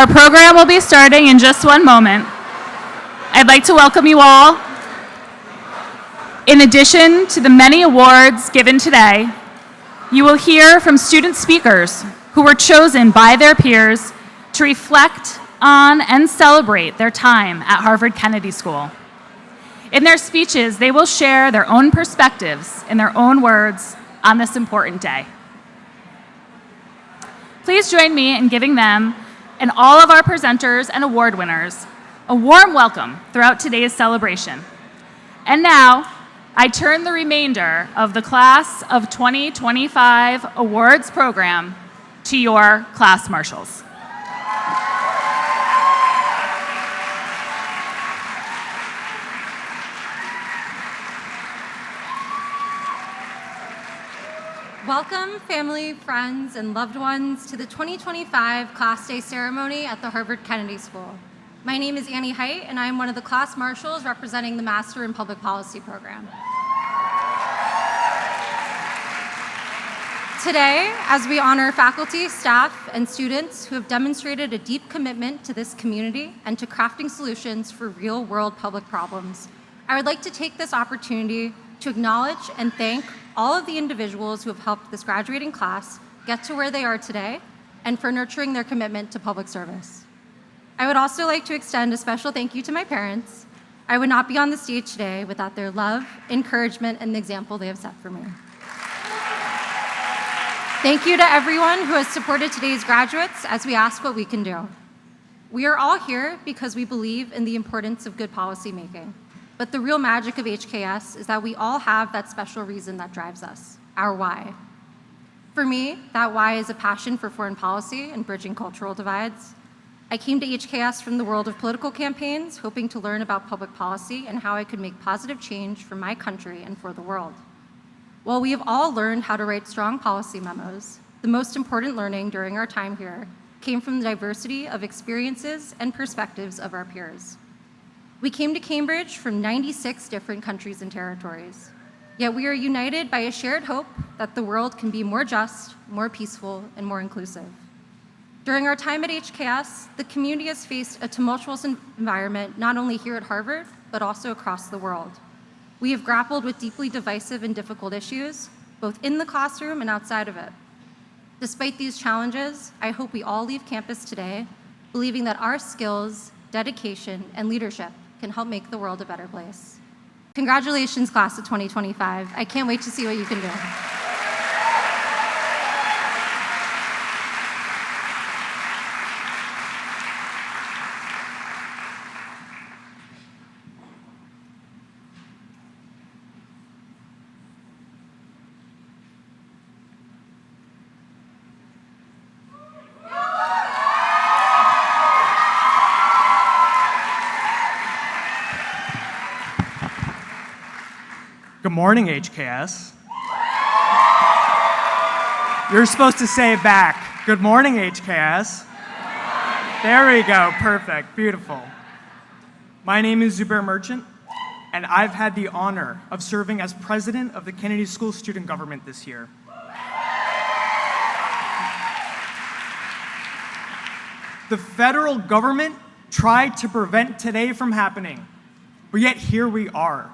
Our program will be starting in just one moment. I'd like to welcome you all. In addition to the many awards given today, you will hear from student speakers who were chosen by their peers to reflect on and celebrate their time at Harvard Kennedy School. In their speeches, they will share their own perspectives in their own words on this important day. Please join me in giving them and all of our presenters and award winners a warm welcome throughout today's celebration. And now, I turn the remainder of the Class of 2025 Awards program to your class marshals. Welcome, family, friends, and loved ones to the 2025 Class Day ceremony at the Harvard Kennedy School. My name is Annie Height, and I am one of the class marshals representing the Master in Public Policy program. Today, as we honor faculty, staff, and students who have demonstrated a deep commitment to this community and to crafting solutions for real-world public problems, I would like to take this opportunity to acknowledge and thank all of the individuals who have helped this graduating class get to where they are today and for nurturing their commitment to public service. I would also like to extend a special thank you to my parents. I would not be on the stage today without their love, encouragement, and the example they have set for me. Thank you to everyone who has supported today's graduates as we ask what we can do. We are all here because we believe in the importance of good policy making. But the real magic of HKS is that we all have that special reason that drives us, our why. For me, that why is a passion for foreign policy and bridging cultural divides. I came to HKS from the world of political campaigns, hoping to learn about public policy and how I could make positive change for my country and for the world. While we have all learned how to write strong policy memos, the most important learning during our time here came from the diversity of experiences and perspectives of our peers. We came to Cambridge from 96 different countries and territories, yet we are united by a shared hope that the world can be more just, more peaceful, and more inclusive. During our time at HKS, the community has faced a tumultuous environment not only here at Harvard, but also across the world. We have grappled with deeply divisive and difficult issues, both in the classroom and outside of it. Despite these challenges, I hope we all leave campus today believing that our skills, dedication, and leadership can help make the world a better place. Congratulations, class of 2025. I can't wait to see what you can do. Good morning, HKS. You're supposed to say it back. Good morning, HKS. There we go. Perfect. Beautiful. My name is Zubair Merchant, and I've had the honor of serving as president of the Kennedy School Student Government this year. The federal government tried to prevent today from happening, but yet here we are.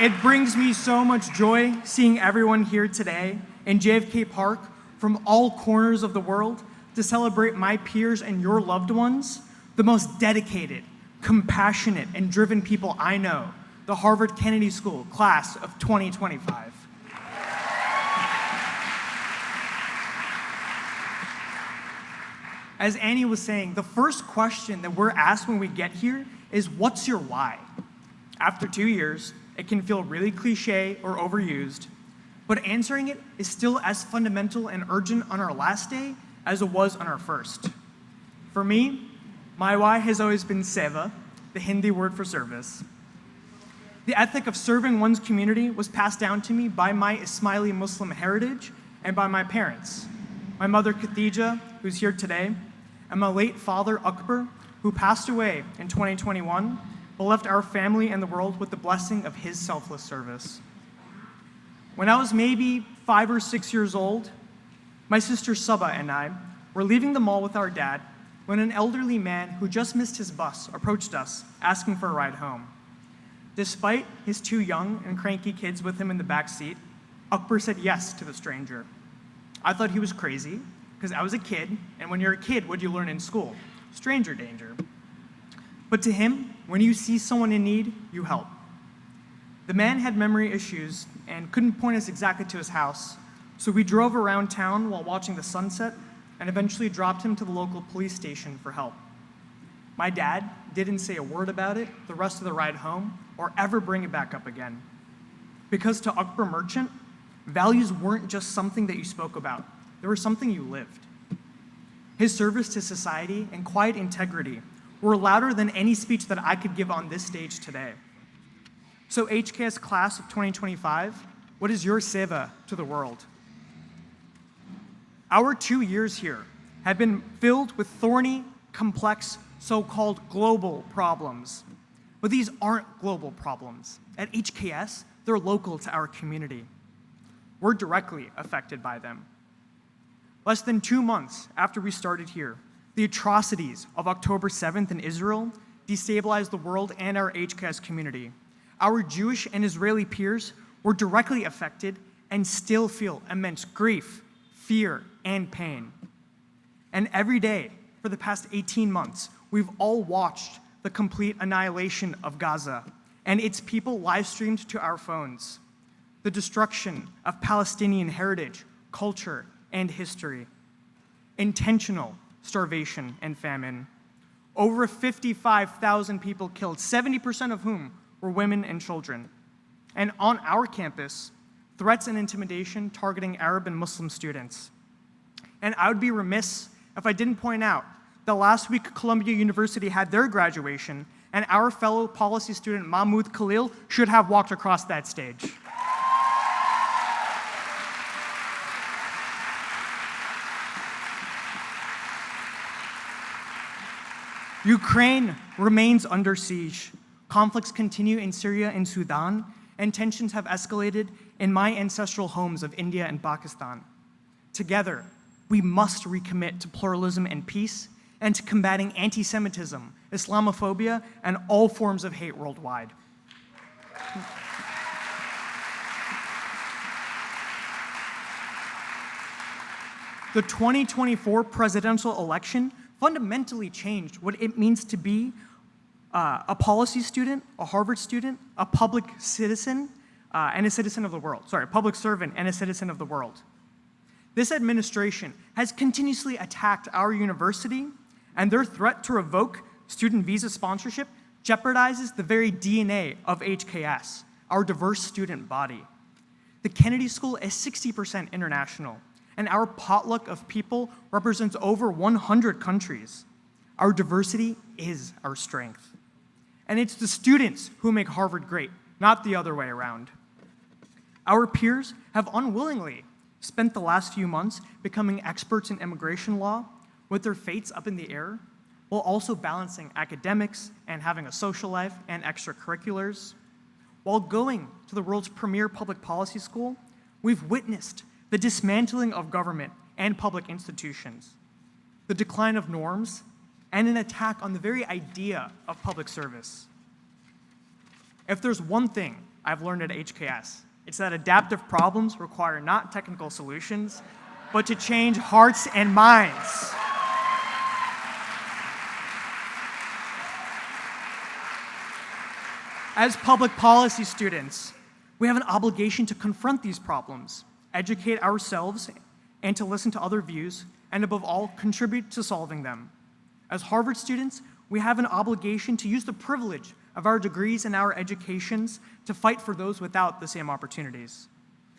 It brings me so much joy seeing everyone here today in JFK Park from all corners of the world to celebrate my peers and your loved ones, the most dedicated, compassionate, and driven people I know, the Harvard Kennedy School Class of 2025. As Annie was saying, the first question that we're asked when we get here is, what's your why? After 2 years, it can feel really cliche or overused, but answering it is still as fundamental and urgent on our last day as it was on our first. For me, my why has always been seva, the Hindi word for service. The ethic of serving one's community was passed down to me by my Ismaili Muslim heritage and by my parents. My mother, Khadija, who's here today, and my late father, Akbar, who passed away in 2021, but left our family and the world with the blessing of his selfless service. When I was maybe 5 or 6 years old, My sister Saba and I were leaving the mall with our dad when an elderly man who just missed his bus approached us, asking for a ride home. Despite his 2 young and cranky kids with him in the back seat, Akbar said yes to the stranger. I thought he was crazy, because I was a kid, and when you're a kid, what do you learn in school? Stranger danger. But to him, when you see someone in need, you help. The man had memory issues and couldn't point us exactly to his house, so we drove around town while watching the sunset and eventually dropped him to the local police station for help. My dad didn't say a word about it the rest of the ride home or ever bring it back up again. Because to Akbar Merchant, values weren't just something that you spoke about, they were something you lived. His service to society and quiet integrity were louder than any speech that I could give on this stage today. So HKS Class of 2025, what is your seva to the world? Our 2 years here have been filled with thorny, complex, so-called global problems. But these aren't global problems. At HKS, they're local to our community. We're directly affected by them. Less than 2 months after we started here, the atrocities of October 7th in Israel destabilized the world and our HKS community. Our Jewish and Israeli peers were directly affected and still feel immense grief, fear, and pain. And every day for the past 18 months, we've all watched the complete annihilation of Gaza and its people live streamed to our phones. The destruction of Palestinian heritage, culture, and history. Intentional starvation and famine. Over 55,000 people killed, 70% of whom were women and children. And on our campus, threats and intimidation targeting Arab and Muslim students. And I would be remiss if I didn't point out that last week Columbia University had their graduation, and our fellow policy student Mahmoud Khalil should have walked across that stage. Ukraine remains under siege. Conflicts continue in Syria and Sudan, and tensions have escalated in my ancestral homes of India and Pakistan. Together, we must recommit to pluralism and peace, and to combating anti-Semitism, Islamophobia, and all forms of hate worldwide. The 2024 presidential election fundamentally changed what it means to be a policy student, a Harvard student, a public citizen, and a citizen of the world. Sorry, a public servant and a citizen of the world. This administration has continuously attacked our university, and their threat to revoke student visa sponsorship jeopardizes the very DNA of HKS, our diverse student body. The Kennedy School is 60% international, and our potluck of people represents over 100 countries. Our diversity is our strength. And it's the students who make Harvard great, not the other way around. Our peers have unwillingly spent the last few months becoming experts in immigration law with their fates up in the air, while also balancing academics and having a social life and extracurriculars. While going to the world's premier public policy school, we've witnessed the dismantling of government and public institutions, the decline of norms, and an attack on the very idea of public service. If there's one thing I've learned at HKS, it's that adaptive problems require not technical solutions, but to change hearts and minds. As public policy students, we have an obligation to confront these problems, educate ourselves, and to listen to other views, and above all, contribute to solving them. As Harvard students, we have an obligation to use the privilege of our degrees and our educations to fight for those without the same opportunities.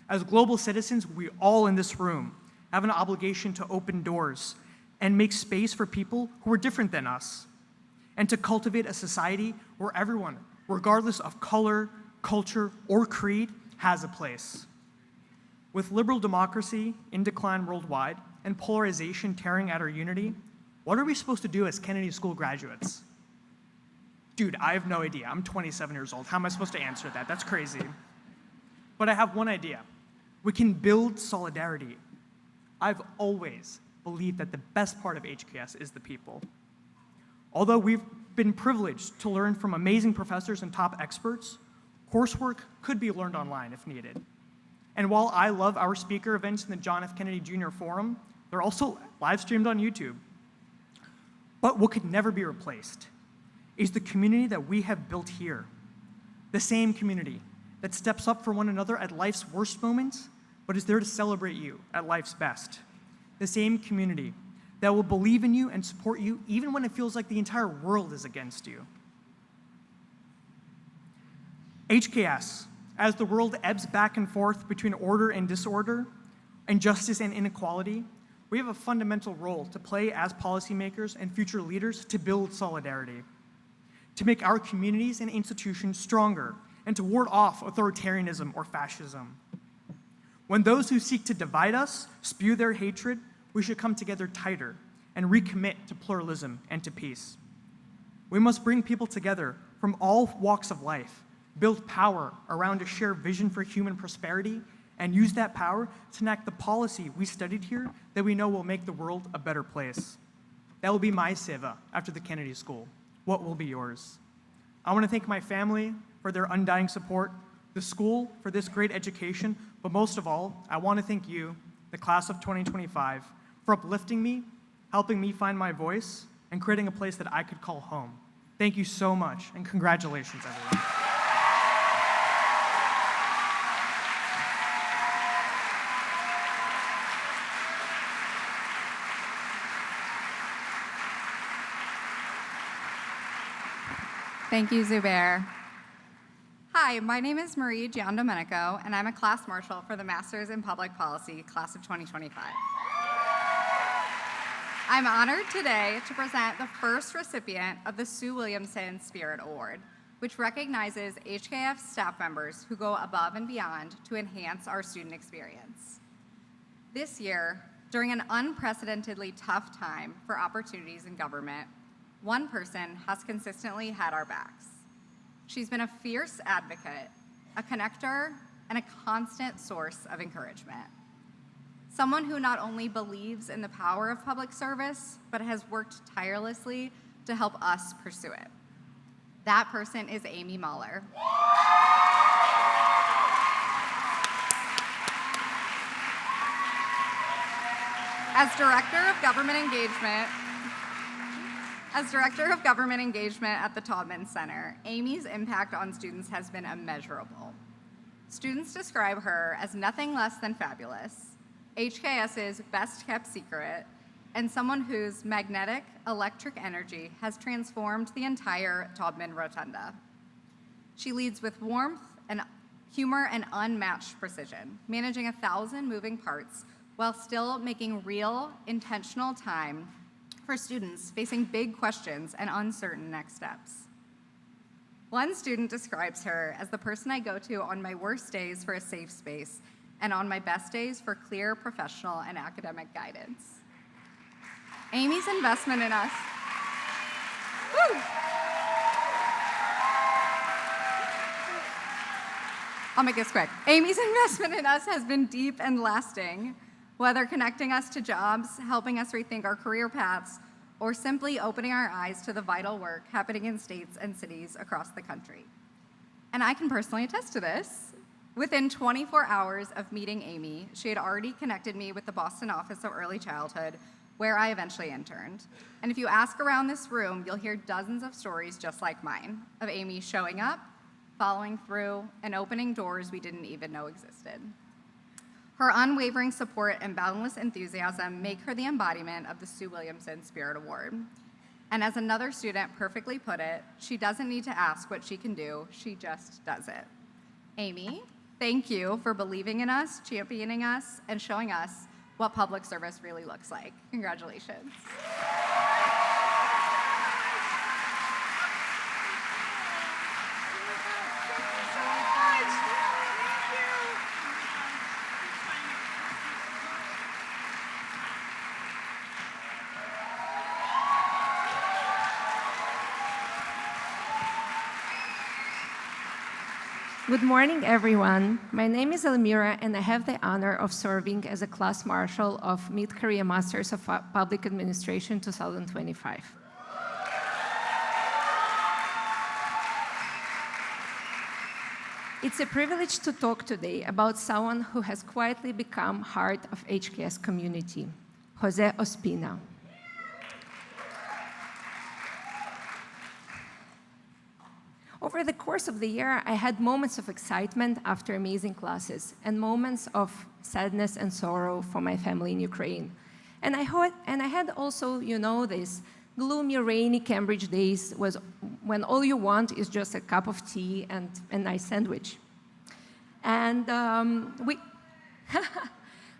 As global citizens, we all in this room have an obligation to open doors and make space for people who are different than us, and to cultivate a society where everyone, regardless of color, culture, or creed, has a place. With liberal democracy in decline worldwide and polarization tearing at our unity, what are we supposed to do as Kennedy School graduates? Dude, I have no idea. I'm 27 years old. How am I supposed to answer that? That's crazy. But I have one idea. We can build solidarity. I've always believed that the best part of HKS is the people. Although we've been privileged to learn from amazing professors and top experts, coursework could be learned online if needed. And while I love our speaker events in the John F. Kennedy Jr. Forum, they're also live streamed on YouTube. But what could never be replaced is the community that we have built here. The same community that steps up for one another at life's worst moments, but is there to celebrate you at life's best. The same community that will believe in you and support you even when it feels like the entire world is against you. HKS, as the world ebbs back and forth between order and disorder, injustice and inequality, we have a fundamental role to play as policymakers and future leaders to build solidarity, to make our communities and institutions stronger, and to ward off authoritarianism or fascism. When those who seek to divide us spew their hatred, we should come together tighter and recommit to pluralism and to peace. We must bring people together from all walks of life, build power around a shared vision for human prosperity, and use that power to enact the policy we studied here that we know will make the world a better place. That will be my seva after the Kennedy School. What will be yours? I want to thank my family for their undying support, the school for this great education, but most of all, I want to thank you, the class of 2025, for uplifting me, helping me find my voice, and creating a place that I could call home. Thank you so much, and congratulations, everyone. Thank you, Zubair. Hi, my name is Marie Giandomenico, and I'm a class marshal for the Masters in Public Policy, class of 2025. I'm honored today to present the first recipient of the Sue Williamson Spirit Award, which recognizes HKF staff members who go above and beyond to enhance our student experience. This year, during an unprecedentedly tough time for opportunities in government, one person has consistently had our backs. She's been a fierce advocate, a connector, and a constant source of encouragement. Someone who not only believes in the power of public service, but has worked tirelessly to help us pursue it. That person is Amy Mahler. As Director of Government Engagement at the Taubman Center, Amy's impact on students has been immeasurable. Students describe her as nothing less than fabulous, HKS's best-kept secret, and someone whose magnetic electric energy has transformed the entire Taubman Rotunda. She leads with warmth and humor and unmatched precision, managing 1,000 moving parts while still making real, intentional time for students facing big questions and uncertain next steps. One student describes her as the person I go to on my worst days for a safe space and on my best days for clear professional and academic guidance. Amy's investment in us, I'll make this quick. Amy's investment in us has been deep and lasting, whether connecting us to jobs, helping us rethink our career paths, or simply opening our eyes to the vital work happening in states and cities across the country. And I can personally attest to this. Within 24 hours of meeting Amy, she had already connected me with the Boston Office of Early Childhood, where I eventually interned. And if you ask around this room, you'll hear dozens of stories just like mine, of Amy showing up, following through, and opening doors we didn't even know existed. Her unwavering support and boundless enthusiasm make her the embodiment of the Sue Williamson Spirit Award. And as another student perfectly put it, she doesn't need to ask what she can do, she just does it. Amy, thank you for believing in us, championing us, and showing us what public service really looks like. Congratulations. Good morning, everyone. My name is Elmira, and I have the honor of serving as a class marshal of Mid-Career Masters of Public Administration 2025. It's a privilege to talk today about someone who has quietly become heart of HKS community, Jose Ospina. Over the course of the year, I had moments of excitement after amazing classes and moments of sadness and sorrow for my family in Ukraine. And I had also, these gloomy, rainy Cambridge days was when all you want is just a cup of tea and a nice sandwich. And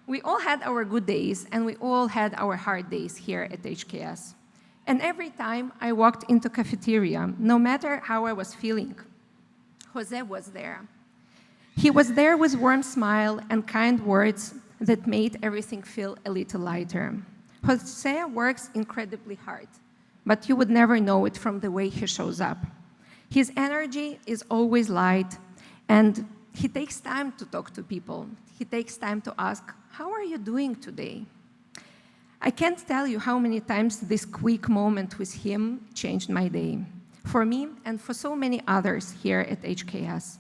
we all had our good days, and we all had our hard days here at HKS. And every time I walked into cafeteria, no matter how I was feeling, Jose was there. He was there with warm smile and kind words that made everything feel a little lighter. Jose works incredibly hard, but you would never know it from the way he shows up. His energy is always light, and he takes time to talk to people. He takes time to ask, "How are you doing today?" I can't tell you how many times this quick moment with him changed my day, for me and for so many others here at HKS.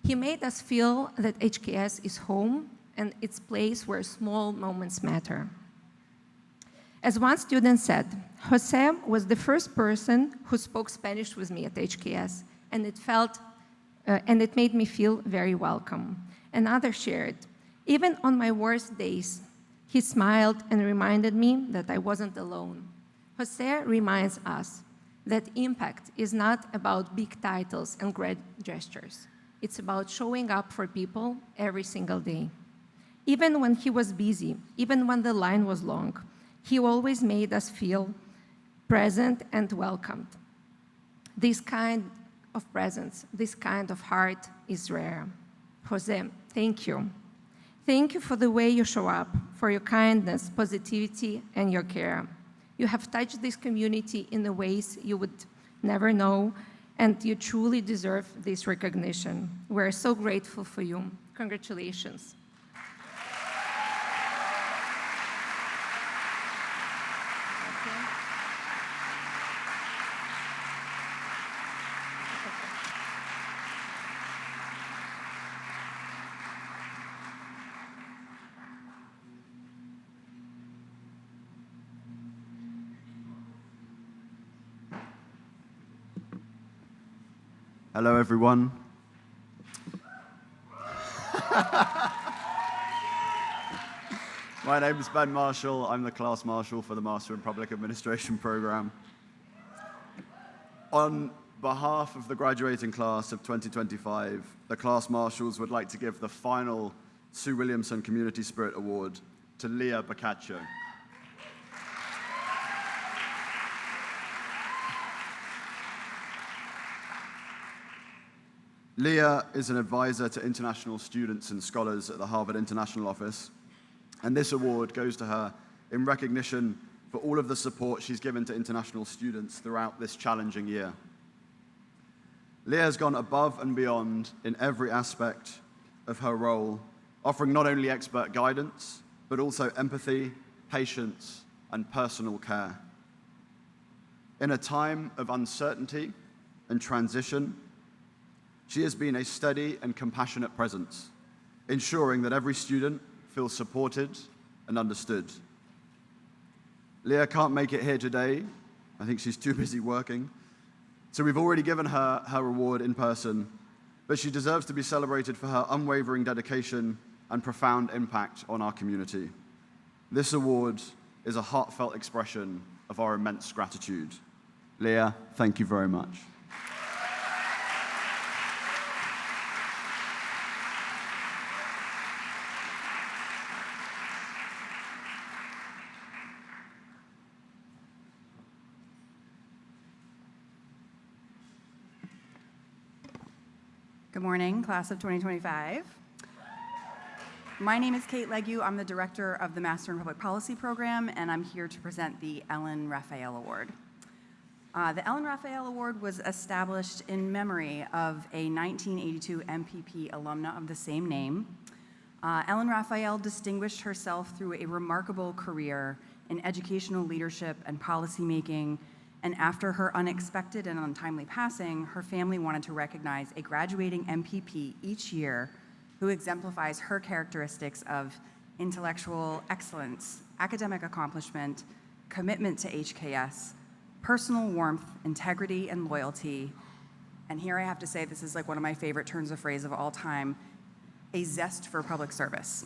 He made us feel that HKS is home and it's a place where small moments matter. As one student said, Jose was the first person who spoke Spanish with me at HKS, and it made me feel very welcome. Another shared, "Even on my worst days, he smiled and reminded me that I wasn't alone." Jose reminds us that impact is not about big titles and great gestures. It's about showing up for people every single day. Even when he was busy, even when the line was long, he always made us feel present and welcomed. This kind of presence, this kind of heart is rare. Jose, thank you. Thank you for the way you show up, for your kindness, positivity, and your care. You have touched this community in the ways you would never know, and you truly deserve this recognition. We're so grateful for you. Congratulations. Hello, everyone. My name is Ben Marshall. I'm the class marshal for the Master in Public Administration program. On behalf of the graduating class of 2025, the class marshals would like to give the final Sue Williamson Community Spirit Award to Leah Boccaccio. Leah is an advisor to international students and scholars at the Harvard International Office, and this award goes to her in recognition for all of the support she's given to international students throughout this challenging year. Leah has gone above and beyond in every aspect of her role, offering not only expert guidance, but also empathy, patience, and personal care. In a time of uncertainty and transition, she has been a steady and compassionate presence, ensuring that every student feels supported and understood. Leah can't make it here today. I think she's too busy working. So we've already given her her award in person, but she deserves to be celebrated for her unwavering dedication and profound impact on our community. This award is a heartfelt expression of our immense gratitude. Leah, thank you very much. Good morning, class of 2025. My name is Kate Legue. I'm the director of the Master in Public Policy program, and I'm here to present the Ellen Raphael Award. The Ellen Raphael Award was established in memory of a 1982 MPP alumna of the same name. Ellen Raphael distinguished herself through a remarkable career in educational leadership and policymaking, and after her unexpected and untimely passing, her family wanted to recognize a graduating MPP each year who exemplifies her characteristics of intellectual excellence, academic accomplishment, commitment to HKS, personal warmth, integrity, and loyalty. And here I have to say, this is like one of my favorite turns of phrase of all time, a zest for public service.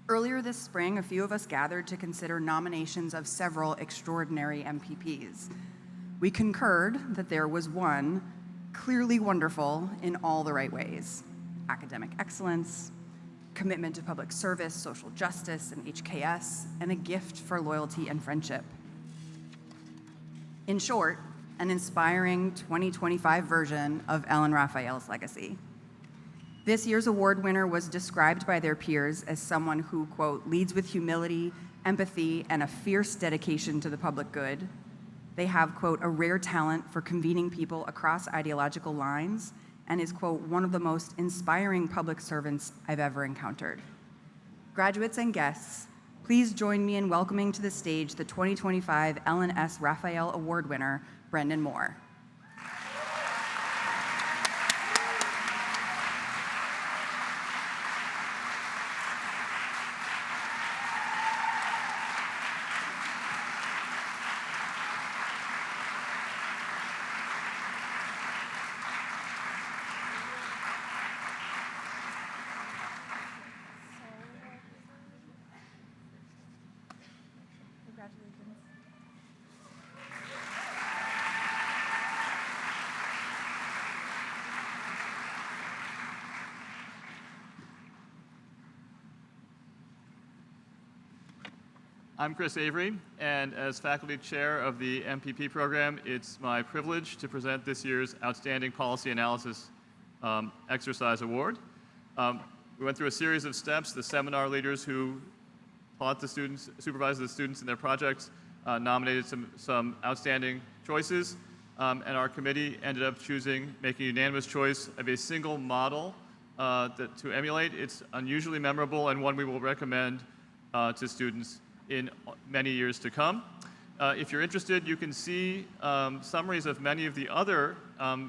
Earlier this spring, a few of us gathered to consider nominations of several extraordinary MPPs. We concurred that there was one clearly wonderful in all the right ways: academic excellence, commitment to public service, social justice, and HKS, and a gift for loyalty and friendship. In short, an inspiring 2025 version of Ellen Raphael's legacy. This year's award winner was described by their peers as someone who, quote, leads with humility, empathy, and a fierce dedication to the public good. They have, quote, a rare talent for convening people across ideological lines, and is, quote, one of the most inspiring public servants I've ever encountered. Graduates and guests, please join me in welcoming to the stage the 2025 Ellen S. Raphael Award winner, Brendan Moore. I'm Chris Avery, and as faculty chair of the MPP program, it's my privilege to present this year's Outstanding Policy Analysis Exercise Award. We went through a series of steps. The seminar leaders who taught the students, supervised the students in their projects, nominated some outstanding choices, and our committee ended up making a unanimous choice of a single model to emulate. It's unusually memorable and one we will recommend to students in many years to come. If you're interested, you can see summaries of many of the other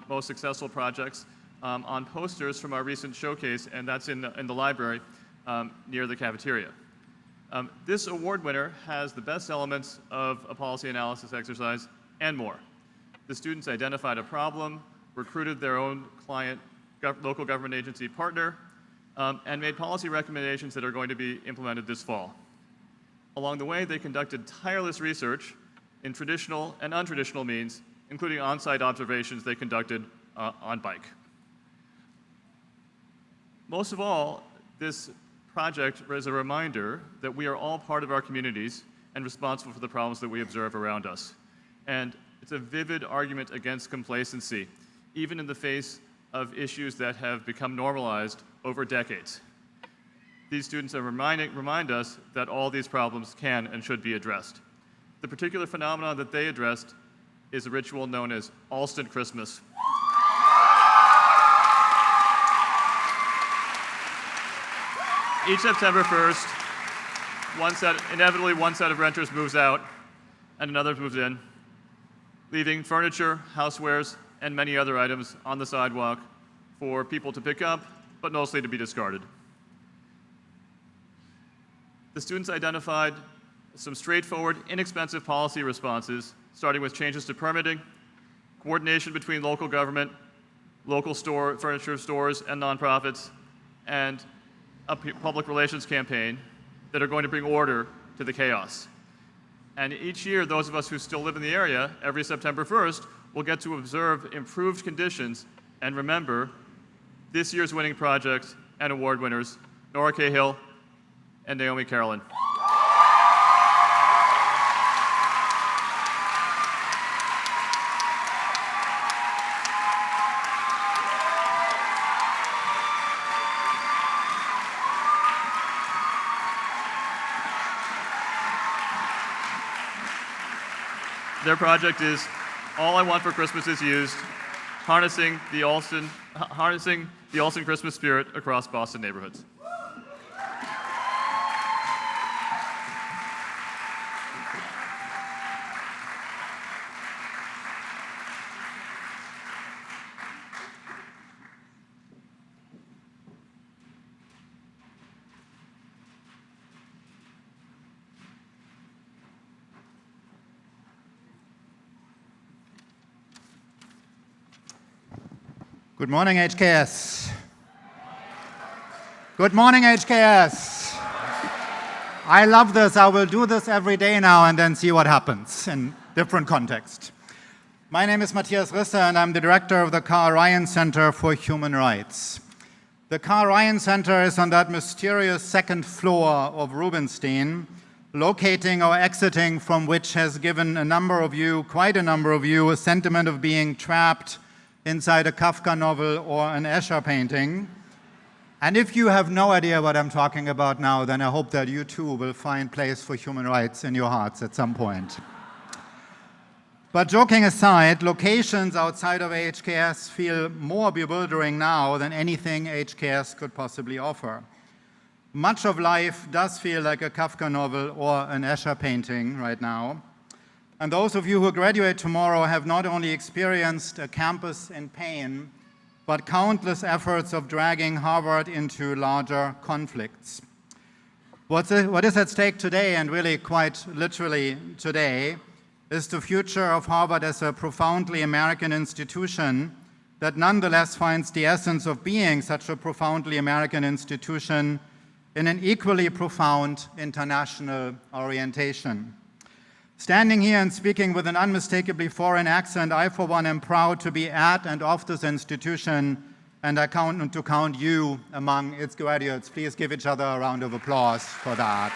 most successful projects on posters from our recent showcase, and that's in the library near the cafeteria. This award winner has the best elements of a policy analysis exercise and more. The students identified a problem, recruited their own client, local government agency partner, and made policy recommendations that are going to be implemented this fall. Along the way, they conducted tireless research in traditional and untraditional means, including on-site observations they conducted on bike. Most of all, this project is a reminder that we are all part of our communities and responsible for the problems that we observe around us. And it's a vivid argument against complacency, even in the face of issues that have become normalized over decades. These students remind us that all these problems can and should be addressed. The particular phenomenon that they addressed is a ritual known as Alston Christmas. Each September 1st, inevitably one set of renters moves out and another moves in, leaving furniture, housewares, and many other items on the sidewalk for people to pick up, but mostly to be discarded. The students identified some straightforward, inexpensive policy responses, starting with changes to permitting, coordination between local government, local furniture stores and nonprofits, and a public relations campaign that are going to bring order to the chaos. And each year, those of us who still live in the area, every September 1st, will get to observe improved conditions and remember this year's winning projects and award winners, Nora Cahill and Naomi Carolyn. Their project is All I Want for Christmas Is Used, harnessing the Alston Christmas spirit across Boston neighborhoods. Good morning, HKS. Good morning, HKS. I love this. I will do this every day now and then see what happens in different contexts. My name is Matthias Risse, and I'm the director of the Carl Ryan Center for Human Rights. The Carl Ryan Center is on that mysterious second floor of Rubenstein, locating or exiting from which has given quite a number of you, a sentiment of being trapped inside a Kafka novel or an Escher painting. And if you have no idea what I'm talking about now, then I hope that you too will find place for human rights in your hearts at some point. But joking aside, locations outside of HKS feel more bewildering now than anything HKS could possibly offer. Much of life does feel like a Kafka novel or an Escher painting right now. And those of you who graduate tomorrow have not only experienced a campus in pain, but countless efforts of dragging Harvard into larger conflicts. What is at stake today, and really quite literally today, is the future of Harvard as a profoundly American institution that nonetheless finds the essence of being such a profoundly American institution in an equally profound international orientation. Standing here and speaking with an unmistakably foreign accent, I, for one, am proud to be at and of this institution, and I count you among its graduates. Please give each other a round of applause for that.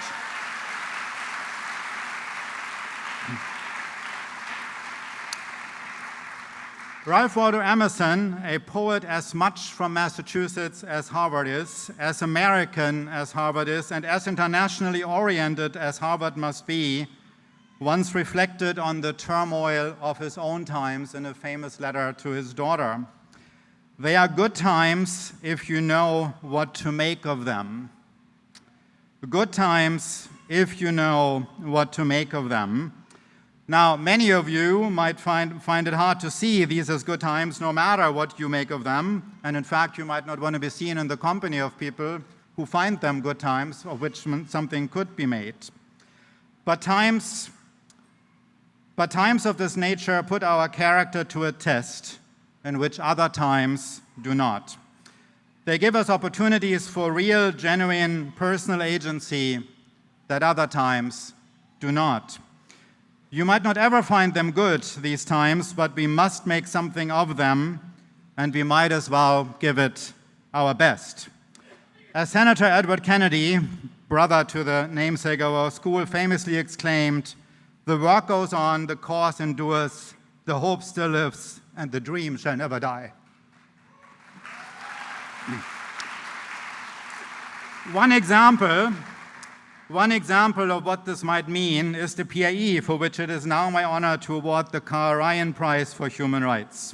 Ralph Waldo Emerson, a poet as much from Massachusetts as Harvard is, as American as Harvard is, and as internationally oriented as Harvard must be, once reflected on the turmoil of his own times in a famous letter to his daughter. They are good times if you know what to make of them. Good times if you know what to make of them. Now, many of you might find it hard to see these as good times no matter what you make of them. And in fact, you might not want to be seen in the company of people who find them good times, of which something could be made. But times of this nature put our character to a test in which other times do not. They give us opportunities for real, genuine, personal agency that other times do not. You might not ever find them good, these times, but we must make something of them, and we might as well give it our best. As Senator Edward Kennedy, brother to the namesake of our school, famously exclaimed, "The work goes on, the cause endures, the hope still lives, and the dream shall never die." One example of what this might mean is the PAE, for which it is now my honor to award the Carl Ryan Prize for Human Rights.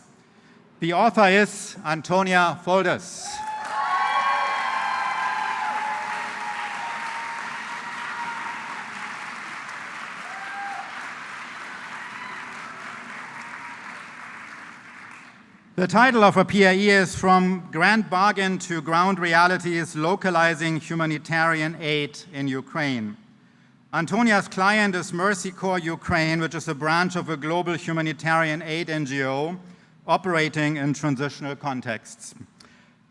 The author is Antonia Foldes. The title of her PAE is From Grand Bargain to Ground Realities, Localizing Humanitarian Aid in Ukraine. Antonia's client is Mercy Corps Ukraine, which is a branch of a global humanitarian aid NGO operating in transitional contexts.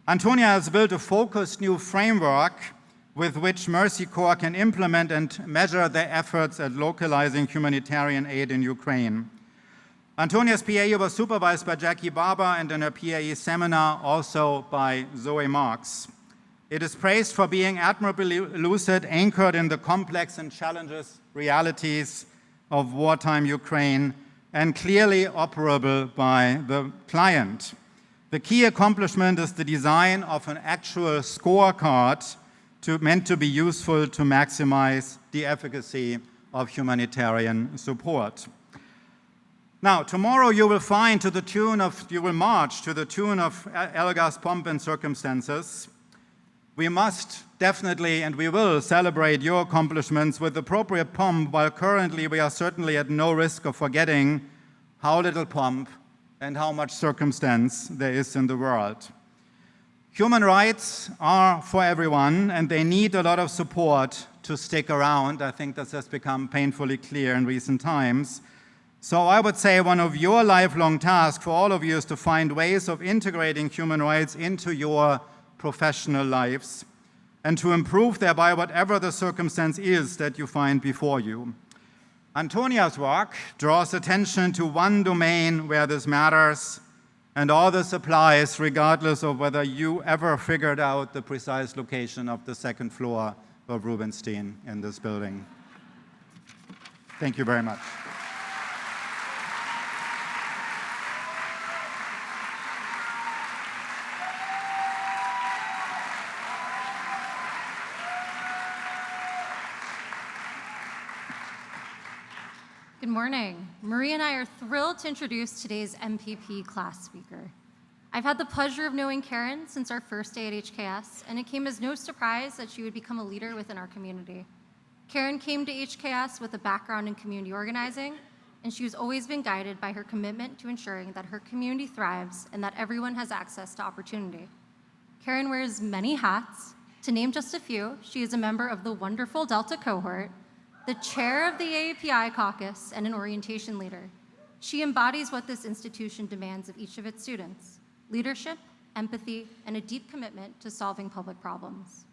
Antonia has built a focused new framework with which Mercy Corps can implement and measure their efforts at localizing humanitarian aid in Ukraine. Antonia's PAE was supervised by Jackie Barber and in her PAE seminar also by Zoe Marks. It is praised for being admirably lucid, anchored in the complex and challenges realities of wartime Ukraine, and clearly operable by the client. The key accomplishment is the design of an actual scorecard meant to be useful to maximize the efficacy of humanitarian support. Now, tomorrow you will march to the tune of Elgar's pomp and circumstances. We must definitely, and we will, celebrate your accomplishments with appropriate pomp, while currently we are certainly at no risk of forgetting how little pomp and how much circumstance there is in the world. Human rights are for everyone, and they need a lot of support to stick around. I think this has become painfully clear in recent times. So I would say one of your lifelong tasks for all of you is to find ways of integrating human rights into your professional lives and to improve thereby whatever the circumstance is that you find before you. Antonia's work draws attention to one domain where this matters, and all this applies regardless of whether you ever figured out the precise location of the second floor of Rubenstein in this building. Thank you very much. Good morning. Marie and I are thrilled to introduce today's MPP class speaker. I've had the pleasure of knowing Karen since our first day at HKS, and it came as no surprise that she would become a leader within our community. Karen came to HKS with a background in community organizing, and she has always been guided by her commitment to ensuring that her community thrives and that everyone has access to opportunity. Karen wears many hats. To name just a few, she is a member of the wonderful Delta cohort, the chair of the AAPI caucus, and an orientation leader. She embodies what this institution demands of each of its students: leadership, empathy, and a deep commitment to solving public problems.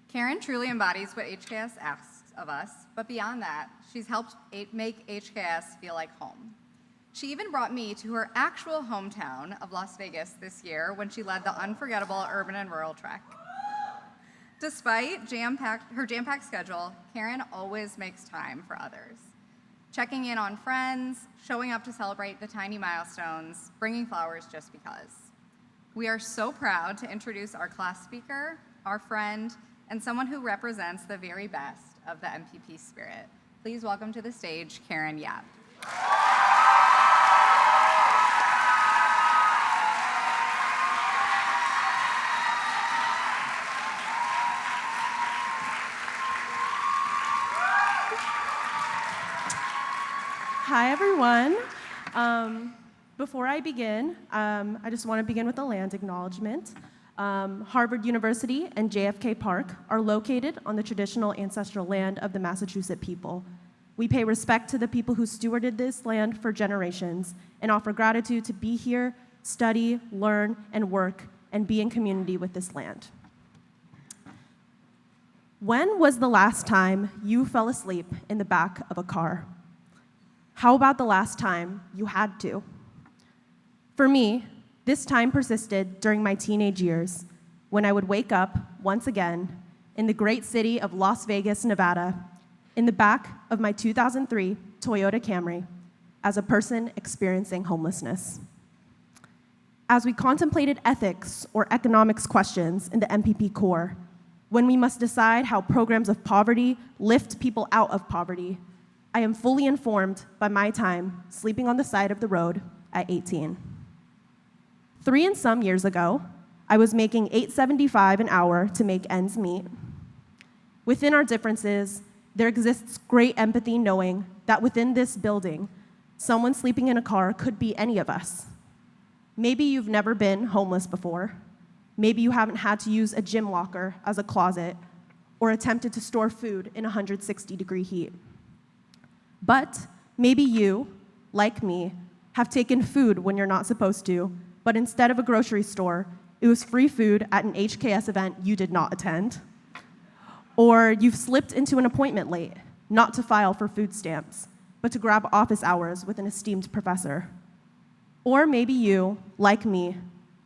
Karen truly embodies what HKS asks of us, but beyond that, she's helped make HKS feel like home. She even brought me to her actual hometown of Las Vegas this year when she led the unforgettable urban and rural trek. Despite her jam-packed schedule, Karen always makes time for others, checking in on friends, showing up to celebrate the tiny milestones, bringing flowers just because. We are so proud to introduce our class speaker, our friend, and someone who represents the very best of the MPP spirit. Please welcome to the stage, Karen Yap. Hi, everyone. Before I begin, I just want to begin with a land acknowledgement. Harvard University and JFK Park are located on the traditional ancestral land of the Massachusetts people. We pay respect to the people who stewarded this land for generations and offer gratitude to be here, study, learn, and work, and be in community with this land. When was the last time you fell asleep in the back of a car? How about the last time you had to? For me, this time persisted during my teenage years, when I would wake up once again in the great city of Las Vegas, Nevada, in the back of my 2003 Toyota Camry, as a person experiencing homelessness. As we contemplated ethics or economics questions in the MPP core, when we must decide how programs of poverty lift people out of poverty, I am fully informed by my time sleeping on the side of the road at 18. 3 and some years ago, I was making $8.75 an hour to make ends meet. Within our differences, there exists great empathy knowing that within this building, someone sleeping in a car could be any of us. Maybe you've never been homeless before. Maybe you haven't had to use a gym locker as a closet or attempted to store food in 160-degree heat. But maybe you, like me, have taken food when you're not supposed to, but instead of a grocery store, it was free food at an HKS event you did not attend. Or you've slipped into an appointment late, not to file for food stamps, but to grab office hours with an esteemed professor. Or maybe you, like me,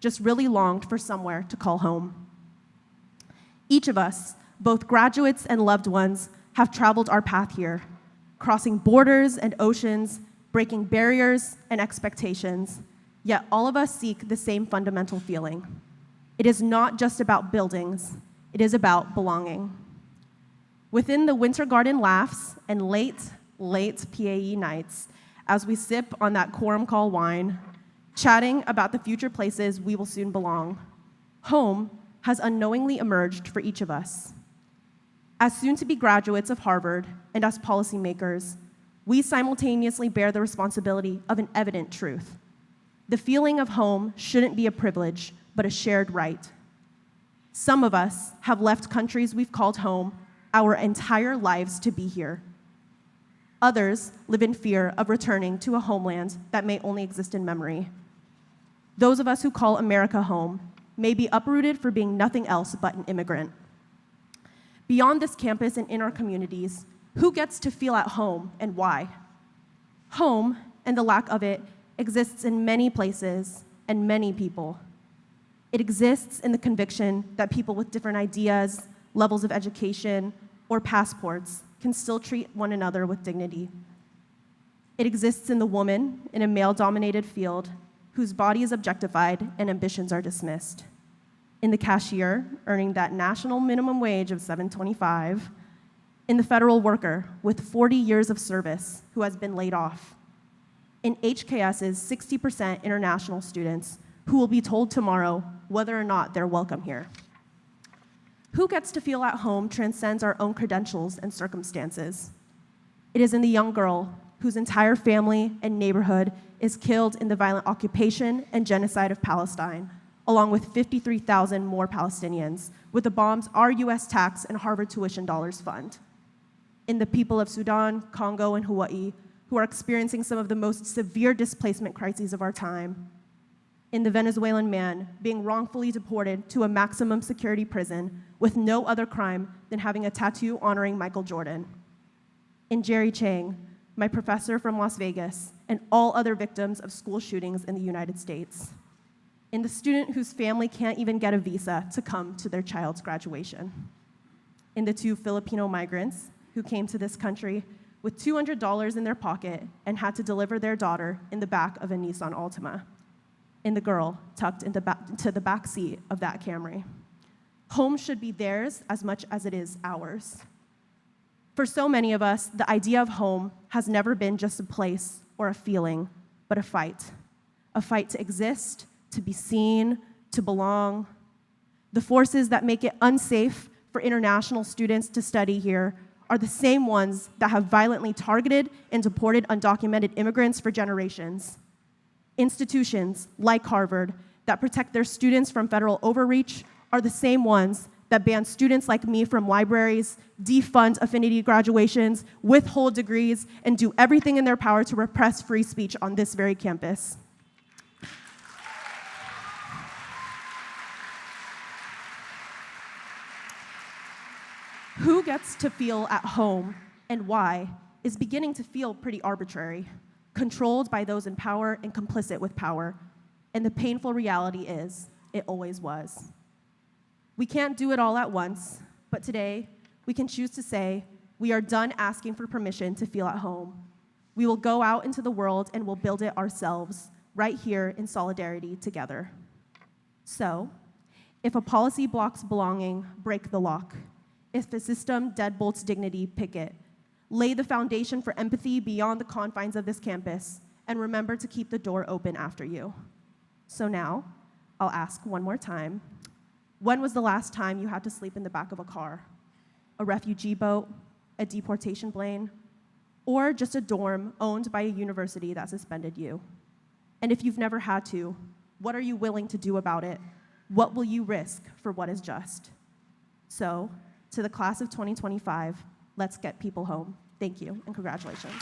just really longed for somewhere to call home. Each of us, both graduates and loved ones, have traveled our path here, crossing borders and oceans, breaking barriers and expectations, yet all of us seek the same fundamental feeling. It is not just about buildings, it is about belonging. Within the Winter Garden laughs and late late PAE nights as we sip on that quorum call wine, chatting about the future places we will soon belong. Home has unknowingly emerged for each of us. As soon-to-be graduates of Harvard and as policymakers, we simultaneously bear the responsibility of an evident truth. The feeling of home shouldn't be a privilege, but a shared right. Some of us have left countries we've called home our entire lives to be here. Others live in fear of returning to a homeland that may only exist in memory. Those of us who call America home may be uprooted for being nothing else but an immigrant. Beyond this campus and in our communities, who gets to feel at home and why? Home, and the lack of it, exists in many places and many people. It exists in the conviction that people with different ideas, levels of education, or passports can still treat one another with dignity. It exists in the woman in a male-dominated field whose body is objectified and ambitions are dismissed. In the cashier earning that national minimum wage of $7.25, in the federal worker with 40 years of service who has been laid off, in HKS's 60% international students who will be told tomorrow whether or not they're welcome here. Who gets to feel at home transcends our own credentials and circumstances. It is in the young girl whose entire family and neighborhood is killed in the violent occupation and genocide of Palestine, along with 53,000 more Palestinians, with the bombs our US tax and Harvard tuition dollars fund. In the people of Sudan, Congo, and Hawaii, who are experiencing some of the most severe displacement crises of our time. In the Venezuelan man being wrongfully deported to a maximum security prison with no other crime than having a tattoo honoring Michael Jordan. In Jerry Chang, my professor from Las Vegas, and all other victims of school shootings in the United States. In the student whose family can't even get a visa to come to their child's graduation. In the 2 Filipino migrants who came to this country with $200 in their pocket and had to deliver their daughter in the back of a Nissan Altima. In the girl tucked into the back seat of that Camry. Home should be theirs as much as it is ours. For so many of us, the idea of home has never been just a place or a feeling, but a fight. A fight to exist, to be seen, to belong. The forces that make it unsafe for international students to study here are the same ones that have violently targeted and deported undocumented immigrants for generations. Institutions like Harvard that protect their students from federal overreach are the same ones that ban students like me from libraries, defund affinity graduations, withhold degrees, and do everything in their power to repress free speech on this very campus. Who gets to feel at home and why is beginning to feel pretty arbitrary, controlled by those in power and complicit with power. And the painful reality is, it always was. We can't do it all at once, but today we can choose to say, we are done asking for permission to feel at home. We will go out into the world and we'll build it ourselves, right here in solidarity together. So, if a policy blocks belonging, break the lock. If the system deadbolts dignity, pick it. Lay the foundation for empathy beyond the confines of this campus, and remember to keep the door open after you. So now, I'll ask one more time. When was the last time you had to sleep in the back of a car? A refugee boat, a deportation plane, or just a dorm owned by a university that suspended you? And if you've never had to, what are you willing to do about it? What will you risk for what is just? So, to the class of 2025, let's get people home. Thank you, and congratulations.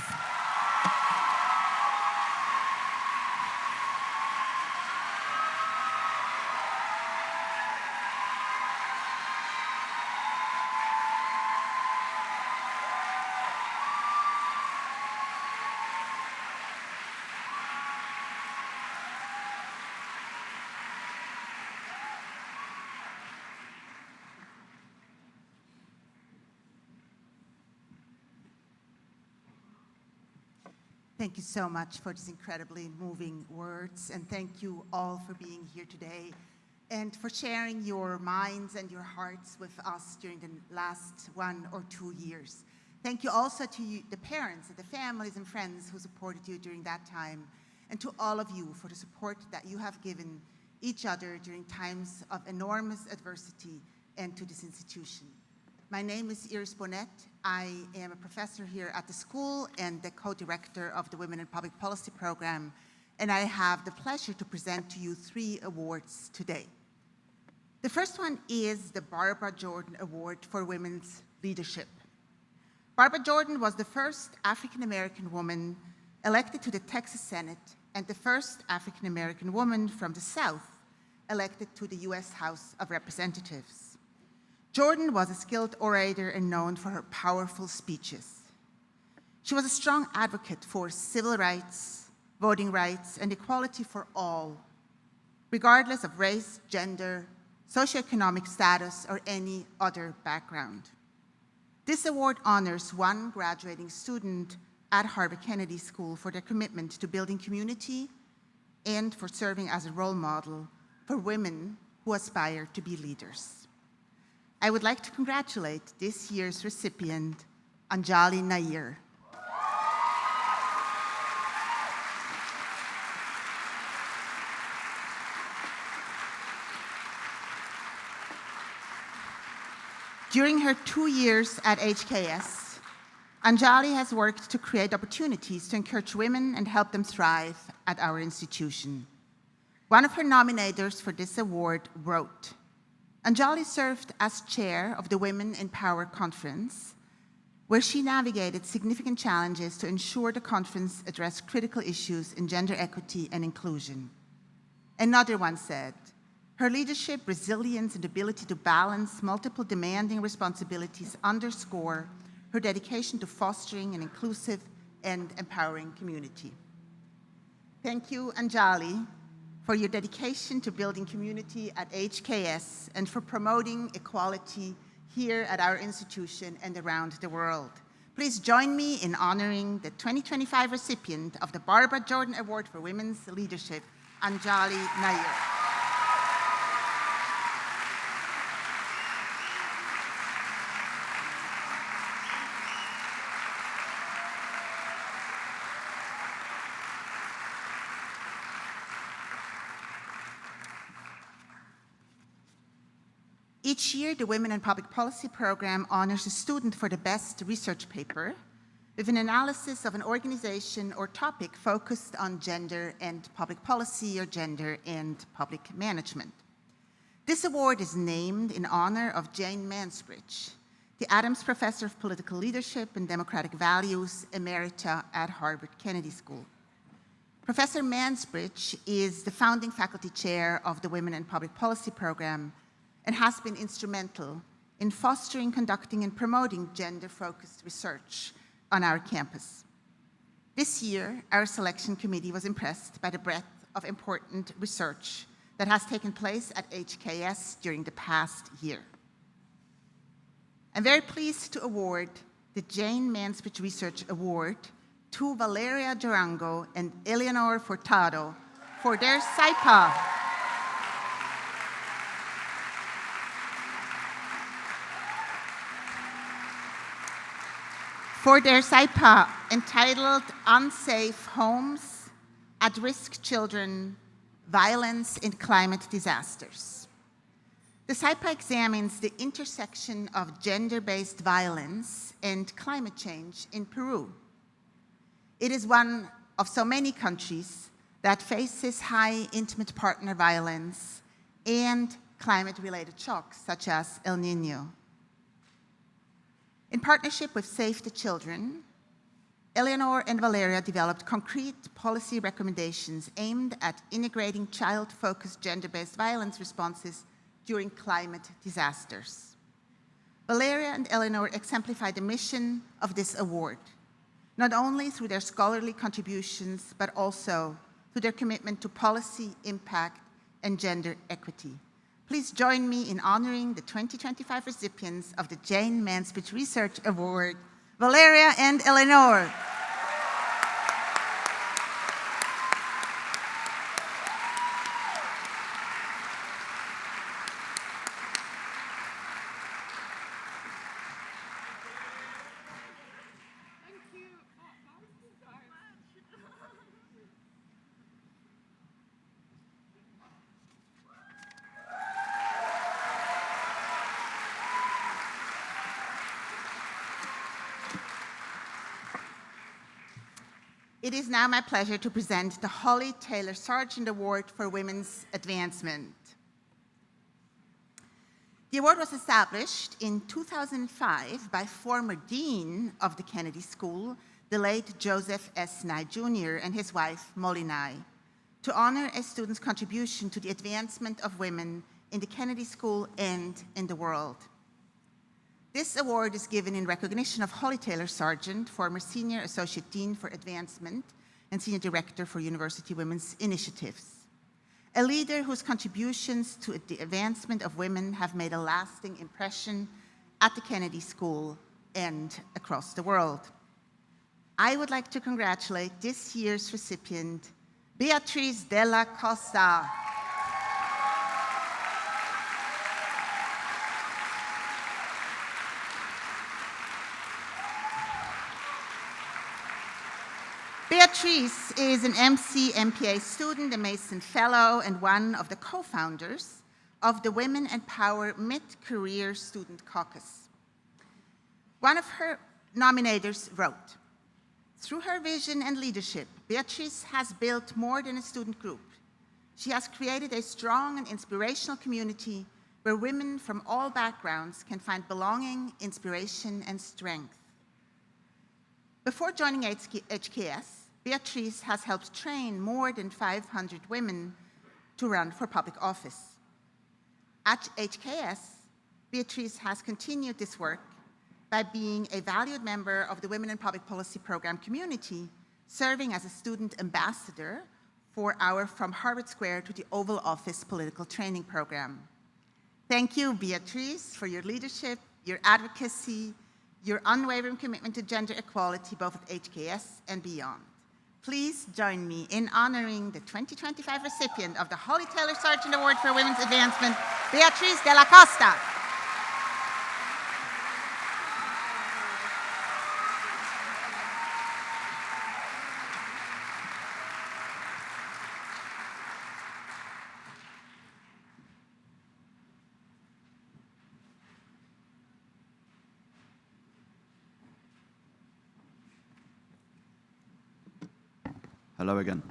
Thank you so much for these incredibly moving words, and thank you all for being here today and for sharing your minds and your hearts with us during the last 1 or 2 years. Thank you also to you, the parents and the families and friends who supported you during that time, and to all of you for the support that you have given each other during times of enormous adversity and to this institution. My name is Iris Bonnet. I am a professor here at the school and the co-director of the Women in Public Policy program, and I have the pleasure to present to you 3 awards today. The first one is the Barbara Jordan Award for Women's Leadership. Barbara Jordan was the first African-American woman elected to the Texas Senate and the first African-American woman from the South elected to the US House of Representatives. Jordan was a skilled orator and known for her powerful speeches. She was a strong advocate for civil rights, voting rights, and equality for all, regardless of race, gender, socioeconomic status, or any other background. This award honors one graduating student at Harvard Kennedy School for their commitment to building community and for serving as a role model for women who aspire to be leaders. I would like to congratulate this year's recipient, Anjali Nair. During her 2 years at HKS, Anjali has worked to create opportunities to encourage women and help them thrive at our institution. One of her nominators for this award wrote, Anjali served as chair of the Women in Power Conference, where she navigated significant challenges to ensure the conference addressed critical issues in gender equity and inclusion. Another one said, her leadership, resilience, and ability to balance multiple demanding responsibilities underscore her dedication to fostering an inclusive and empowering community. Thank you, Anjali, for your dedication to building community at HKS and for promoting equality here at our institution and around the world. Please join me in honoring the 2025 recipient of the Barbara Jordan Award for Women's Leadership, Anjali Nair. Each year, the Women in Public Policy program honors a student for the best research paper with an analysis of an organization or topic focused on gender and public policy or gender and public management. This award is named in honor of Jane Mansbridge, the Adams Professor of Political Leadership and Democratic Values, Emerita at Harvard Kennedy School. Professor Mansbridge is the founding faculty chair of the Women in Public Policy program and has been instrumental in fostering, conducting, and promoting gender-focused research on our campus. This year, our selection committee was impressed by the breadth of important research that has taken place at HKS during the past year. I'm very pleased to award the Jane Mansbridge Research Award to Valeria Durango and Eleanor Furtado for their SIPA. For their SIPA entitled Unsafe Homes, At-Risk Children, Violence in Climate Disasters. The SIPA examines the intersection of gender-based violence and climate change in Peru. It is one of so many countries that faces high intimate partner violence and climate-related shocks such as El Niño. In partnership with Save the Children, Eleanor and Valeria developed concrete policy recommendations aimed at integrating child-focused gender-based violence responses during climate disasters. Valeria and Eleanor exemplify the mission of this award, not only through their scholarly contributions, but also through their commitment to policy, impact, and gender equity. Please join me in honoring the 2025 recipients of the Jane Mansbridge Research Award, Valeria and Eleanor. It is now my pleasure to present the Holly Taylor Sargent Award for Women's Advancement. The award was established in 2005 by former Dean of the Kennedy School, the late Joseph S. Nye Jr. and his wife, Molly Nye, to honor a student's contribution to the advancement of women in the Kennedy School and in the world. This award is given in recognition of Holly Taylor Sargent, former Senior Associate Dean for Advancement and Senior Director for University Women's Initiatives, a leader whose contributions to the advancement of women have made a lasting impression at the Kennedy School and across the world. I would like to congratulate this year's recipient, Beatriz Della Costa. Beatrice is an MCMPA student, a Mason Fellow, and one of the co-founders of the Women Empower Mid-Career Student Caucus. One of her nominators wrote, "Through her vision and leadership, Beatrice has built more than a student group. She has created a strong and inspirational community where women from all backgrounds can find belonging, inspiration, and strength." Before joining HKS, Beatrice has helped train more than 500 women to run for public office. At HKS, Beatrice has continued this work by being a valued member of the Women in Public Policy Program community, serving as a student ambassador for our From Harvard Square to the Oval Office political training program. Thank you, Beatrice, for your leadership, your advocacy, your unwavering commitment to gender equality, both at HKS and beyond. Please join me in honoring the 2025 recipient of the Holly Taylor Sargent Award for Women's Advancement, Beatriz Della Costa. Hello again.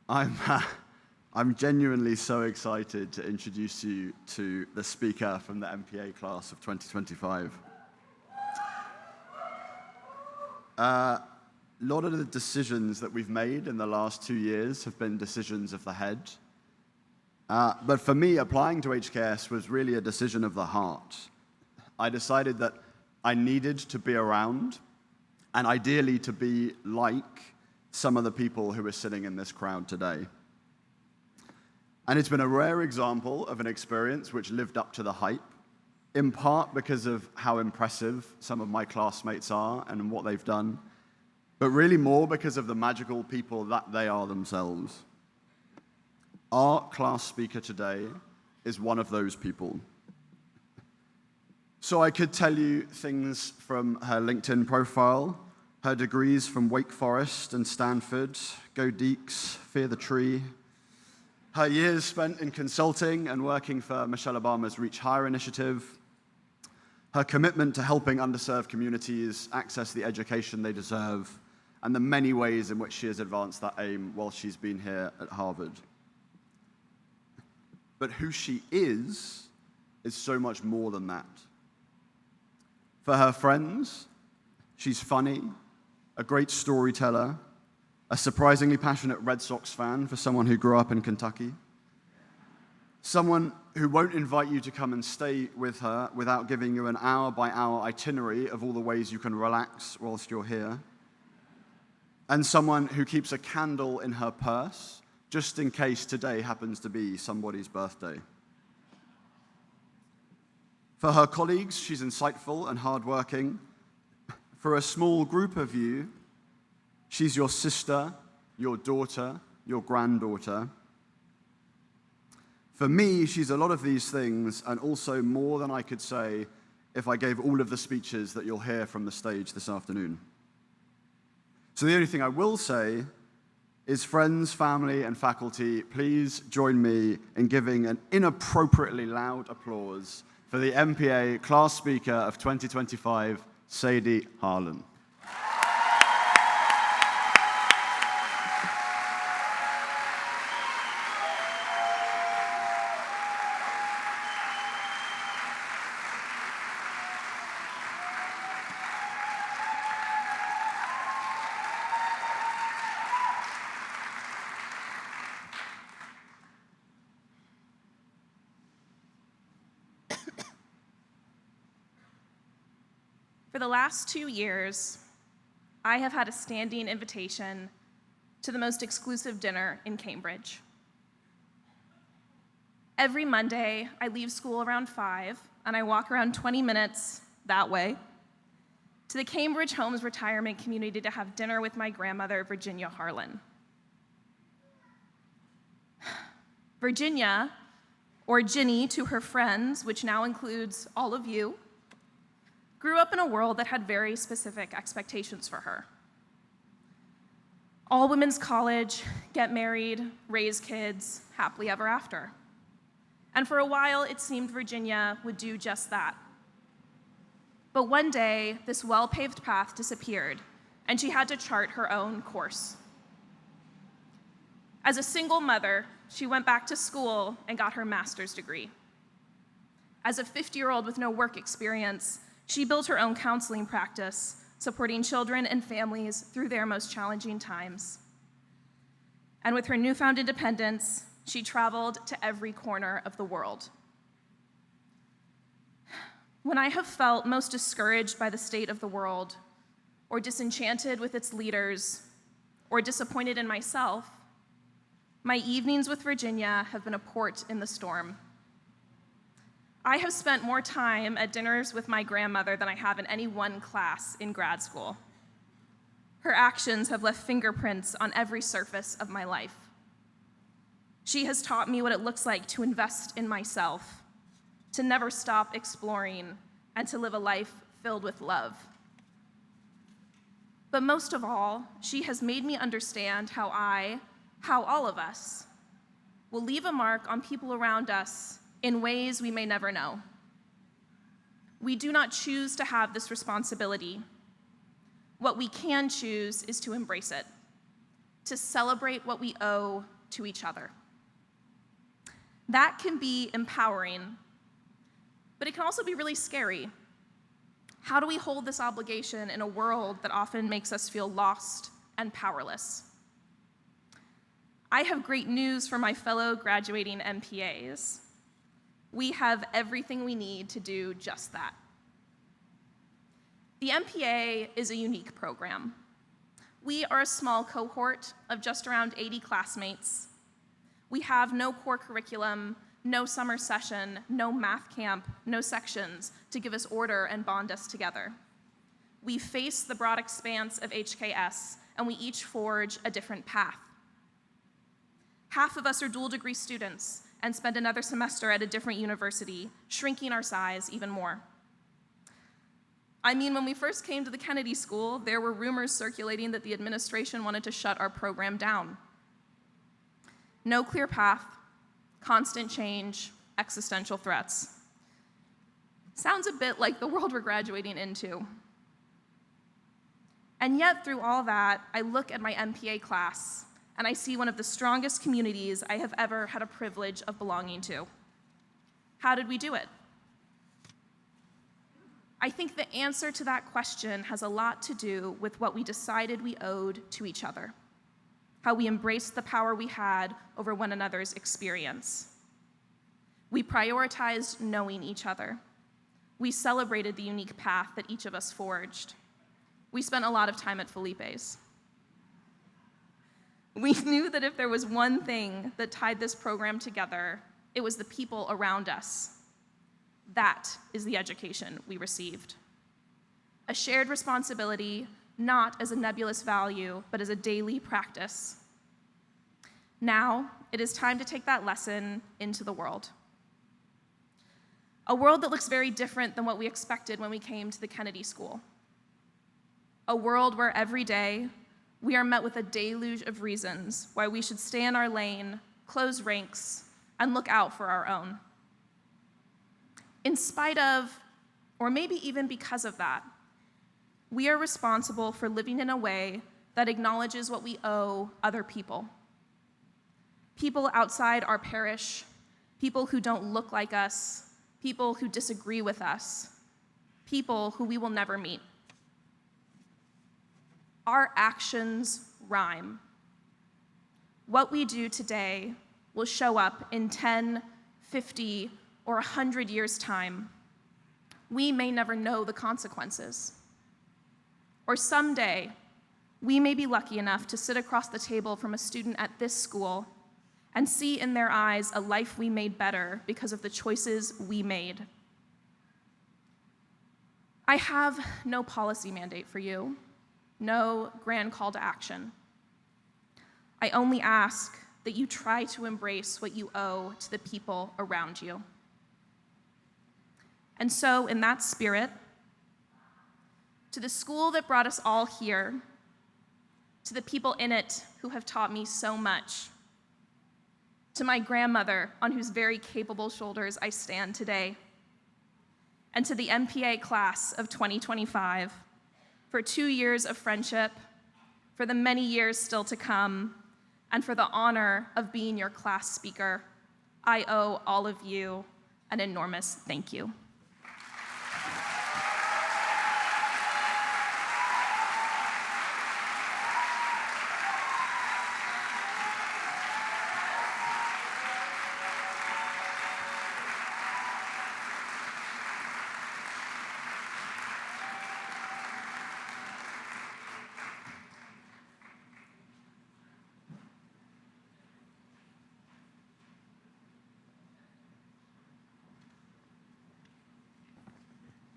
I'm genuinely so excited to introduce you to the speaker from the MPA class of 2025. A lot of the decisions that we've made in the last 2 years have been decisions of the head. But for me, applying to HKS was really a decision of the heart. I decided that I needed to be around and ideally to be like some of the people who are sitting in this crowd today. And it's been a rare example of an experience which lived up to the hype, in part because of how impressive some of my classmates are and what they've done, but really more because of the magical people that they are themselves. Our class speaker today is one of those people. So I could tell you things from her LinkedIn profile, her degrees from Wake Forest and Stanford, go Deeks, fear the tree, her years spent in consulting and working for Michelle Obama's Reach Higher initiative, her commitment to helping underserved communities access the education they deserve, and the many ways in which she has advanced that aim while she's been here at Harvard. But who she is so much more than that. For her friends, she's funny, a great storyteller, a surprisingly passionate Red Sox fan for someone who grew up in Kentucky, someone who won't invite you to come and stay with her without giving you an hour-by-hour itinerary of all the ways you can relax whilst you're here, and someone who keeps a candle in her purse just in case today happens to be somebody's birthday. For her colleagues, she's insightful and hardworking. For a small group of you, she's your sister, your daughter, your granddaughter. For me, she's a lot of these things, and also more than I could say if I gave all of the speeches that you'll hear from the stage this afternoon. So the only thing I will say is, friends, family, and faculty, please join me in giving an inappropriately loud applause for the MPA class speaker of 2025, Sadie Harlan. the last 2 years, I have had a standing invitation to the most exclusive dinner in Cambridge. Every Monday, I leave school around 5, and I walk around 20 minutes that way to the Cambridge Homes retirement community to have dinner with my grandmother, Virginia Harlan. Virginia, or Ginny to her friends, which now includes all of you, grew up in a world that had very specific expectations for her. All women's college, get married, raise kids, happily ever after. And for a while, it seemed Virginia would do just that. But one day, this well-paved path disappeared, and she had to chart her own course. As a single mother, she went back to school and got her master's degree. As a 50-year-old with no work experience, she built her own counseling practice, supporting children and families through their most challenging times. And with her newfound independence, she traveled to every corner of the world. When I have felt most discouraged by the state of the world, or disenchanted with its leaders, or disappointed in myself, my evenings with Virginia have been a port in the storm. I have spent more time at dinners with my grandmother than I have in any one class in grad school. Her actions have left fingerprints on every surface of my life. She has taught me what it looks like to invest in myself, to never stop exploring, and to live a life filled with love. But most of all, she has made me understand how all of us, will leave a mark on people around us in ways we may never know. We do not choose to have this responsibility. What we can choose is to embrace it, to celebrate what we owe to each other. That can be empowering, but it can also be really scary. How do we hold this obligation in a world that often makes us feel lost and powerless? I have great news for my fellow graduating MPAs. We have everything we need to do just that. The MPA is a unique program. We are a small cohort of just around 80 classmates. We have no core curriculum, no summer session, no math camp, no sections to give us order and bond us together. We face the broad expanse of HKS, and we each forge a different path. Half of us are dual degree students and spend another semester at a different university, shrinking our size even more. I mean, when we first came to the Kennedy School, there were rumors circulating that the administration wanted to shut our program down. No clear path, constant change, existential threats. Sounds a bit like the world we're graduating into. And yet, through all that, I look at my MPA class, and I see one of the strongest communities I have ever had a privilege of belonging to. How did we do it? I think the answer to that question has a lot to do with what we decided we owed to each other, how we embraced the power we had over one another's experience. We prioritized knowing each other. We celebrated the unique path that each of us forged. We spent a lot of time at Felipe's. We knew that if there was one thing that tied this program together, it was the people around us. That is the education we received. A shared responsibility, not as a nebulous value, but as a daily practice. Now, it is time to take that lesson into the world. A world that looks very different than what we expected when we came to the Kennedy School. A world where every day, we are met with a deluge of reasons why we should stay in our lane, close ranks, and look out for our own. In spite of, or maybe even because of that, we are responsible for living in a way that acknowledges what we owe other people. People outside our parish, people who don't look like us, people who disagree with us, people who we will never meet. Our actions rhyme. What we do today will show up in 10, 50, or 100 years' time. We may never know the consequences. Or someday, we may be lucky enough to sit across the table from a student at this school and see in their eyes a life we made better because of the choices we made. I have no policy mandate for you, no grand call to action. I only ask that you try to embrace what you owe to the people around you. And so, in that spirit, to the school that brought us all here, to the people in it who have taught me so much, to my grandmother on whose very capable shoulders I stand today, and to the MPA class of 2025, for 2 years of friendship, for the many years still to come, and for the honor of being your class speaker, I owe all of you an enormous thank you.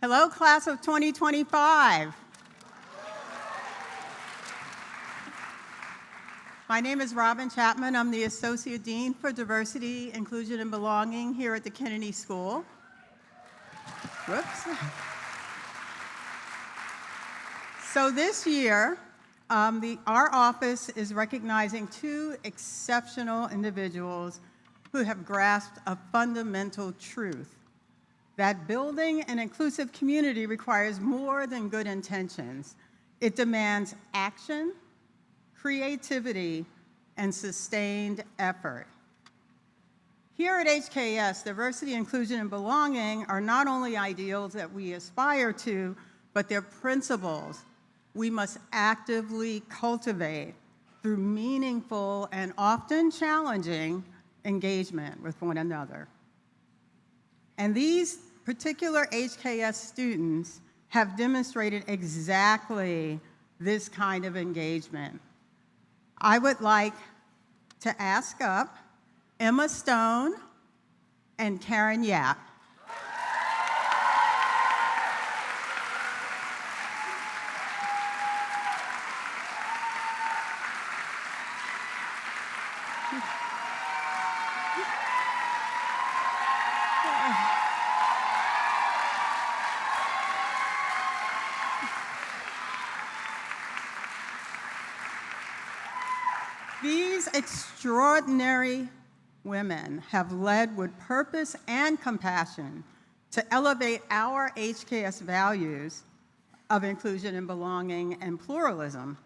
Hello, class of 2025. My name is Robin Chapman. I'm the Associate Dean for Diversity, Inclusion, and Belonging here at the Kennedy School. Whoops. So this year, our office is recognizing 2 exceptional individuals who have grasped a fundamental truth: that building an inclusive community requires more than good intentions. It demands action, creativity, and sustained effort. Here at HKS, diversity, inclusion, and belonging are not only ideals that we aspire to, but they're principles we must actively cultivate through meaningful and often challenging engagement with one another. And these particular HKS students have demonstrated exactly this kind of engagement. I would like to ask up Emma Stone and Karen Yap. These extraordinary women have led with purpose and compassion to elevate our HKS values of inclusion and belonging and pluralism.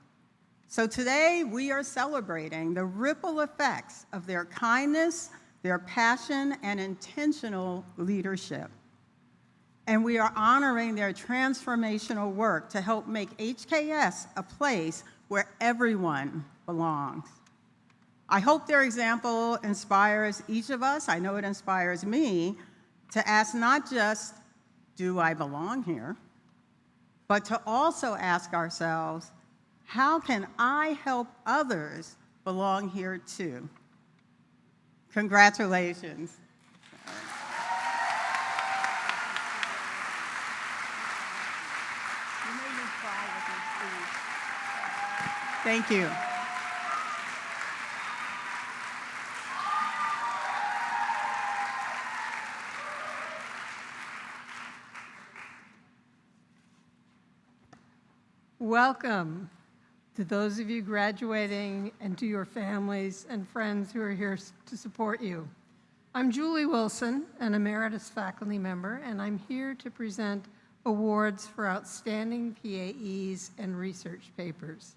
So today we are celebrating the ripple effects of their kindness, their passion, and intentional leadership. And we are honoring their transformational work to help make HKS a place where everyone belongs. I hope their example inspires each of us, I know it inspires me, to ask not just, do I belong here, but to also ask ourselves, how can I help others belong here too? Congratulations. Thank you. Welcome to those of you graduating and to your families and friends who are here to support you. I'm Julie Wilson, an emeritus faculty member, and I'm here to present awards for outstanding PAEs and research papers.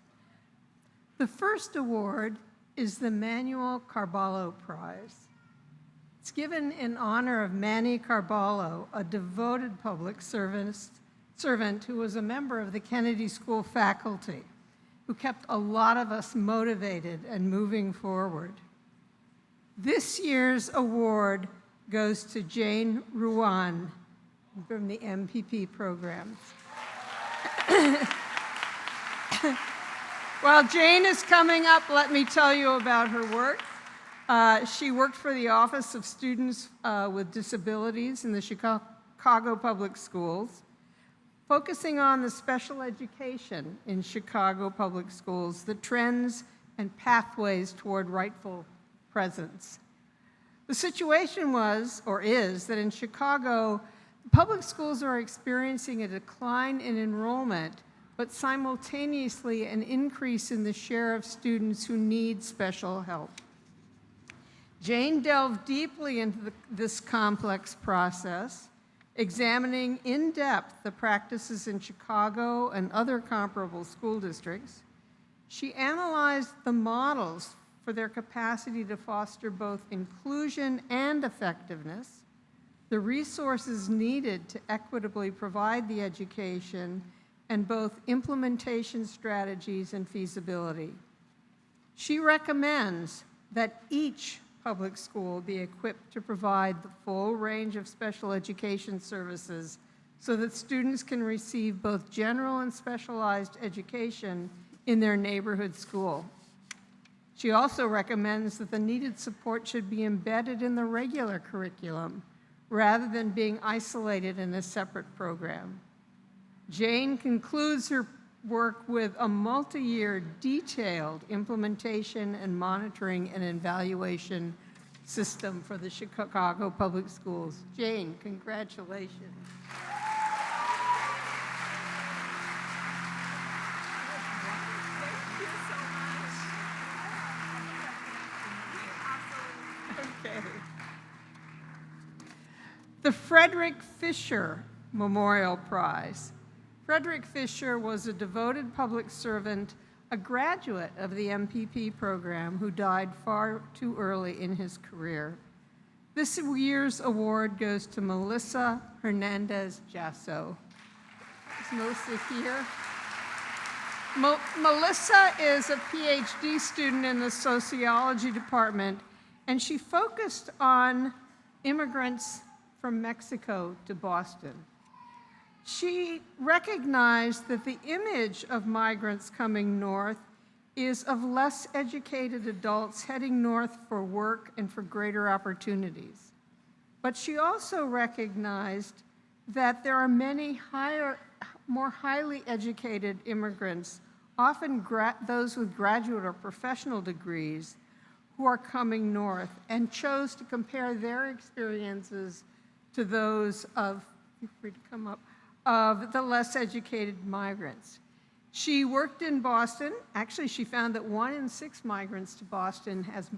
The first award is the Manuel Carballo Prize. It's given in honor of Manny Carballo, a devoted public servant who was a member of the Kennedy School faculty, who kept a lot of us motivated and moving forward. This year's award goes to Jane Ruan from the MPP programs. While Jane is coming up, let me tell you about her work. She worked for the Office of Students with Disabilities in the Chicago Public Schools, focusing on the special education in Chicago Public Schools, the trends and pathways toward rightful presence. The situation was, or is, that in Chicago, public schools are experiencing a decline in enrollment, but simultaneously an increase in the share of students who need special help. Jane delved deeply into this complex process, examining in depth the practices in Chicago and other comparable school districts. She analyzed the models for their capacity to foster both inclusion and effectiveness, the resources needed to equitably provide the education, and both implementation strategies and feasibility. She recommends that each public school be equipped to provide the full range of special education services so that students can receive both general and specialized education in their neighborhood school. She also recommends that the needed support should be embedded in the regular curriculum rather than being isolated in a separate program. Jane concludes her work with a multi-year detailed implementation and monitoring and evaluation system for the Chicago Public Schools. Jane, congratulations. Okay. The Frederick Fisher Memorial Prize. Frederick Fisher was a devoted public servant, a graduate of the MPP program who died far too early in his career. This year's award goes to Melissa Hernandez Jasso. Is Melissa here? Melissa is a PhD student in the sociology department, and she focused on immigrants from Mexico to Boston. She recognized that the image of migrants coming north is of less educated adults heading north for work and for greater opportunities. But she also recognized that there are many more highly educated immigrants, often those with graduate or professional degrees, who are coming north, and chose to compare their experiences to those of, feel free to come up, of the less educated migrants. She worked in Boston. Actually, she found that 1 in 6 migrants to Boston has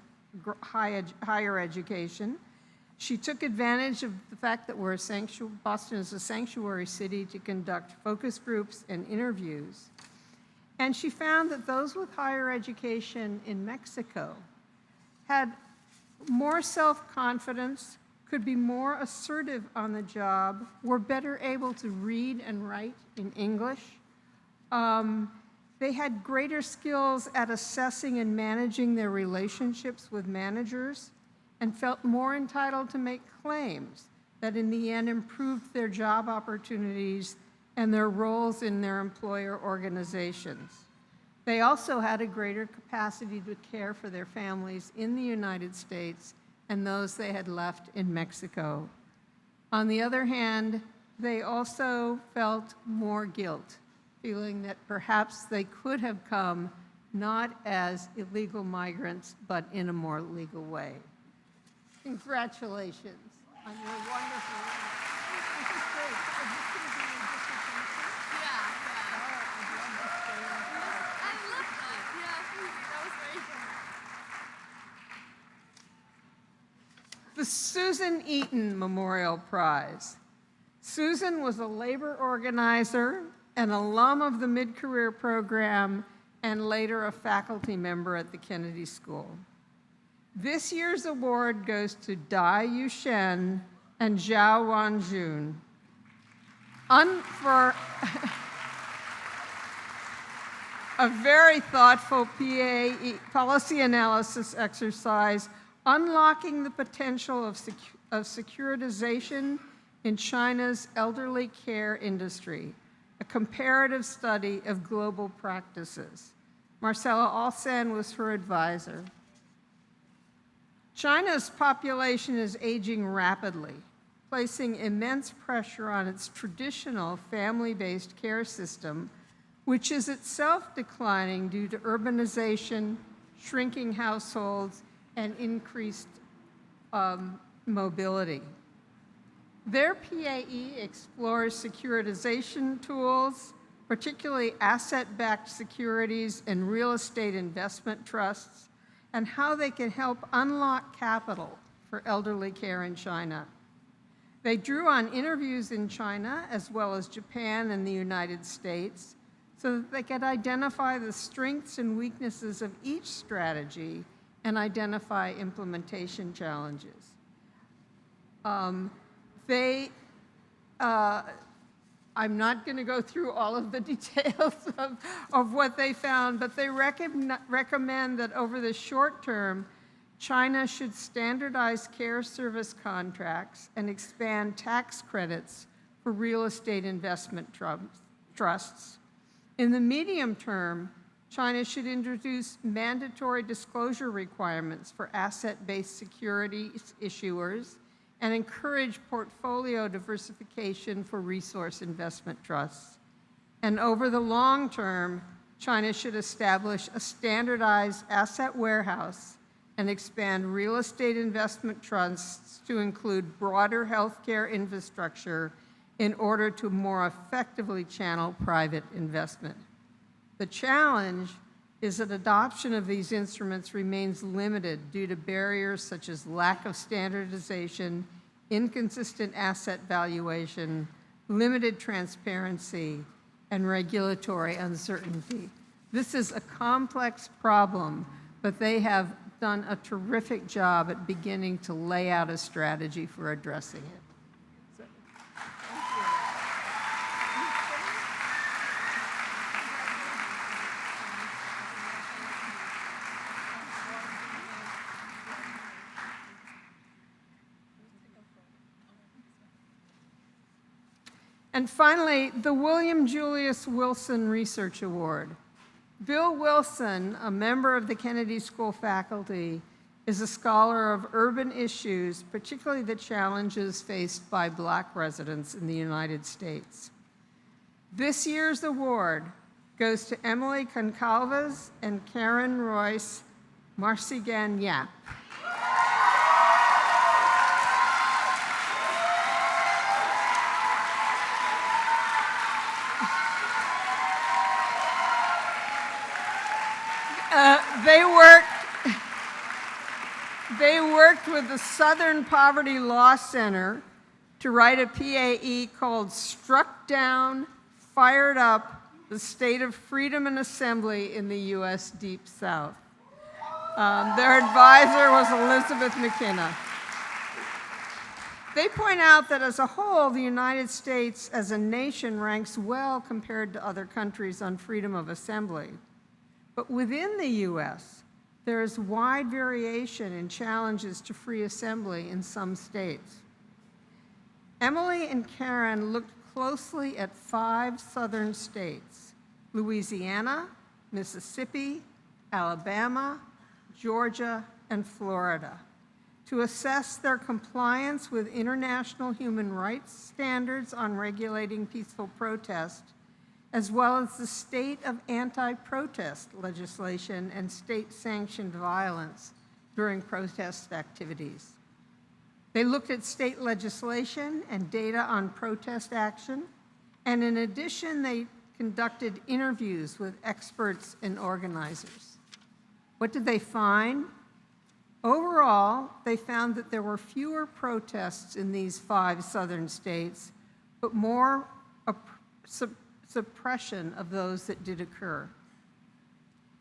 higher education. She took advantage of the fact that Boston is a sanctuary city to conduct focus groups and interviews. And she found that those with higher education in Mexico had more self-confidence, could be more assertive on the job, were better able to read and write in English. They had greater skills at assessing and managing their relationships with managers, and felt more entitled to make claims that in the end improved their job opportunities and their roles in their employer organizations. They also had a greater capacity to care for their families in the United States and those they had left in Mexico. On the other hand, they also felt more guilt, feeling that perhaps they could have come not as illegal migrants, but in a more legal way. Congratulations on your wonderful work. This is great. Is this going to be a dissertation? I loved it. Yeah, that was very good. The Susan Eaton Memorial Prize. Susan was a labor organizer, an alum of the mid-career program, and later a faculty member at the Kennedy School. This year's award goes to Dai Yushen and Zhao Wanjun for a very thoughtful policy analysis exercise, unlocking the potential of securitization in China's elderly care industry. a comparative study of global practices. Marcella Alsan was her advisor. China's population is aging rapidly, placing immense pressure on its traditional family-based care system, which is itself declining due to urbanization, shrinking households, and increased mobility. Their PAE explores securitization tools, particularly asset-backed securities and real estate investment trusts, and how they can help unlock capital for elderly care in China. They drew on interviews in China, as well as Japan and the United States, so that they could identify the strengths and weaknesses of each strategy and identify implementation challenges. I'm not going to go through all of the details of what they found, but they recommend that over the short term, China should standardize care service contracts and expand tax credits for real estate investment trusts. In the medium term, China should introduce mandatory disclosure requirements for asset-based securities issuers and encourage portfolio diversification for resource investment trusts. And over the long term, China should establish a standardized asset warehouse and expand real estate investment trusts to include broader healthcare infrastructure in order to more effectively channel private investment. The challenge is that adoption of these instruments remains limited due to barriers such as lack of standardization, inconsistent asset valuation, limited transparency, and regulatory uncertainty. This is a complex problem, but they have done a terrific job at beginning to lay out a strategy for addressing it. And finally, the William Julius Wilson Research Award. Bill Wilson, a member of the Kennedy School faculty, is a scholar of urban issues, particularly the challenges faced by Black residents in the United States. This year's award goes to Emily Concalves and Karen Royce Marcigan-Yap. They worked with the Southern Poverty Law Center to write a PAE called Struck Down, Fired Up, the State of Freedom and Assembly in the U.S. Deep South. Their advisor was Elizabeth McKenna. They point out that as a whole, the United States as a nation ranks well compared to other countries on freedom of assembly. But within the U.S., there is wide variation in challenges to free assembly in some states. Emily and Karen looked closely at 5 southern states: Louisiana, Mississippi, Alabama, Georgia, and Florida, to assess their compliance with international human rights standards on regulating peaceful protest, as well as the state of anti-protest legislation and state-sanctioned violence during protest activities. They looked at state legislation and data on protest action, and in addition, they conducted interviews with experts and organizers. What did they find? Overall, they found that there were fewer protests in these 5 southern states, but more suppression of those that did occur.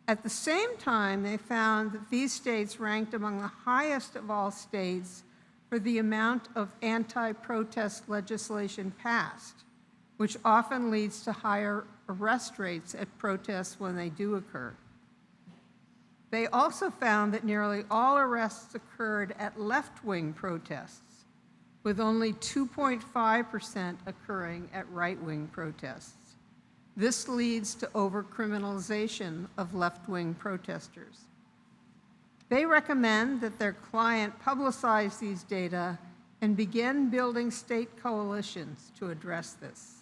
At the same time, they found that these states ranked among the highest of all states for the amount of anti-protest legislation passed, which often leads to higher arrest rates at protests when they do occur. They also found that nearly all arrests occurred at left-wing protests, with only 2.5% occurring at right-wing protests. This leads to overcriminalization of left-wing protesters. They recommend that their client publicize these data and begin building state coalitions to address this.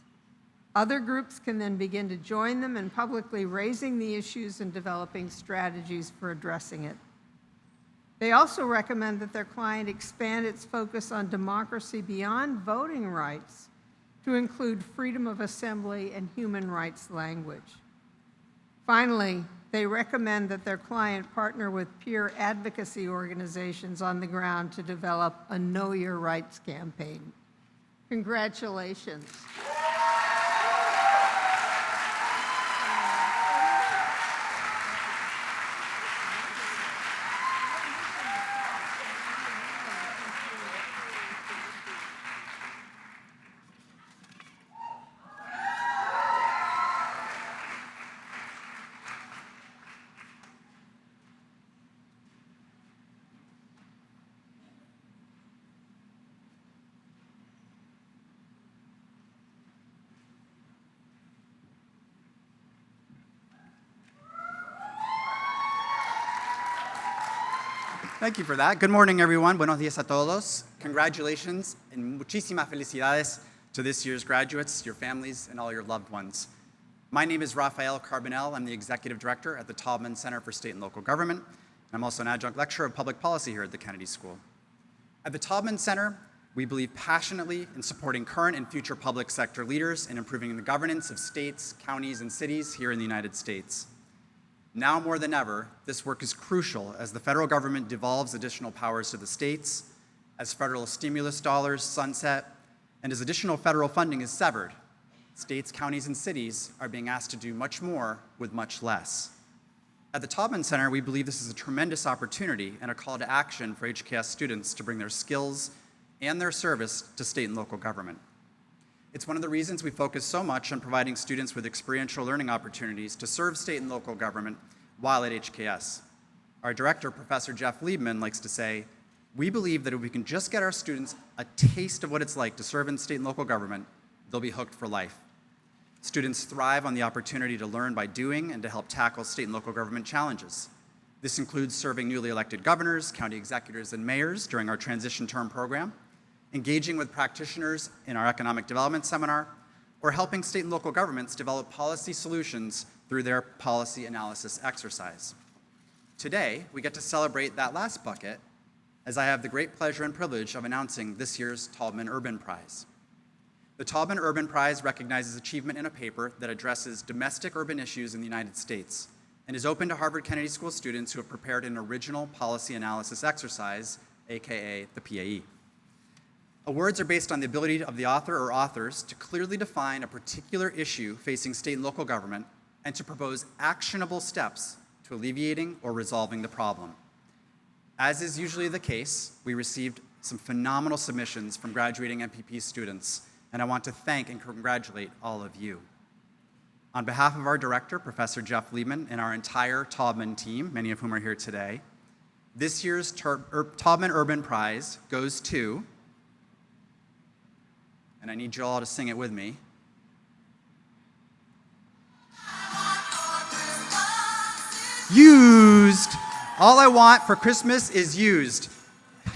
Other groups can then begin to join them in publicly raising the issues and developing strategies for addressing it. They also recommend that their client expand its focus on democracy beyond voting rights to include freedom of assembly and human rights language. Finally, they recommend that their client partner with peer advocacy organizations on the ground to develop a Know Your Rights campaign. Congratulations. Thank you for that. Good morning, everyone. Buenos días a todos. Congratulations and muchísimas felicidades to this year's graduates, your families, and all your loved ones. My name is Raphael Carbonell. I'm the Executive Director at the Taubman Center for State and Local Government. I'm also an adjunct lecturer of public policy here at the Kennedy School. At the Taubman Center, we believe passionately in supporting current and future public sector leaders and improving the governance of states, counties, and cities here in the United States. Now more than ever, this work is crucial as the federal government devolves additional powers to the states, as federal stimulus dollars sunset, and as additional federal funding is severed. States, counties, and cities are being asked to do much more with much less. At the Taubman Center, we believe this is a tremendous opportunity and a call to action for HKS students to bring their skills and their service to state and local government. It's one of the reasons we focus so much on providing students with experiential learning opportunities to serve state and local government while at HKS. Our director, Professor Jeff Liebman, likes to say, we believe that if we can just get our students a taste of what it's like to serve in state and local government, they'll be hooked for life. Students thrive on the opportunity to learn by doing and to help tackle state and local government challenges. This includes serving newly elected governors, county executives, and mayors during our transition term program, engaging with practitioners in our economic development seminar, or helping state and local governments develop policy solutions through their policy analysis exercise. Today, we get to celebrate that last bucket as I have the great pleasure and privilege of announcing this year's Taubman Urban Prize. The Taubman Urban Prize recognizes achievement in a paper that addresses domestic urban issues in the United States and is open to Harvard Kennedy School students who have prepared an original policy analysis exercise, AKA the PAE. Awards are based on the ability of the author or authors to clearly define a particular issue facing state and local government and to propose actionable steps to alleviating or resolving the problem. As is usually the case, we received some phenomenal submissions from graduating MPP students, and I want to thank and congratulate all of you. On behalf of our director, Professor Jeff Liebman, and our entire Taubman team, many of whom are here today, this year's Taubman Urban Prize goes to, and I need you all to sing it with me. Used. All I want for Christmas is used.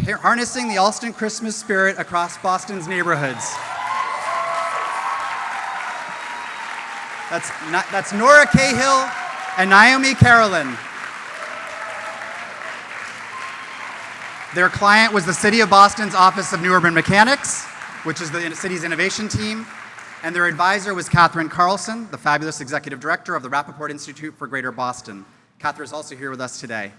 Harnessing the Alston Christmas spirit across Boston's neighborhoods. That's Nora Cahill and Naomi Carolyn. Their client was the City of Boston's Office of New Urban Mechanics, which is the city's innovation team, and their advisor was Catherine Carlson, the fabulous executive director of the Rappaport Institute for Greater Boston. Catherine is also here with us today.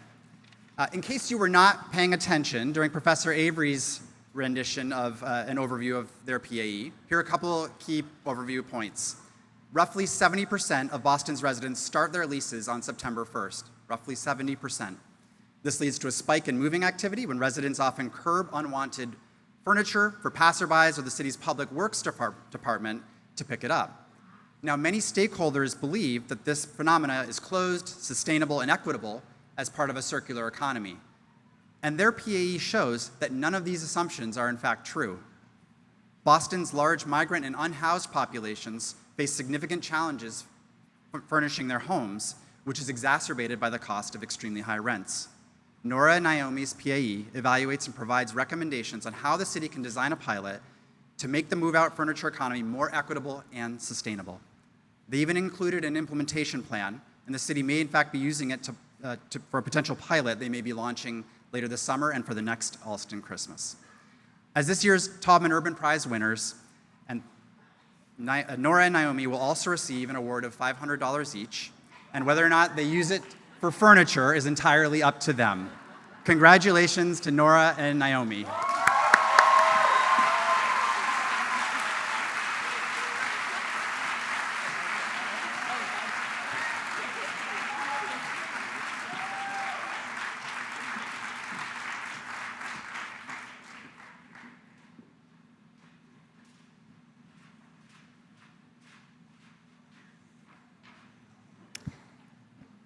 In case you were not paying attention during Professor Avery's rendition of an overview of their PAE, here are a couple key overview points. Roughly 70% of Boston's residents start their leases on September 1st, roughly 70%. This leads to a spike in moving activity when residents often curb unwanted furniture for passerbys or the city's public works department to pick it up. Now, many stakeholders believe that this phenomena is closed, sustainable, and equitable as part of a circular economy. And their PAE shows that none of these assumptions are in fact true. Boston's large migrant and unhoused populations face significant challenges furnishing their homes, which is exacerbated by the cost of extremely high rents. Nora and Naomi's PAE evaluates and provides recommendations on how the city can design a pilot to make the move-out furniture economy more equitable and sustainable. They even included an implementation plan, and the city may in fact be using it for a potential pilot they may be launching later this summer and for the next Alston Christmas. As this year's Taubman Urban Prize winners, and Nora and Naomi will also receive an award of $500 each, and whether or not they use it for furniture is entirely up to them. Congratulations to Nora and Naomi.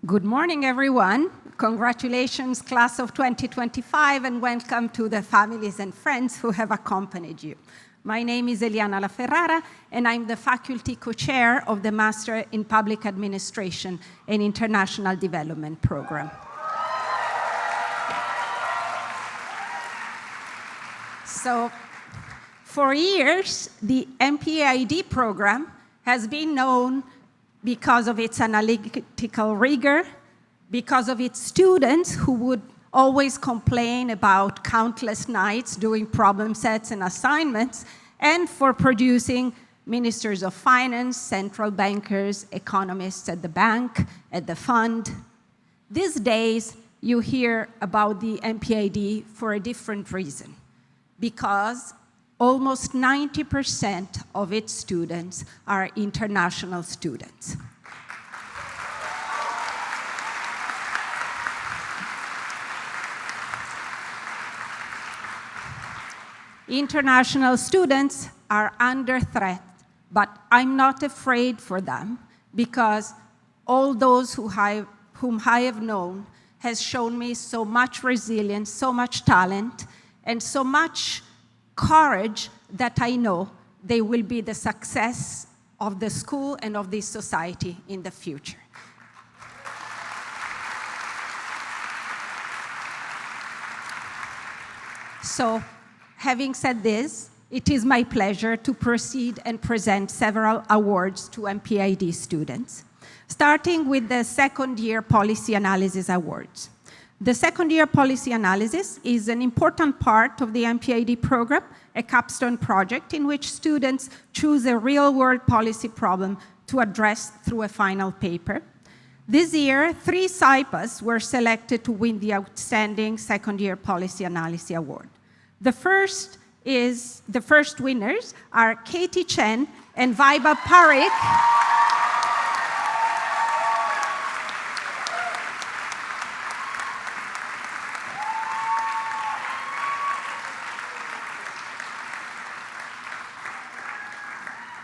Good morning, everyone. Congratulations, class of 2025, and welcome to the families and friends who have accompanied you. My name is Eliana La Ferrara, and I'm the faculty co-chair of the Master in Public Administration and International Development program. So, for years, the MPAID program has been known because of its analytical rigor, because of its students who would always complain about countless nights doing problem sets and assignments, and for producing ministers of finance, central bankers, economists at the bank, at the fund. These days, you hear about the MPAID for a different reason, because almost 90% of its students are international students. International students are under threat, but I'm not afraid for them because all those whom I have known has shown me so much resilience, so much talent, and so much courage that I know they will be the success of the school and of this society in the future. So, having said this, it is my pleasure to proceed and present several awards to MPAID students, starting with the Second Year Policy Analysis Awards. The Second Year Policy Analysis is an important part of the MPAID program, a capstone project in which students choose a real-world policy problem to address through a final paper. This year, 3 SIPAs were selected to win the Outstanding Second Year Policy Analysis Award. The first winners are Katie Chen and Vaiba Parikh.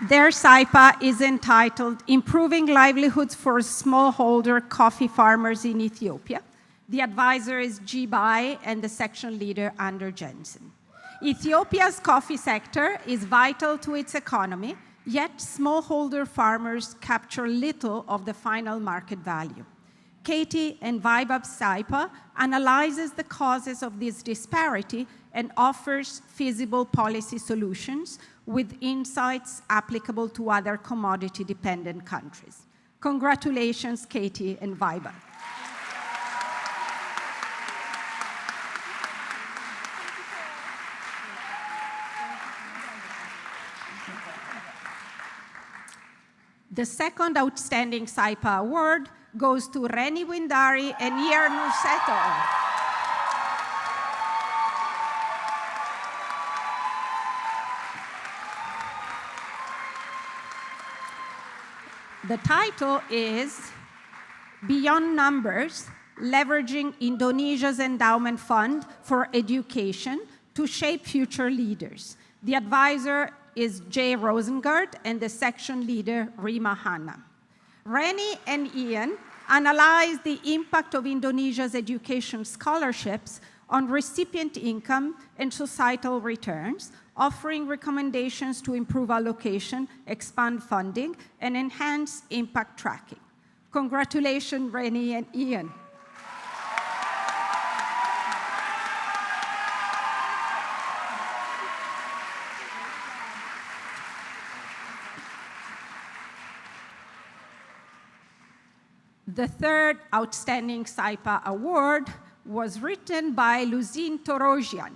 Their SIPA is entitled Improving Livelihoods for Smallholder Coffee Farmers in Ethiopia. The advisor is G. Bai and the section leader Ander Jensen. Ethiopia's coffee sector is vital to its economy, yet smallholder farmers capture little of the final market value. Katie and Vaibab's SIPA analyzes the causes of this disparity and offers feasible policy solutions with insights applicable to other commodity-dependent countries. Congratulations, Katie and Vaibab. The second Outstanding SIPA award goes to Reni Windari and Ier Nuseto. The title is Beyond Numbers, Leveraging Indonesia's Endowment Fund for Education to Shape Future Leaders. The advisor is Jay Rosengard and the section leader Rima Hanna. Reni and Ian analyzed the impact of Indonesia's education scholarships on recipient income and societal returns, offering recommendations to improve allocation, expand funding, and enhance impact tracking. Congratulations, Rennie and Ian. The third Outstanding SAIPA Award was written by Luzine Torojian.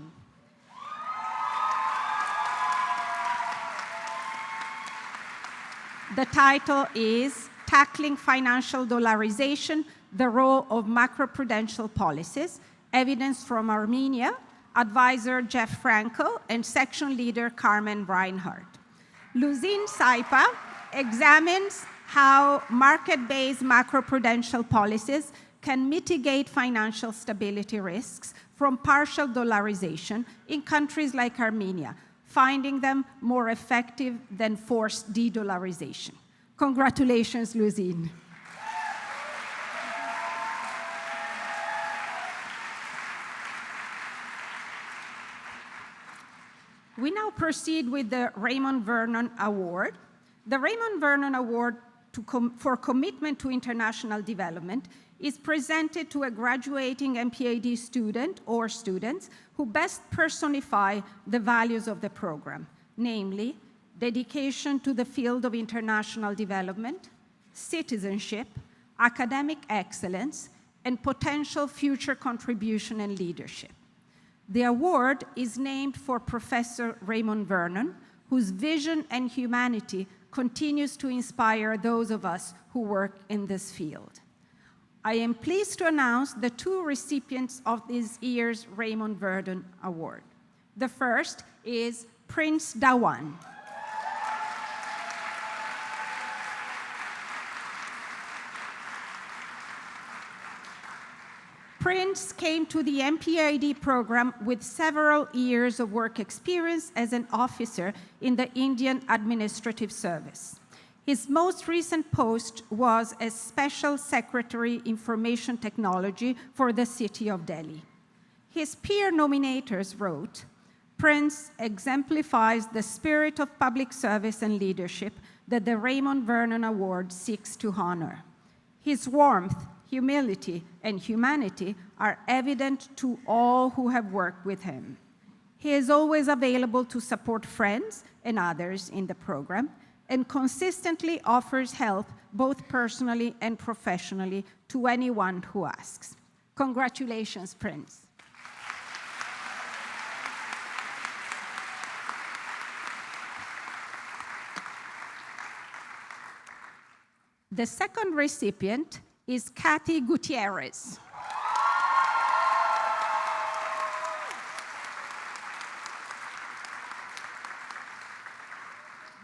The title is Tackling Financial Dollarization, the Role of Macroprudential Policies, Evidence from Armenia, advisor Jeff Frankel, and section leader Carmen Reinhardt. Luzine SAIPA examines how market-based macroprudential policies can mitigate financial stability risks from partial dollarization in countries like Armenia, finding them more effective than forced de-dollarization. Congratulations, Luzine. We now proceed with the Raymond Vernon Award. The Raymond Vernon Award for Commitment to International Development is presented to a graduating MPAID student or students who best personify the values of the program, namely dedication to the field of international development, citizenship, academic excellence, and potential future contribution and leadership. The award is named for Professor Raymond Vernon, whose vision and humanity continues to inspire those of us who work in this field. I am pleased to announce the two recipients of this year's Raymond Vernon Award. The first is Prince Dawan. Prince came to the MPAID program with several years of work experience as an officer in the Indian Administrative Service. His most recent post was as Special Secretary Information Technology for the City of Delhi. His peer nominators wrote, Prince exemplifies the spirit of public service and leadership that the Raymond Vernon Award seeks to honor. His warmth, humility, and humanity are evident to all who have worked with him. He is always available to support friends and others in the program and consistently offers help both personally and professionally to anyone who asks. Congratulations, Prince. The second recipient is Kathy Gutierrez.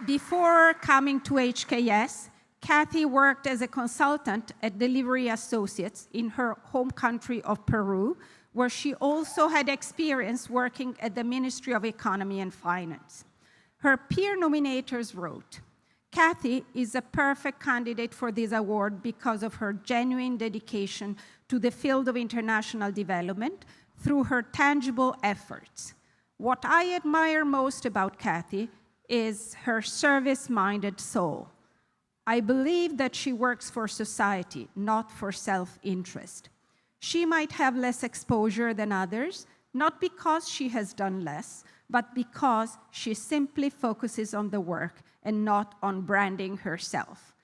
Before coming to HKS, Kathy worked as a consultant at Delivery Associates in her home country of Peru, where she also had experience working at the Ministry of Economy and Finance. Her peer nominators wrote, Kathy is a perfect candidate for this award because of her genuine dedication to the field of international development through her tangible efforts. What I admire most about Kathy is her service-minded soul. I believe that she works for society, not for self-interest. She might have less exposure than others, not because she has done less, but because she simply focuses on the work and not on branding herself.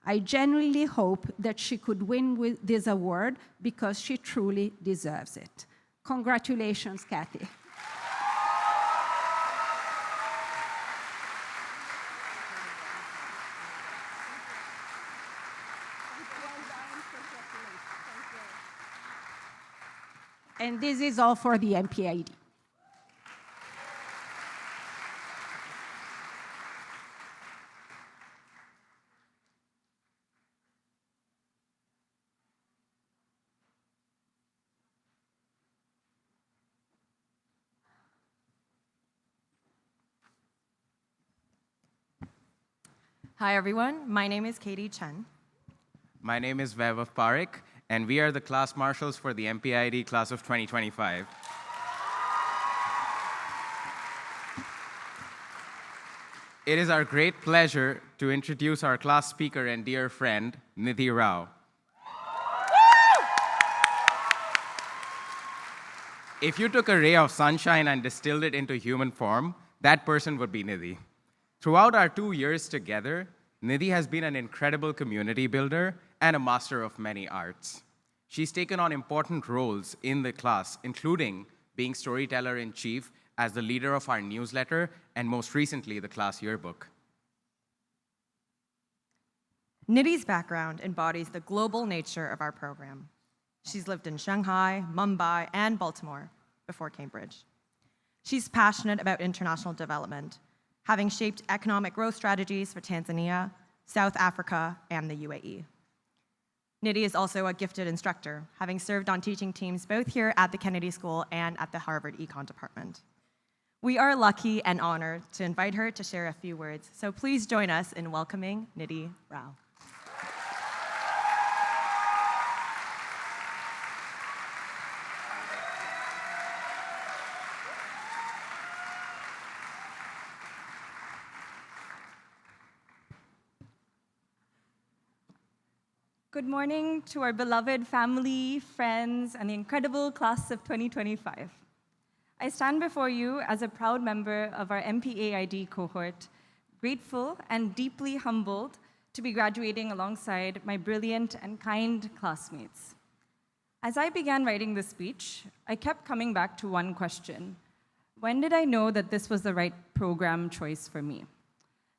I genuinely hope that she could win with this award because she truly deserves it. Congratulations, Kathy. And this is all for the MPAID. Hi, everyone. My name is Katie Chen. My name is Vaibhav Parekh, and we are the class marshals for the MPAID class of 2025. it is our great pleasure to introduce our class speaker and dear friend, Nidhi Rao. If you took a ray of sunshine and distilled it into human form, that person would be Nidhi. Throughout our 2 years together, Nidhi has been an incredible community builder and a master of many arts. She's taken on important roles in the class, including being storyteller-in-chief as the leader of our newsletter and most recently, the class yearbook. Nidhi's background embodies the global nature of our program. She's lived in Shanghai, Mumbai, and Baltimore before Cambridge. She's passionate about international development, having shaped economic growth strategies for Tanzania, South Africa, and the UAE. Nidhi is also a gifted instructor, having served on teaching teams both here at the Kennedy School and at the Harvard Econ Department. We are lucky and honored to invite her to share a few words, so please join us in welcoming Nidhi Rao. Good morning to our beloved family, friends, and the incredible class of 2025. I stand before you as a proud member of our MPAID cohort, grateful and deeply humbled to be graduating alongside my brilliant and kind classmates. As I began writing this speech, I kept coming back to one question. When did I know that this was the right program choice for me?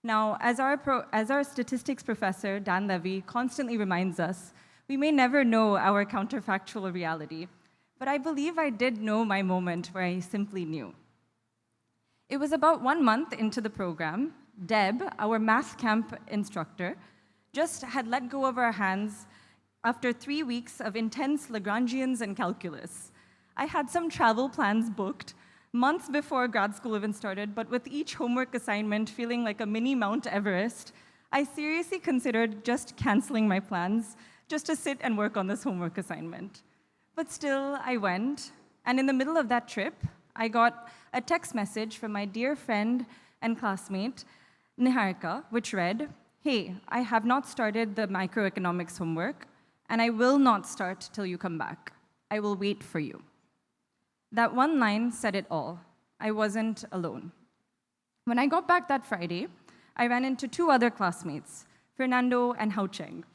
Now, as our statistics professor, Dan Levy, constantly reminds us, we may never know our counterfactual reality, but I believe I did know my moment where I simply knew. It was about 1 month into the program, Deb, our math camp instructor, just had let go of our hands after 3 weeks of intense Lagrangians and calculus. I had some travel plans booked, months before grad school even started, but with each homework assignment feeling like a mini Mount Everest, I seriously considered just canceling my plans just to sit and work on this homework assignment. But still, I went, and in the middle of that trip, I got a text message from my dear friend and classmate, Niharika, which read, "Hey, I have not started the microeconomics homework, and I will not start till you come back. I will wait for you." That one line said it all. I wasn't alone. When I got back that Friday, I ran into 2 other classmates, Fernando and Hao Cheng,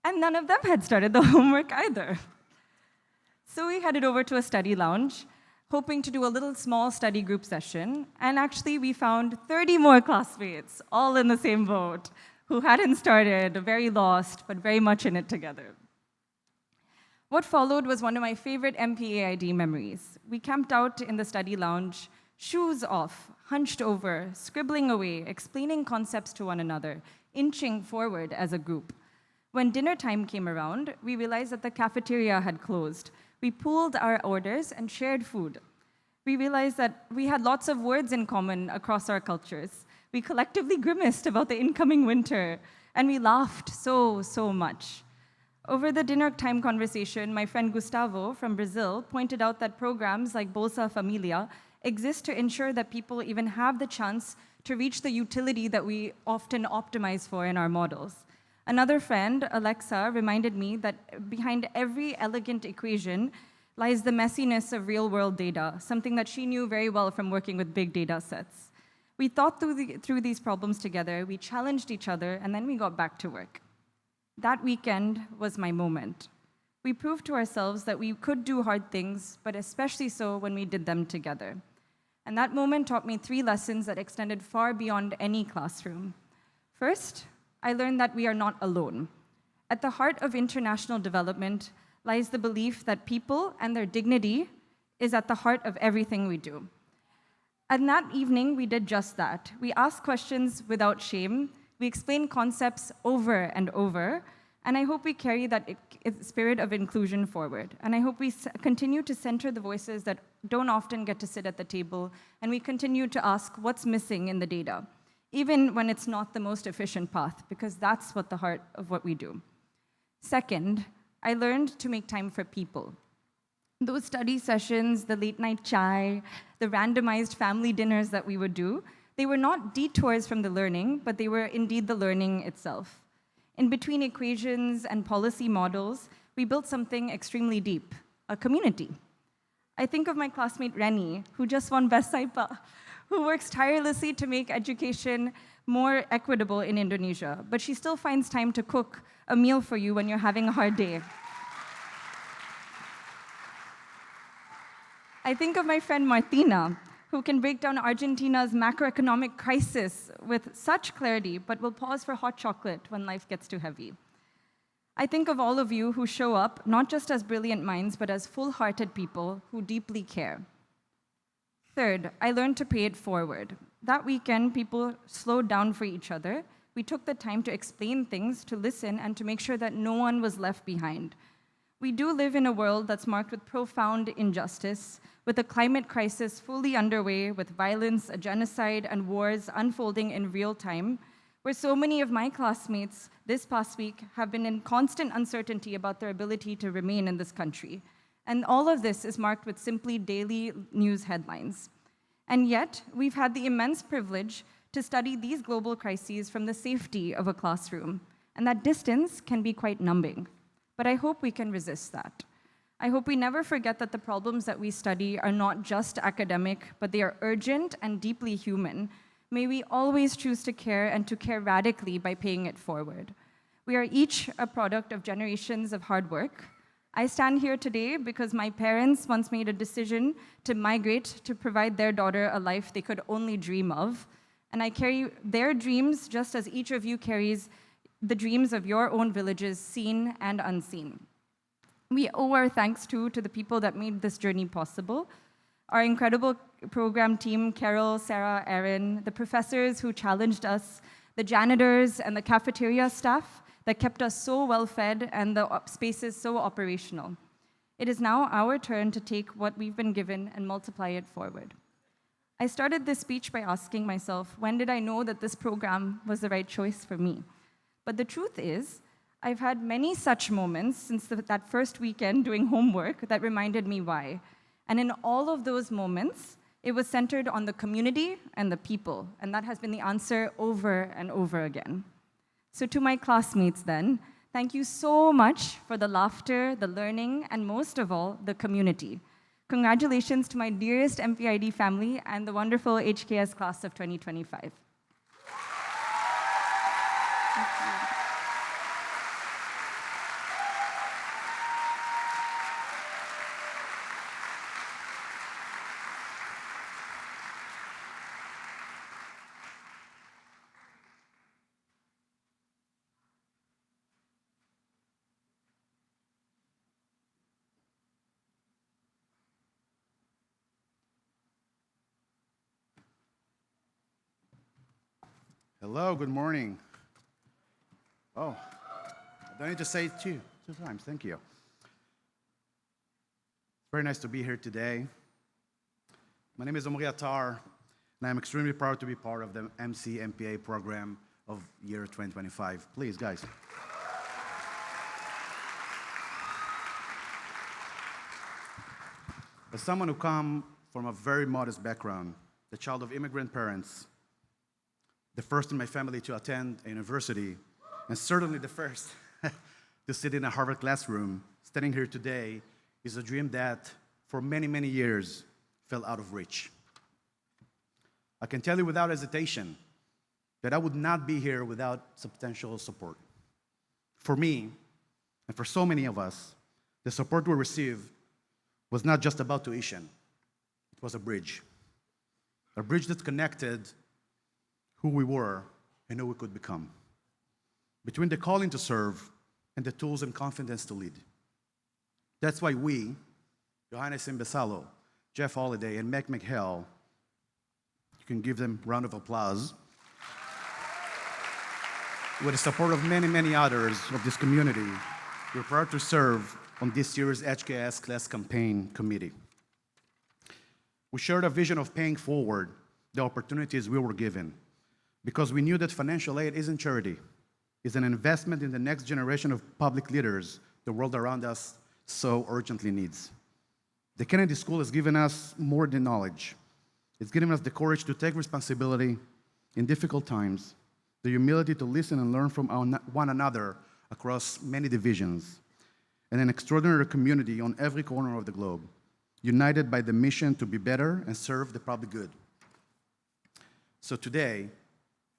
and none of them had started the homework either. So we headed over to a study lounge, hoping to do a little small study group session, and actually we found 30 more classmates, all in the same boat, who hadn't started, very lost, but very much in it together. What followed was one of my favorite MPAID memories. We camped out in the study lounge, shoes off, hunched over, scribbling away, explaining concepts to one another, inching forward as a group. When dinner time came around, we realized that the cafeteria had closed. We pooled our orders and shared food. We realized that we had lots of words in common across our cultures. We collectively grimaced about the incoming winter, and we laughed so much. Over the dinner time conversation, my friend Gustavo from Brazil pointed out that programs like Bolsa Familia exist to ensure that people even have the chance to reach the utility that we often optimize for in our models. Another friend, Alexa, reminded me that behind every elegant equation lies the messiness of real-world data, something that she knew very well from working with big data sets. We thought through these problems together, we challenged each other, and then we got back to work. That weekend was my moment. We proved to ourselves that we could do hard things, but especially so when we did them together. And that moment taught me 3 lessons that extended far beyond any classroom. First, I learned that we are not alone. At the heart of international development lies the belief that people and their dignity is at the heart of everything we do. And that evening, we did just that. We asked questions without shame. We explain concepts over and over, and I hope we carry that spirit of inclusion forward. And I hope we continue to center the voices that don't often get to sit at the table, and we continue to ask what's missing in the data, even when it's not the most efficient path, because that's what the heart of what we do. Second, I learned to make time for people. Those study sessions, the late night chai, the randomized family dinners that we would do, They were not detours from the learning, but they were indeed the learning itself. In between equations and policy models, we built something extremely deep, a community. I think of my classmate Rennie, who just won Best Saipa, who works tirelessly to make education more equitable in Indonesia, but she still finds time to cook a meal for you when you're having a hard day. I think of my friend Martina, who can break down Argentina's macroeconomic crisis with such clarity, but will pause for hot chocolate when life gets too heavy. I think of all of you who show up, not just as brilliant minds, but as full-hearted people who deeply care. Third, I learned to pay it forward. That weekend, people slowed down for each other. We took the time to explain things, to listen, and to make sure that no one was left behind. We do live in a world that's marked with profound injustice, with a climate crisis fully underway, with violence, a genocide, and wars unfolding in real time, where so many of my classmates this past week have been in constant uncertainty about their ability to remain in this country. And all of this is marked with simply daily news headlines. And yet, we've had the immense privilege to study these global crises from the safety of a classroom. And that distance can be quite numbing. But I hope we can resist that. I hope we never forget that the problems that we study are not just academic, but they are urgent and deeply human. May we always choose to care and to care radically by paying it forward. We are each a product of generations of hard work. I stand here today because my parents once made a decision to migrate to provide their daughter a life they could only dream of. And I carry their dreams just as each of you carries the dreams of your own villages, seen and unseen. We owe our thanks to the people that made this journey possible. Our incredible program team, Carol, Sarah, Aaron, the professors who challenged us, the janitors and the cafeteria staff that kept us so well fed and the spaces so operational. It is now our turn to take what we've been given and multiply it forward. I started this speech by asking myself, when did I know that this program was the right choice for me? But the truth is, I've had many such moments since that first weekend doing homework that reminded me why. And in all of those moments, it was centered on the community and the people, and that has been the answer over and over again. So to my classmates then, thank you so much for the laughter, the learning, and most of all, the community. Congratulations to my dearest MPAID family and the wonderful HKS Class of 2025. Hello, good morning. Oh, I don't need to say it two times, thank you. Very nice to be here today. My name is Littower, and I'm extremely proud to be part of the MCMPA program of year 2025. Please, guys. As someone who comes from a very modest background, the child of immigrant parents, the first in my family to attend a university, and certainly the first to sit in a Harvard classroom, standing here today is a dream that for many, many years fell out of reach. I can tell you without hesitation that I would not be here without substantial support. For me, and for so many of us, the support we received was not just about tuition. It was a bridge that connected who we were and who we could become, between the calling to serve and the tools and confidence to lead. That's why we, Johannes Imbesalo, Jeff Holiday, and Meg McHale, you can give them a round of applause, with the support of many, many others of this community, we're proud to serve on this year's HKS Class campaign committee. We shared a vision of paying forward the opportunities we were given, because we knew that financial aid isn't charity. It's an investment in the next generation of public leaders the world around us so urgently needs. The Kennedy School has given us more than knowledge. It's given us the courage to take responsibility in difficult times, the humility to listen and learn from one another across many divisions, and an extraordinary community on every corner of the globe, united by the mission to be better and serve the public good. So today,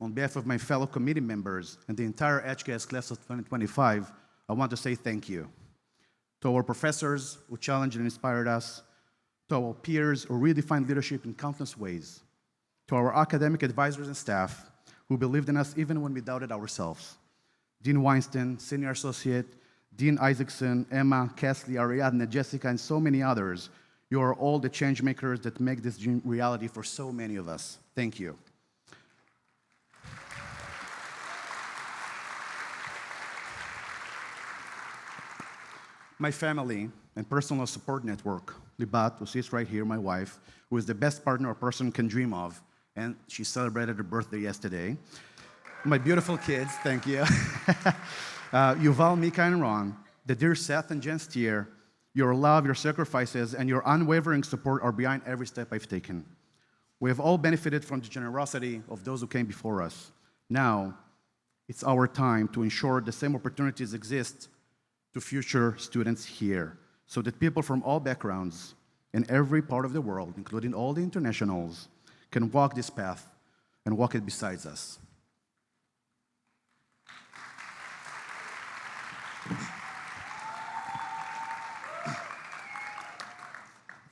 on behalf of my fellow committee members and the entire HKS Class of 2025, I want to say thank you to our professors who challenged and inspired us, to our peers who redefined leadership in countless ways, to our academic advisors and staff who believed in us even when we doubted ourselves. Dean Weinstein, Senior Associate, Dean Isaacson, Emma, Kesley, Ariadne, Jessica, and so many others, you are all the change makers that make this dream reality for so many of us. Thank you. My family and personal support network, Libat, who sits right here, my wife, who is the best partner a person can dream of, and she celebrated her birthday yesterday. My beautiful kids, thank you. Yuval, Mika, and Ron, the dear Seth and Jen Stier, your love, your sacrifices, and your unwavering support are behind every step I've taken. We have all benefited from the generosity of those who came before us. Now, it's our time to ensure the same opportunities exist to future students here, so that people from all backgrounds in every part of the world, including all the internationals, can walk this path and walk it besides us.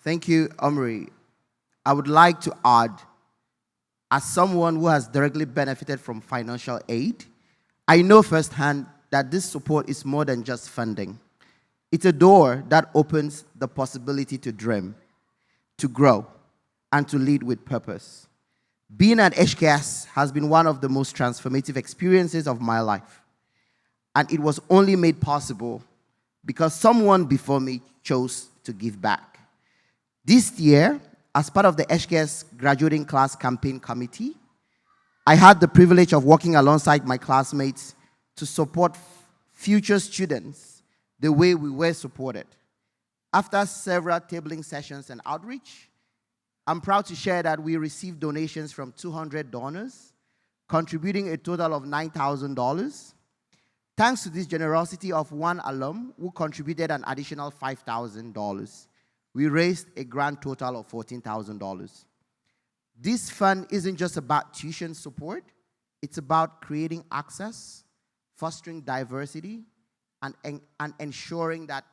Thank you, Omri. I would like to add, as someone who has directly benefited from financial aid, I know firsthand that this support is more than just funding. It's a door that opens the possibility to dream, to grow, and to lead with purpose. Being at HKS has been one of the most transformative experiences of my life. And it was only made possible because someone before me chose to give back. This year, as part of the HKS Graduating Class Campaign Committee, I had the privilege of working alongside my classmates to support future students the way we were supported. After several tabling sessions and outreach, I'm proud to share that we received donations from 200 donors, contributing a total of $9,000. Thanks to this generosity of one alum who contributed an additional $5,000, we raised a grand total of $14,000. This fund isn't just about tuition support, it's about creating access, fostering diversity, and ensuring that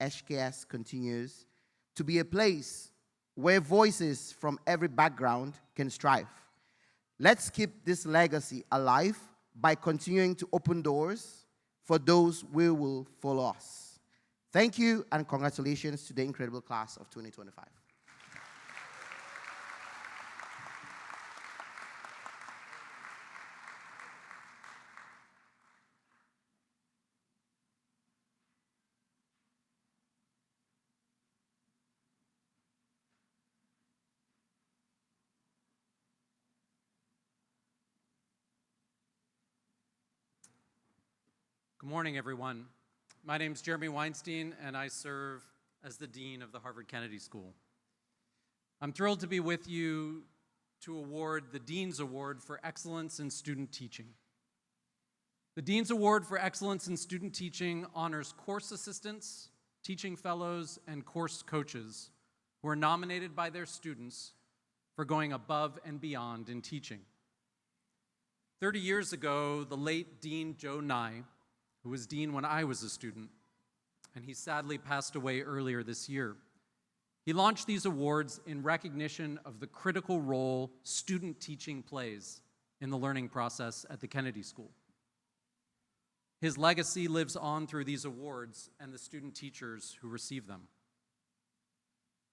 HKS continues to be a place where voices from every background can strive. Let's keep this legacy alive by continuing to open doors for those who will follow us. Thank you, and congratulations to the incredible class of 2025. Good morning, everyone. My name is Jeremy Weinstein, and I serve as the Dean of the Harvard Kennedy School. I'm thrilled to be with you to award the Dean's Award for Excellence in Student Teaching. The Dean's Award for Excellence in Student Teaching honors course assistants, teaching fellows, and course coaches who are nominated by their students for going above and beyond in teaching. 30 years ago, the late Dean Joe Nye, who was dean when I was a student, and he sadly passed away earlier this year. He launched these awards in recognition of the critical role student teaching plays in the learning process at the Kennedy School. His legacy lives on through these awards and the student teachers who receive them.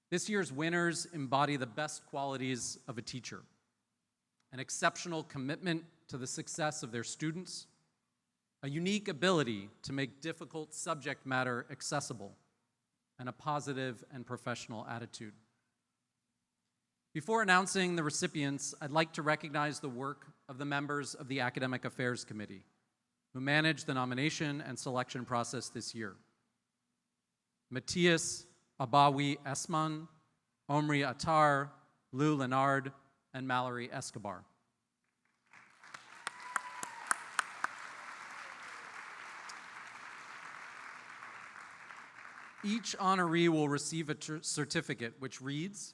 This year's winners embody the best qualities of a teacher: an exceptional commitment to the success of their students, a unique ability to make difficult subject matter accessible, and a positive and professional attitude. Before announcing the recipients, I'd like to recognize the work of the members of the Academic Affairs Committee, who managed the nomination and selection process this year. Matthias Abawi Esman, Omri Attar, Lou Leonard, and Mallory Escobar. Each honoree will receive a certificate which reads,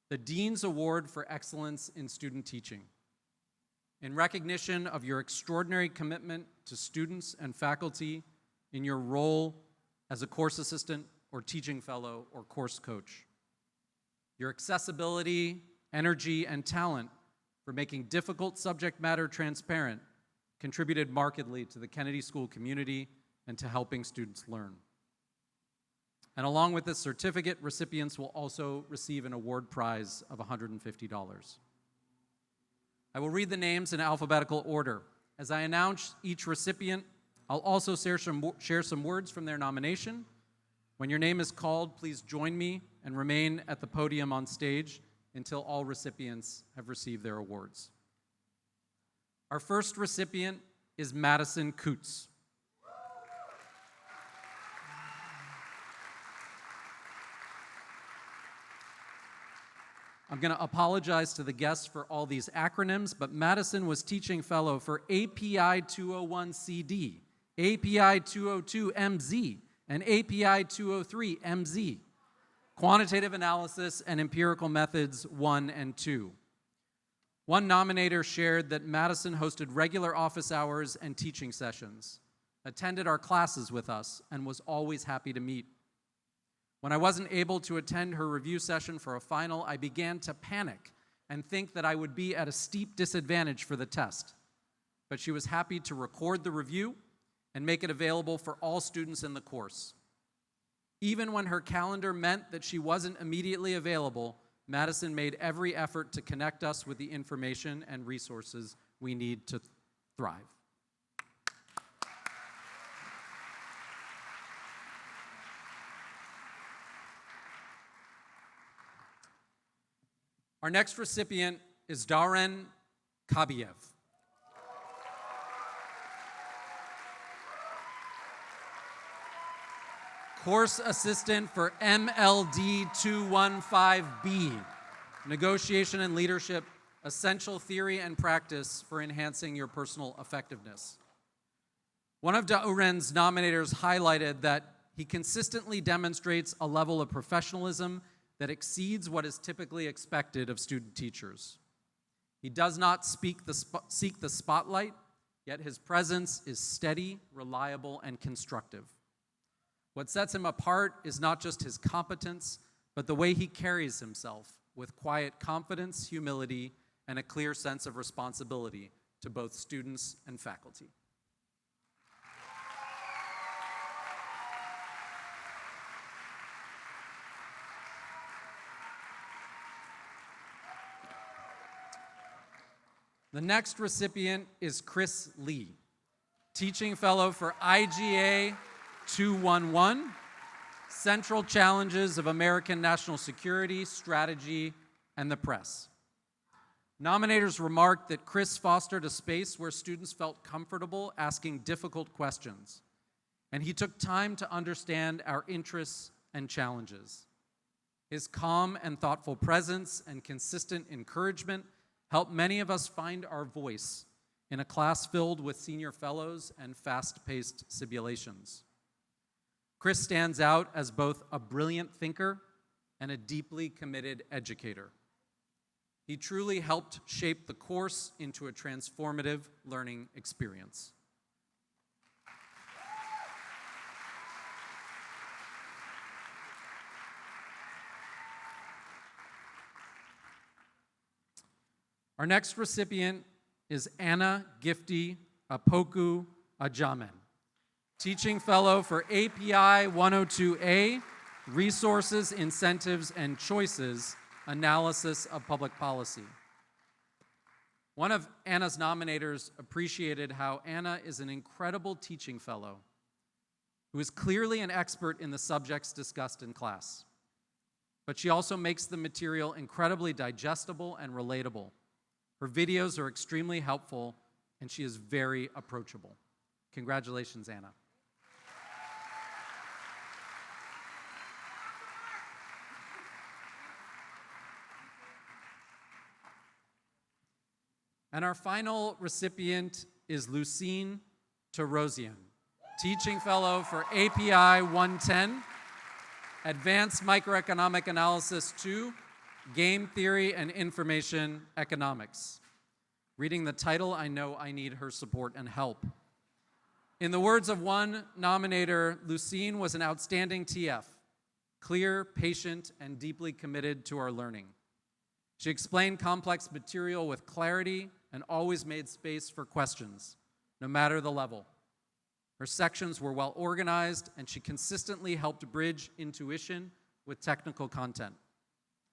the Dean's Award for Excellence in Student Teaching. In recognition of your extraordinary commitment to students and faculty in your role as a course assistant or teaching fellow or course coach. Your accessibility, energy, and talent for making difficult subject matter transparent contributed markedly to the Kennedy School community and to helping students learn. And along with this certificate, recipients will also receive an award prize of $150. I will read the names in alphabetical order. As I announce each recipient, I'll also share some words from their nomination. When your name is called, please join me and remain at the podium on stage until all recipients have received their awards. Our first recipient is Madison Coots. I'm going to apologize to the guests for all these acronyms, but Madison was teaching fellow for API 201CD, API 202MZ, and API 203MZ, Quantitative Analysis and Empirical Methods 1 and 2. One nominator shared that Madison hosted regular office hours and teaching sessions, attended our classes with us, and was always happy to meet. When I wasn't able to attend her review session for a final, I began to panic and think that I would be at a steep disadvantage for the test. But she was happy to record the review and make it available for all students in the course. Even when her calendar meant that she wasn't immediately available, Madison made every effort to connect us with the information and resources we need to thrive. Our next recipient is Daren Kabiev. Course Assistant for MLD 215B, Negotiation and Leadership, Essential Theory and Practice for Enhancing Your Personal Effectiveness. One of Daren's nominators highlighted that he consistently demonstrates a level of professionalism that exceeds what is typically expected of student teachers. He does not seek the spotlight, yet his presence is steady, reliable, and constructive. What sets him apart is not just his competence, but the way he carries himself with quiet confidence, humility, and a clear sense of responsibility to both students and faculty. The next recipient is Chris Lee, Teaching Fellow for IGA 211, Central Challenges of American National Security, Strategy, and the Press. Nominators remarked that Chris fostered a space where students felt comfortable asking difficult questions, and he took time to understand our interests and challenges. His calm and thoughtful presence and consistent encouragement helped many of us find our voice in a class filled with senior fellows and fast-paced simulations. Chris stands out as both a brilliant thinker and a deeply committed educator. He truly helped shape the course into a transformative learning experience. Our next recipient is Anna Gifty Apoku Ajamen, Teaching Fellow for API 102A, Resources, Incentives, and Choices, Analysis of Public Policy. One of Anna's nominators appreciated how Anna is an incredible teaching fellow who is clearly an expert in the subjects discussed in class. But she also makes the material incredibly digestible and relatable. Her videos are extremely helpful, and she is very approachable. Congratulations, Anna. And our final recipient is Lucine Tarosian, Teaching Fellow for API 110, Advanced Microeconomic Analysis 2, Game Theory and Information Economics. Reading the title, I know I need her support and help. In the words of one nominator, Lucine was an outstanding TF, clear, patient, and deeply committed to our learning. She explained complex material with clarity and always made space for questions, no matter the level. Her sections were well organized, and she consistently helped bridge intuition with technical content.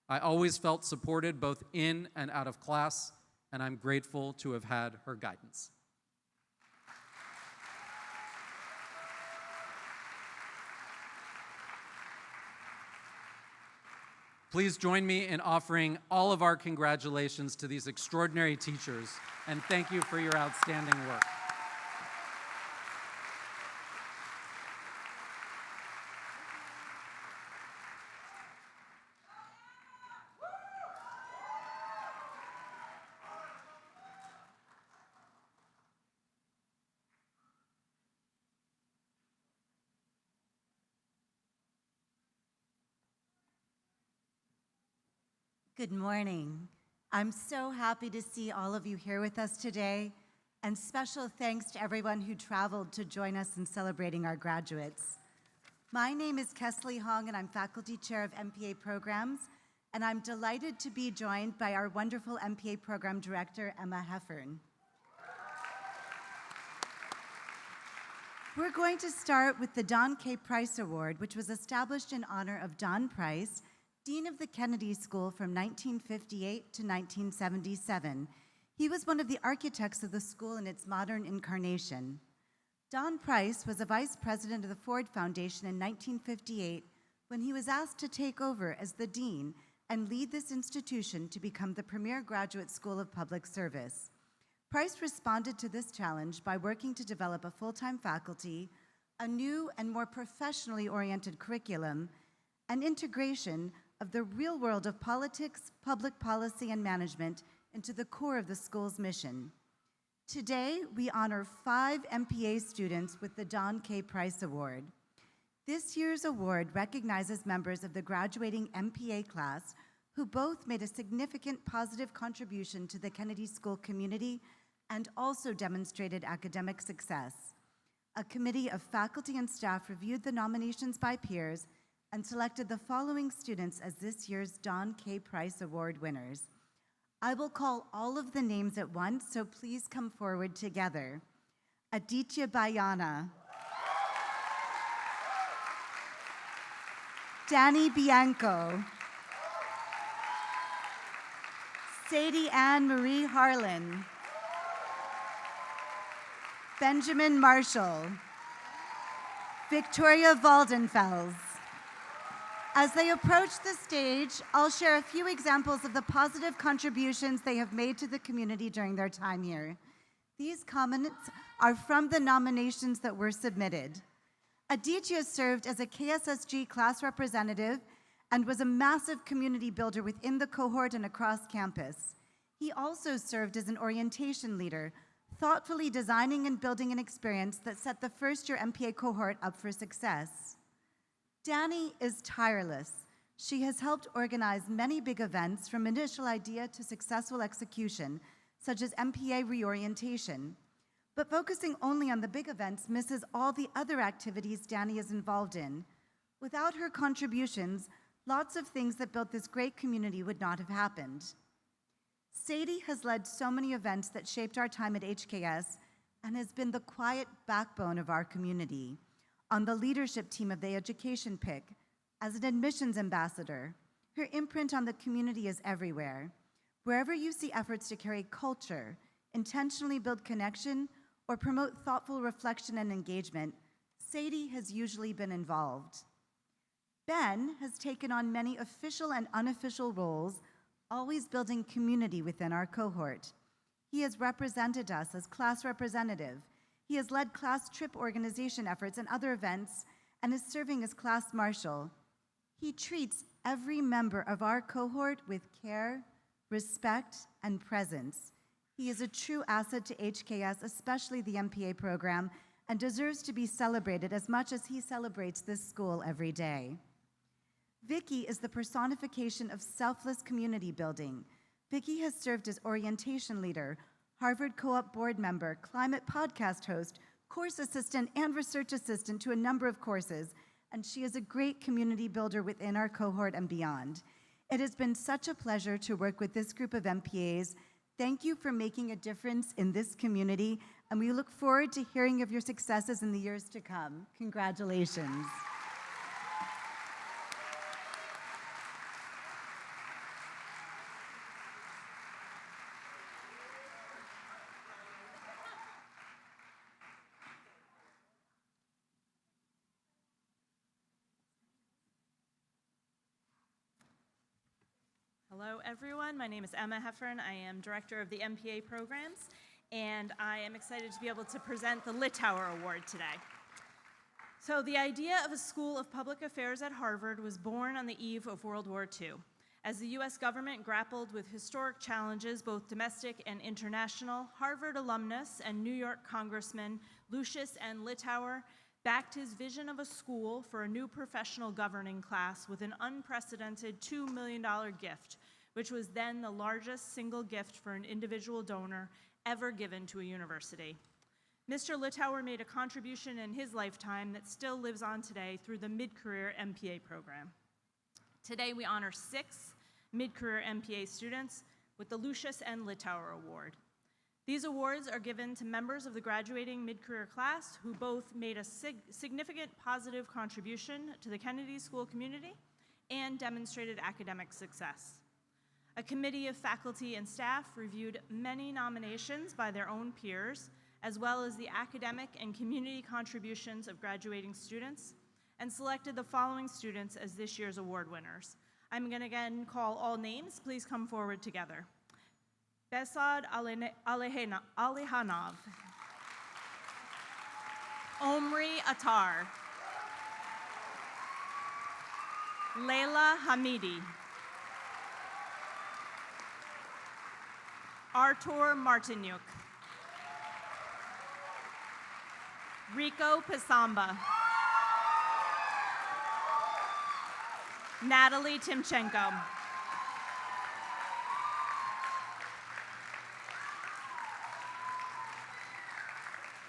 I always felt supported both in and out of class, and I'm grateful to have had her guidance. Please join me in offering all of our congratulations to these extraordinary teachers, and thank you for your outstanding work. Good morning. I'm so happy to see all of you here with us today, and special thanks to everyone who traveled to join us in celebrating our graduates. My name is Kesley Hong, and I'm Faculty Chair of MPA Programs, and I'm delighted to be joined by our wonderful MPA Program Director, Emma Heffern. We're going to start with the Don K. Price Award, which was established in honor of Don Price, Dean of the Kennedy School from 1958 to 1977. He was one of the architects of the school in its modern incarnation. Don Price was a vice president of the Ford Foundation in 1958 when he was asked to take over as the dean and lead this institution to become the premier graduate school of public service. Price responded to this challenge by working to develop a full-time faculty, a new and more professionally oriented curriculum, and integration of the real world of politics, public policy, and management into the core of the school's mission. Today, we honor 5 MPA students with the Don K. Price Award. This year's award recognizes members of the graduating MPA class who both made a significant positive contribution to the Kennedy School community and also demonstrated academic success. A committee of faculty and staff reviewed the nominations by peers and selected the following students as this year's Don K. Price Award winners. I will call all of the names at once, so please come forward together. Aditya Bayana, Danny Bianco, Sadie Ann Marie Harlan, Benjamin Marshall, Victoria Waldenfels. As they approach the stage, I'll share a few examples of the positive contributions they have made to the community during their time here. These comments are from the nominations that were submitted. Aditya served as a KSSG class representative and was a massive community builder within the cohort and across campus. He also served as an orientation leader, thoughtfully designing and building an experience that set the first-year MPA cohort up for success. Danny is tireless. She has helped organize many big events from initial idea to successful execution, such as MPA reorientation. But focusing only on the big events misses all the other activities Danny is involved in. Without her contributions, lots of things that built this great community would not have happened. Sadie has led so many events that shaped our time at HKS and has been the quiet backbone of our community. On the leadership team of the Education PIC, as an admissions ambassador, her imprint on the community is everywhere. Wherever you see efforts to carry culture, intentionally build connection, or promote thoughtful reflection and engagement, Sadie has usually been involved. Ben has taken on many official and unofficial roles, always building community within our cohort. He has represented us as class representative. He has led class trip organization efforts and other events and is serving as class marshal. He treats every member of our cohort with care, respect, and presence. He is a true asset to HKS, especially the MPA program, and deserves to be celebrated as much as he celebrates this school every day. Vicky is the personification of selfless community building. Vicky has served as orientation leader, Harvard Co-op board member, climate podcast host, course assistant, and research assistant to a number of courses, and she is a great community builder within our cohort and beyond. It has been such a pleasure to work with this group of MPAs. Thank you for making a difference in this community, and we look forward to hearing of your successes in the years to come. Congratulations. Hello, everyone. My name is Emma Heffern. I am director of the MPA programs, and I am excited to be able to present the Littower Award today. So the idea of a School of Public Affairs at Harvard was born on the eve of World War II. As the US government grappled with historic challenges, both domestic and international, Harvard alumnus and New York Congressman Lucius N. Littower backed his vision of a school for a new professional governing class with an unprecedented $2 million gift, which was then the largest single gift for an individual donor ever given to a university. Mr. Littower made a contribution in his lifetime that still lives on today through the mid-career MPA program. Today we honor 6 mid-career MPA students with the Lucius N. Littower Award. These awards are given to members of the graduating mid-career class who both made a significant positive contribution to the Kennedy School community and demonstrated academic success. A committee of faculty and staff reviewed many nominations by their own peers, as well as the academic and community contributions of graduating students, and selected the following students as this year's award winners. I'm going to again call all names. Please come forward together. Besad Alihanov, Omri Attar, Leila Hamidi, Artur Martinyuk, Rico Pisamba, Natalie Timchenko,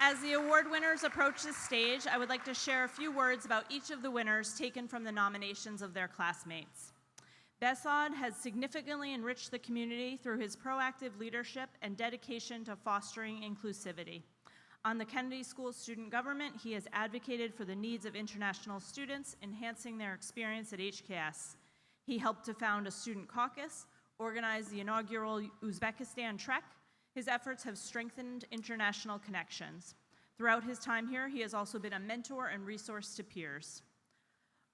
As the award winners approach the stage, I would like to share a few words about each of the winners taken from the nominations of their classmates. Besad has significantly enriched the community through his proactive leadership and dedication to fostering inclusivity. On the Kennedy School Student Government, he has advocated for the needs of international students, enhancing their experience at HKS. He helped to found a student caucus, organize the inaugural Uzbekistan Trek. His efforts have strengthened international connections. Throughout his time here, he has also been a mentor and resource to peers.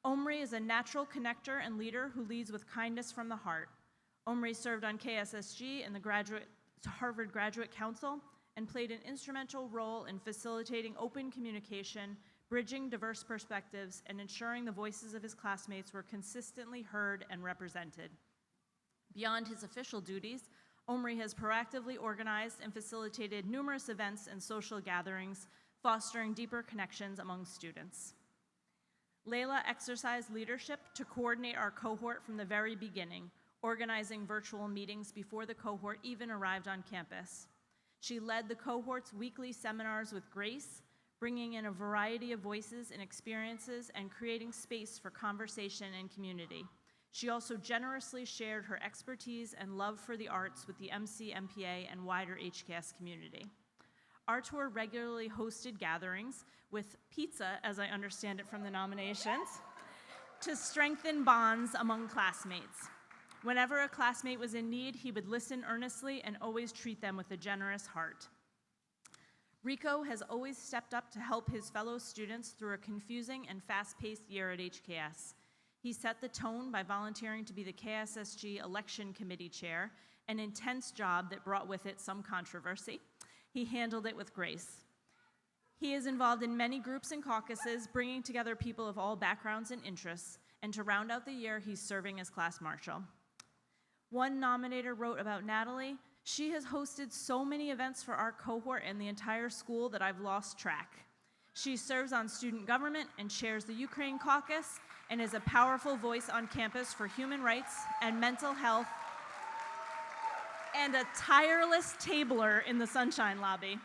Omri is a natural connector and leader who leads with kindness from the heart. Omri served on KSSG and the Harvard Graduate Council and played an instrumental role in facilitating open communication, bridging diverse perspectives, and ensuring the voices of his classmates were consistently heard and represented. Beyond his official duties, Omri has proactively organized and facilitated numerous events and social gatherings, fostering deeper connections among students. Leila exercised leadership to coordinate our cohort from the very beginning, organizing virtual meetings before the cohort even arrived on campus. She led the cohort's weekly seminars with grace, bringing in a variety of voices and experiences and creating space for conversation and community. She also generously shared her expertise and love for the arts with the MCMPA and wider HKS community. Artur regularly hosted gatherings with pizza, as I understand it from the nominations, to strengthen bonds among classmates. Whenever a classmate was in need, he would listen earnestly and always treat them with a generous heart. Rico has always stepped up to help his fellow students through a confusing and fast-paced year at HKS. He set the tone by volunteering to be the KSSG Election Committee Chair, an intense job that brought with it some controversy. He handled it with grace. He is involved in many groups and caucuses, bringing together people of all backgrounds and interests, and to round out the year, he's serving as class marshal. One nominator wrote about Natalie, She has hosted so many events for our cohort and the entire school that I've lost track. She serves on student government and chairs the Ukraine Caucus and is a powerful voice on campus for human rights and mental health and a tireless tabler in the Sunshine Lobby.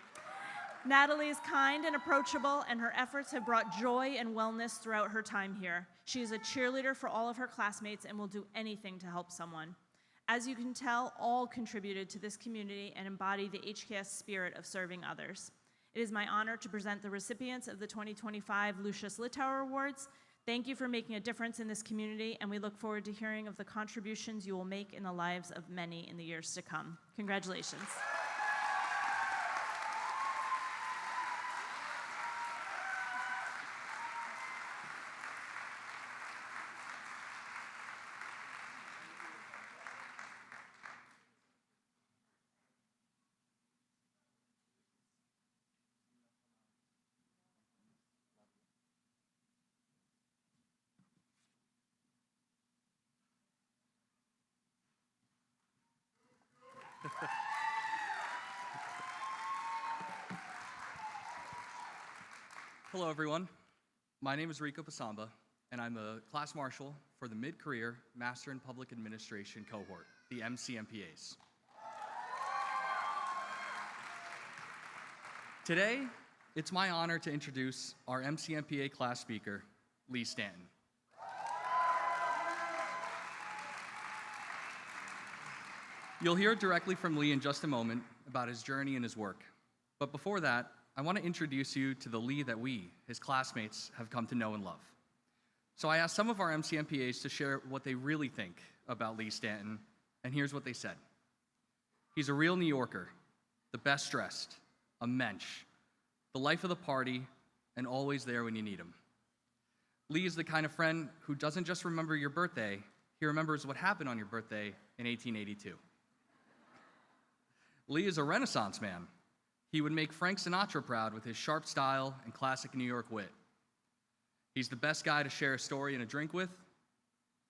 Natalie is kind and approachable, and her efforts have brought joy and wellness throughout her time here. She is a cheerleader for all of her classmates and will do anything to help someone. As you can tell, all contributed to this community and embody the HKS spirit of serving others. It is my honor to present the recipients of the 2025 Lucius Littower Awards. Thank you for making a difference in this community, and we look forward to hearing of the contributions you will make in the lives of many in the years to come. Congratulations. Hello, everyone. My name is Rico Pasamba, and I'm the class marshal for the Mid-Career Master in Public Administration cohort, the MCMPAs. Today, it's my honor to introduce our MCMPA class speaker, Lee Stanton. You'll hear directly from Lee in just a moment about his journey and his work. But before that, I want to introduce you to the Lee that we, his classmates, have come to know and love. So I asked some of our MCMPAs to share what they really think about Lee Stanton, and here's what they said. He's a real New Yorker, the best dressed, a mensch, the life of the party, and always there when you need him. Lee is the kind of friend who doesn't just remember your birthday, he remembers what happened on your birthday in 1882. Lee is a Renaissance man. He would make Frank Sinatra proud with his sharp style and classic New York wit. He's the best guy to share a story and a drink with.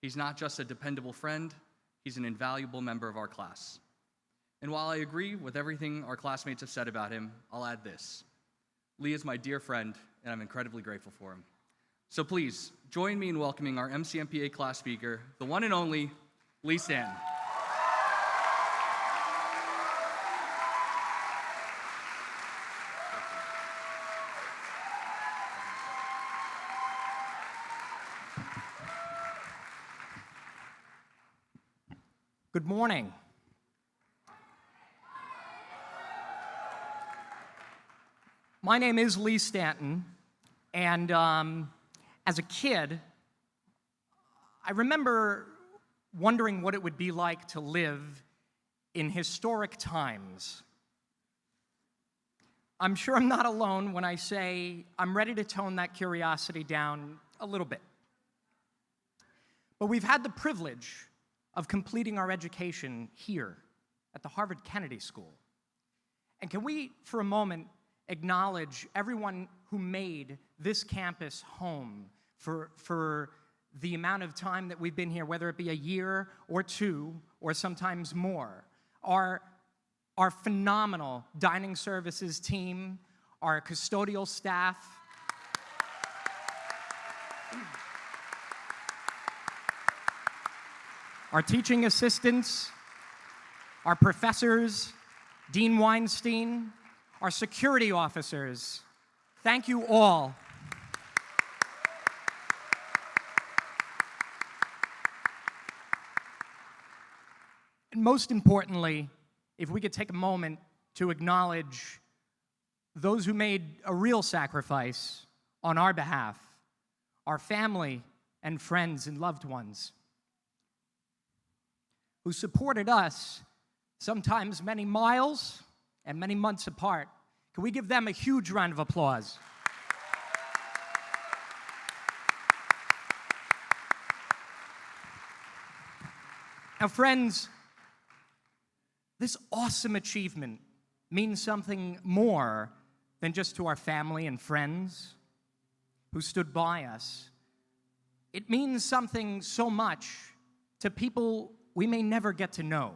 He's not just a dependable friend, he's an invaluable member of our class. And while I agree with everything our classmates have said about him, I'll add this. Lee is my dear friend, and I'm incredibly grateful for him. So please, join me in welcoming our MCMPA class speaker, the one and only Lee Stanton. Good morning. My name is Lee Stanton, and as a kid, I remember wondering what it would be like to live in historic times. I'm sure I'm not alone when I say I'm ready to tone that curiosity down a little bit. But we've had the privilege of completing our education here at the Harvard Kennedy School. And can we, for a moment, acknowledge everyone who made this campus home for the amount of time that we've been here, whether it be a year or two, or sometimes more. Our phenomenal dining services team, our custodial staff, our teaching assistants, our professors, Dean Weinstein, our security officers. Thank you all. And most importantly, if we could take a moment to acknowledge those who made a real sacrifice on our behalf, our family and friends and loved ones, who supported us sometimes many miles and many months apart. Can we give them a huge round of applause? Now, friends, this awesome achievement means something more than just to our family and friends who stood by us. It means something so much to people we may never get to know.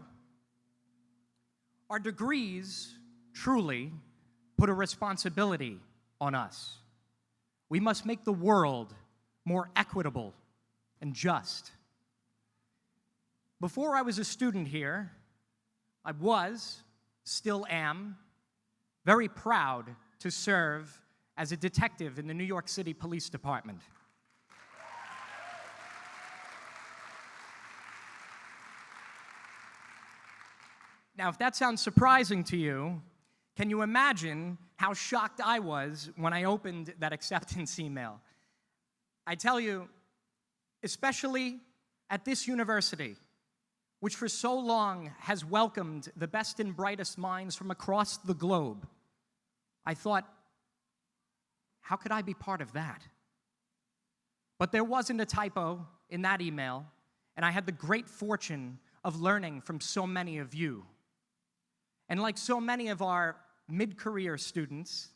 Our degrees truly put a responsibility on us. We must make the world more equitable and just. Before I was a student here, I was, still am, very proud to serve as a detective in the New York City Police Department. Now, if that sounds surprising to you, can you imagine how shocked I was when I opened that acceptance email? I tell you, especially at this university, which for so long has welcomed the best and brightest minds from across the globe, I thought, how could I be part of that? But there wasn't a typo in that email, and I had the great fortune of learning from so many of you. And like so many of our mid-career students,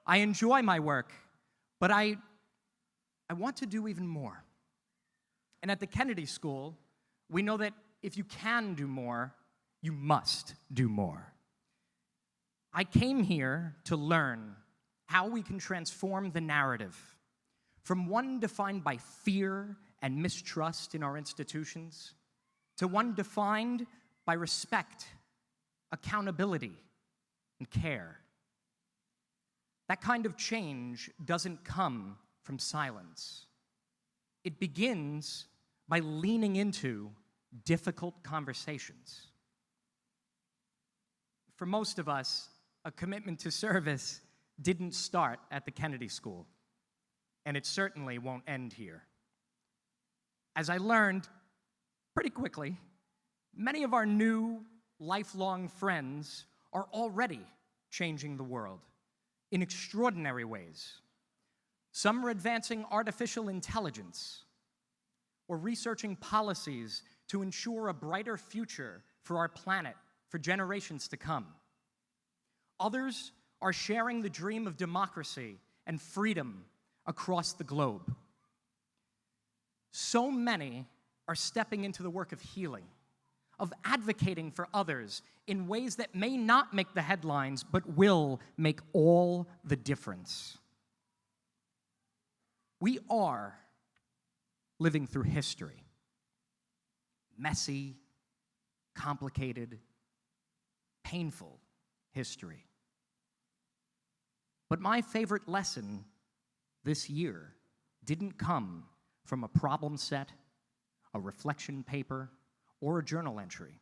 I enjoy my work, but I want to do even more. And at the Kennedy School, we know that if you can do more, you must do more. I came here to learn how we can transform the narrative from one defined by fear and mistrust in our institutions to one defined by respect, accountability, and care. That kind of change doesn't come from silence. It begins by leaning into difficult conversations. For most of us, a commitment to service didn't start at the Kennedy School, and it certainly won't end here. As I learned pretty quickly, many of our new lifelong friends are already changing the world in extraordinary ways. Some are advancing artificial intelligence or researching policies to ensure a brighter future for our planet for generations to come. Others are sharing the dream of democracy and freedom across the globe. So many are stepping into the work of healing, of advocating for others in ways that may not make the headlines, but will make all the difference. We are living through history. Messy, complicated, painful history. But my favorite lesson this year didn't come from a problem set, a reflection paper, or a journal entry.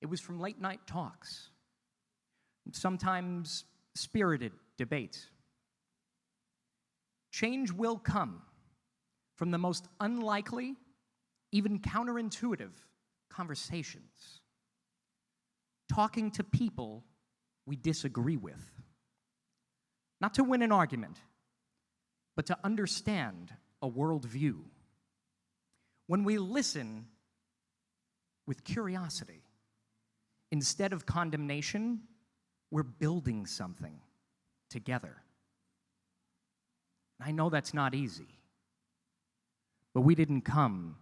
It was from late night talks, sometimes spirited debates. Change will come from the most unlikely, even counterintuitive conversations. Talking to people we disagree with. Not to win an argument, but to understand a worldview. When we listen with curiosity, instead of condemnation, we're building something together. I know that's not easy, but we didn't come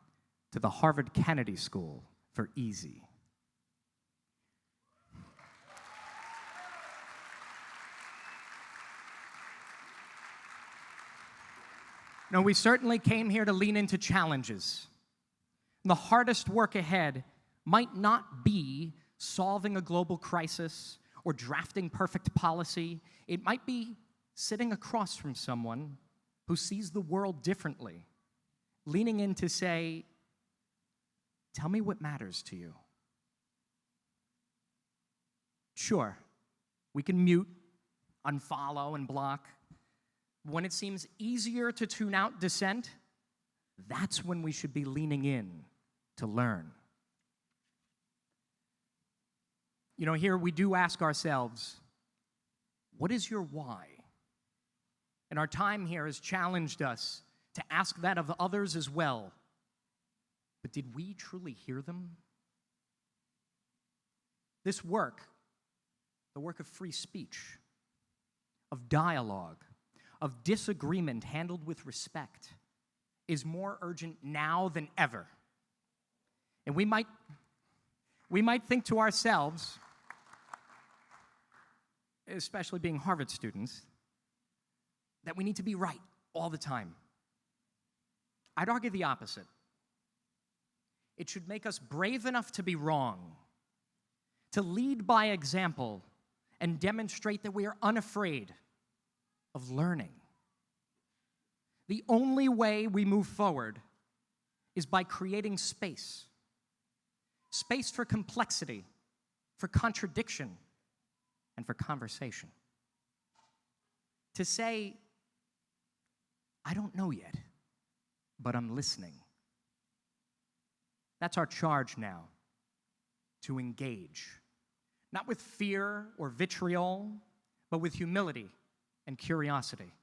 to the Harvard Kennedy School for easy. No, we certainly came here to lean into challenges. The hardest work ahead might not be solving a global crisis or drafting perfect policy. It might be sitting across from someone who sees the world differently, leaning in to say, tell me what matters to you. Sure, we can mute, unfollow, and block. When it seems easier to tune out dissent, that's when we should be leaning in to learn. You know, here we do ask ourselves, what is your why? And our time here has challenged us to ask that of others as well. But did we truly hear them? This work, the work of free speech, of dialogue, of disagreement handled with respect, is more urgent now than ever. And we might we might think to ourselves, especially being Harvard students, that we need to be right all the time. I'd argue the opposite. It should make us brave enough to be wrong, to lead by example and demonstrate that we are unafraid of learning. The only way we move forward is by creating space. Space for complexity, for contradiction, and for conversation. To say, I don't know yet, but I'm listening. That's our charge now, to engage. Not with fear or vitriol, but with humility and curiosity.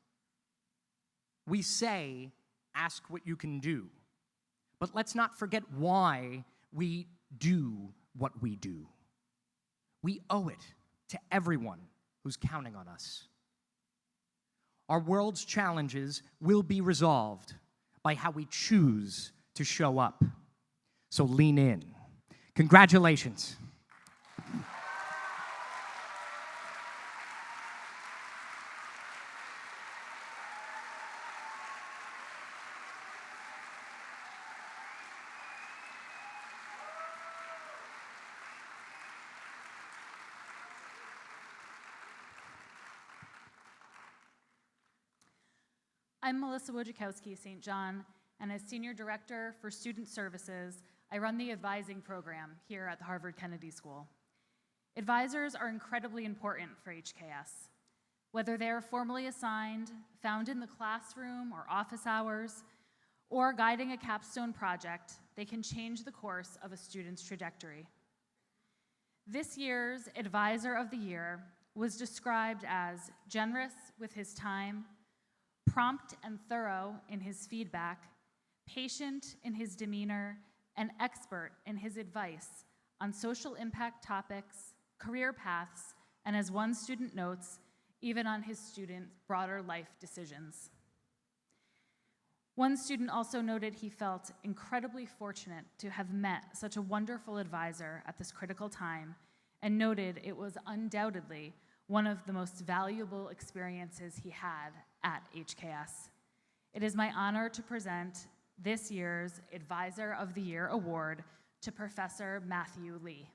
We say, ask what you can do, but let's not forget why we do what we do. We owe it to everyone who's counting on us. Our world's challenges will be resolved by how we choose to show up. So lean in. Congratulations. I'm Melissa Wojciechowski, St. John, and as Senior Director for Student Services, I run the advising program here at the Harvard Kennedy School. Advisors are incredibly important for HKS. Whether they are formally assigned, found in the classroom or office hours, or guiding a capstone project, they can change the course of a student's trajectory. This year's Advisor of the Year was described as generous with his time, prompt and thorough in his feedback, patient in his demeanor, and expert in his advice on social impact topics, career paths, and as one student notes, even on his students' broader life decisions. One student also noted he felt incredibly fortunate to have met such a wonderful advisor at this critical time, and noted it was undoubtedly one of the most valuable experiences he had at HKS. It is my honor to present this year's Advisor of the Year award to Professor Matthew Lee.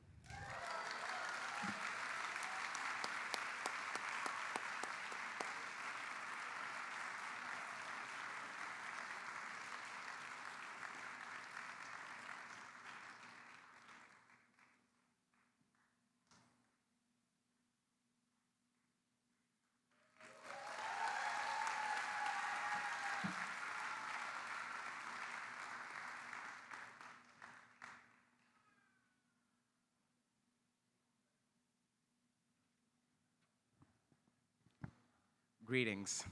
Greetings.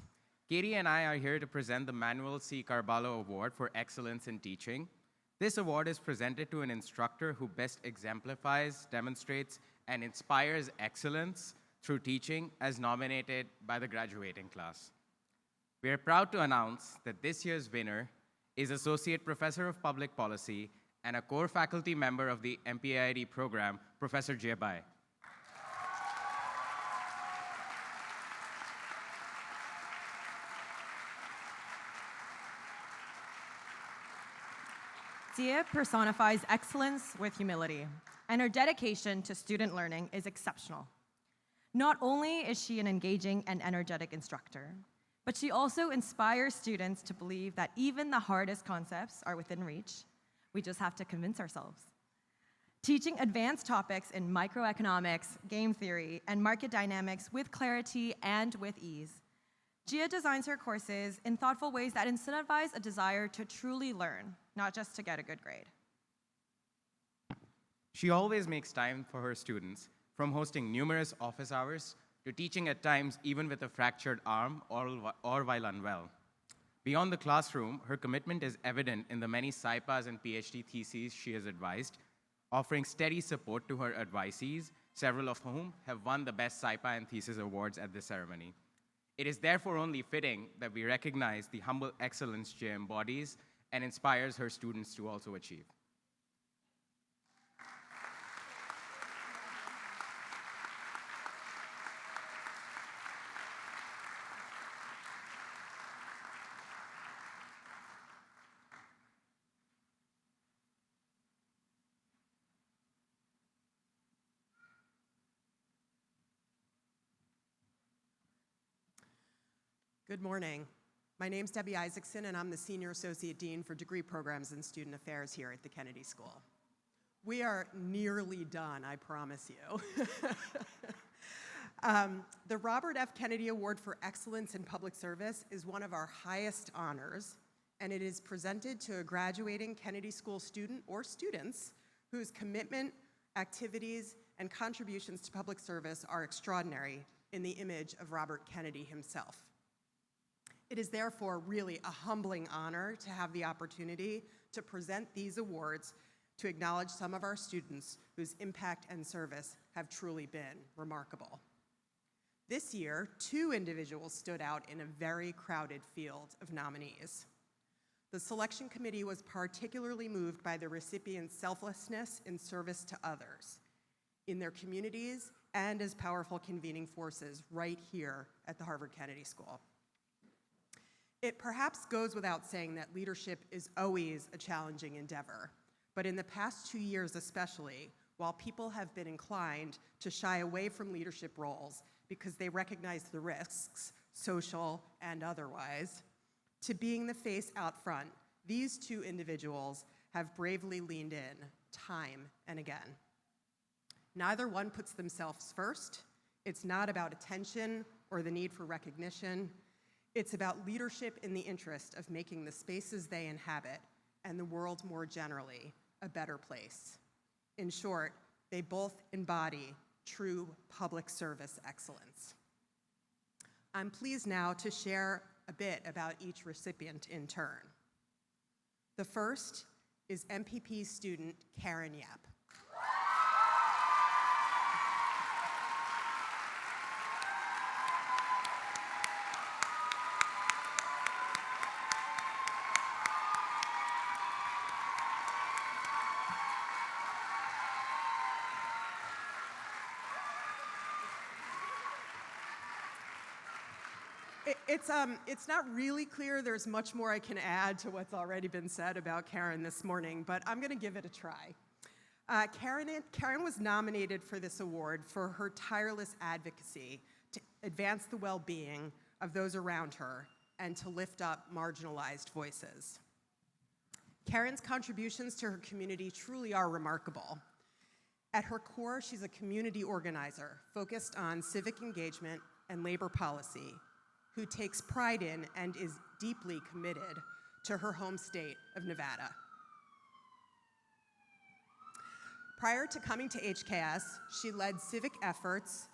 Katie and I are here to present the Manuel C. Carballo Award for Excellence in Teaching. This award is presented to an instructor who best exemplifies, demonstrates, and inspires excellence through teaching as nominated by the graduating class. We are proud to announce that this year's winner is Associate Professor of Public Policy and a core faculty member of the MPAID program, Professor Jia Bai. Tia personifies excellence with humility, and her dedication to student learning is exceptional. Not only is she an engaging and energetic instructor, but she also inspires students to believe that even the hardest concepts are within reach. We just have to convince ourselves. Teaching advanced topics in microeconomics, game theory, and market dynamics with clarity and with ease, Gia designs her courses in thoughtful ways that incentivize a desire to truly learn, not just to get a good grade. She always makes time for her students, from hosting numerous office hours to teaching at times even with a fractured arm or while unwell. Beyond the classroom, her commitment is evident in the many SIPAs and PhD theses she has advised, offering steady support to her advisees, several of whom have won the Best SIPA and Thesis Awards at this ceremony. It is therefore only fitting that we recognize the humble excellence she embodies and inspires her students to also achieve. Good morning. My name's Debbie Isaacson, and I'm the Senior Associate Dean for Degree Programs and Student Affairs here at the Kennedy School. We are nearly done, I promise you. The Robert F. Kennedy Award for Excellence in Public Service is one of our highest honors, and it is presented to a graduating Kennedy School student or students whose commitment, activities, and contributions to public service are extraordinary in the image of Robert Kennedy himself. It is therefore really a humbling honor to have the opportunity to present these awards to acknowledge some of our students whose impact and service have truly been remarkable. This year, 2 individuals stood out in a very crowded field of nominees. The selection committee was particularly moved by the recipients' selflessness in service to others, in their communities, and as powerful convening forces right here at the Harvard Kennedy School. It perhaps goes without saying that leadership is always a challenging endeavor, but in the past 2 years especially, while people have been inclined to shy away from leadership roles because they recognize the risks, social and otherwise, to being the face out front, these 2 individuals have bravely leaned in time and again. Neither one puts themselves first. It's not about attention or the need for recognition. It's about leadership in the interest of making the spaces they inhabit and the world more generally a better place. In short, they both embody true public service excellence. I'm pleased now to share a bit about each recipient in turn. The first is MPP student Karen Yap. It's not really clear. There's much more I can add to what's already been said about Karen this morning, but I'm going to give it a try. Karen was nominated for this award for her tireless advocacy to advance the well-being of those around her and to lift up marginalized voices. Karen's contributions to her community truly are remarkable. At her core, she's a community organizer focused on civic engagement and labor policy, who takes pride in and is deeply committed to her home state of Nevada. Prior to coming to HKS, she led civic efforts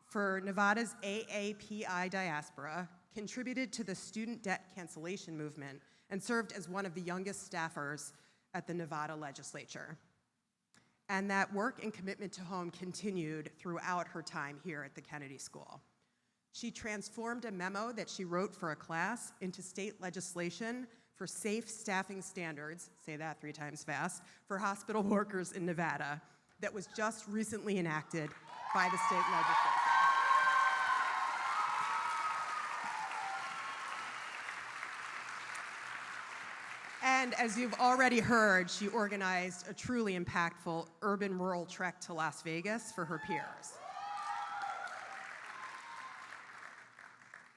for Nevada's AAPI diaspora, contributed to the student debt cancellation movement, and served as one of the youngest staffers at the Nevada legislature. And that work and commitment to home continued throughout her time here at the Kennedy School. She transformed a memo that she wrote for a class into state legislation for safe staffing standards, say that 3 times fast, for hospital workers in Nevada that was just recently enacted by the state legislature. And as you've already heard, she organized a truly impactful urban-rural trek to Las Vegas for her peers.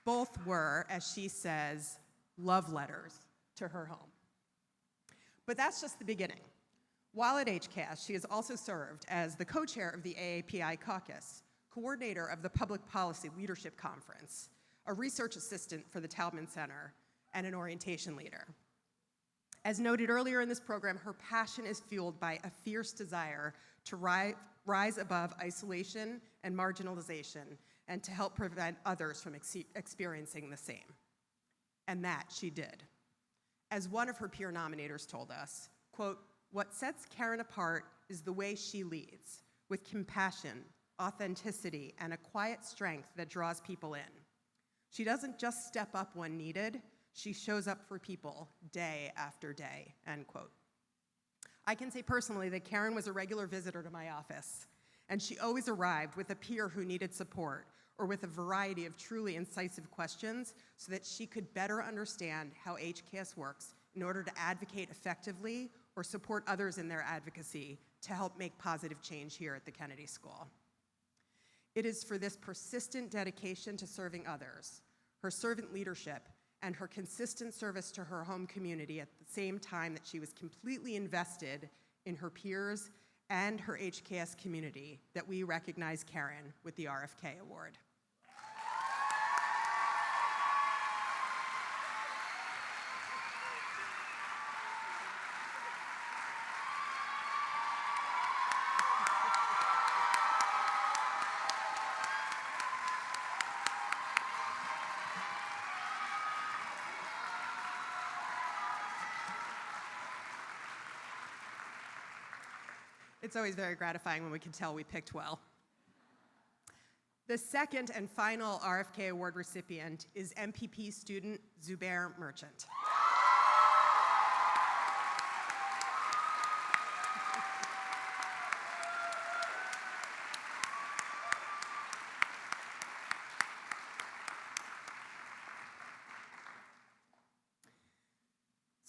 Both were, as she says, love letters to her home. But that's just the beginning. While at HKS, she has also served as the co-chair of the AAPI caucus, coordinator of the Public Policy Leadership Conference, a research assistant for the Taubman Center, and an orientation leader. As noted earlier in this program, her passion is fueled by a fierce desire to rise above isolation and marginalization and to help prevent others from experiencing the same. And that she did. As one of her peer nominators told us, quote, "What sets Karen apart is the way she leads, with compassion, authenticity, and a quiet strength that draws people in. She doesn't just step up when needed, she shows up for people day after day," end quote. I can say personally that Karen was a regular visitor to my office, and she always arrived with a peer who needed support or with a variety of truly incisive questions so that she could better understand how HKS works in order to advocate effectively or support others in their advocacy to help make positive change here at the Kennedy School. It is for this persistent dedication to serving others, her servant leadership, and her consistent service to her home community at the same time that she was completely invested in her peers and her HKS community, that we recognize Karen with the RFK Award. It's always very gratifying when we can tell we picked well. The second and final RFK Award recipient is MPP student Zubair Merchant.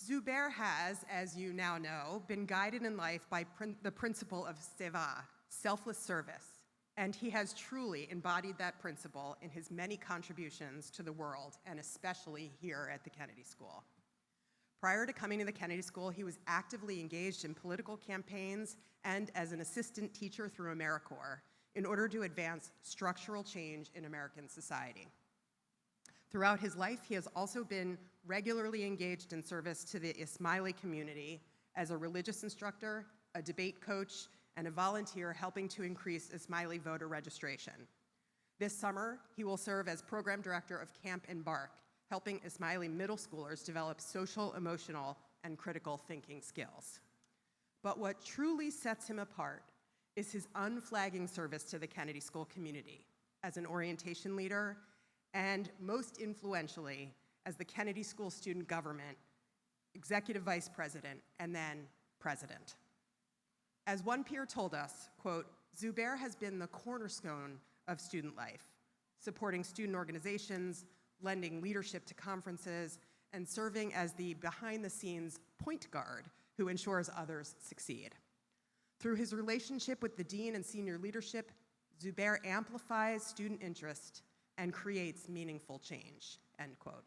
Zubair has, as you now know, been guided in life by the principle of seva, selfless service, and he has truly embodied that principle in his many contributions to the world, and especially here at the Kennedy School. Prior to coming to the Kennedy School, he was actively engaged in political campaigns and as an assistant teacher through AmeriCorps in order to advance structural change in American society. Throughout his life, he has also been regularly engaged in service to the Ismaili community as a religious instructor, a debate coach, and a volunteer helping to increase Ismaili voter registration. This summer, he will serve as program director of Camp Embark, helping Ismaili middle schoolers develop social, emotional, and critical thinking skills. But what truly sets him apart is his unflagging service to the Kennedy School community as an orientation leader, and most influentially, as the Kennedy School Student Government Executive Vice President and then President. As one peer told us, quote, Zubair has been the cornerstone of student life, supporting student organizations, lending leadership to conferences, and serving as the behind-the-scenes point guard who ensures others succeed. Through his relationship with the dean and senior leadership, Zubair amplifies student interest and creates meaningful change, end quote.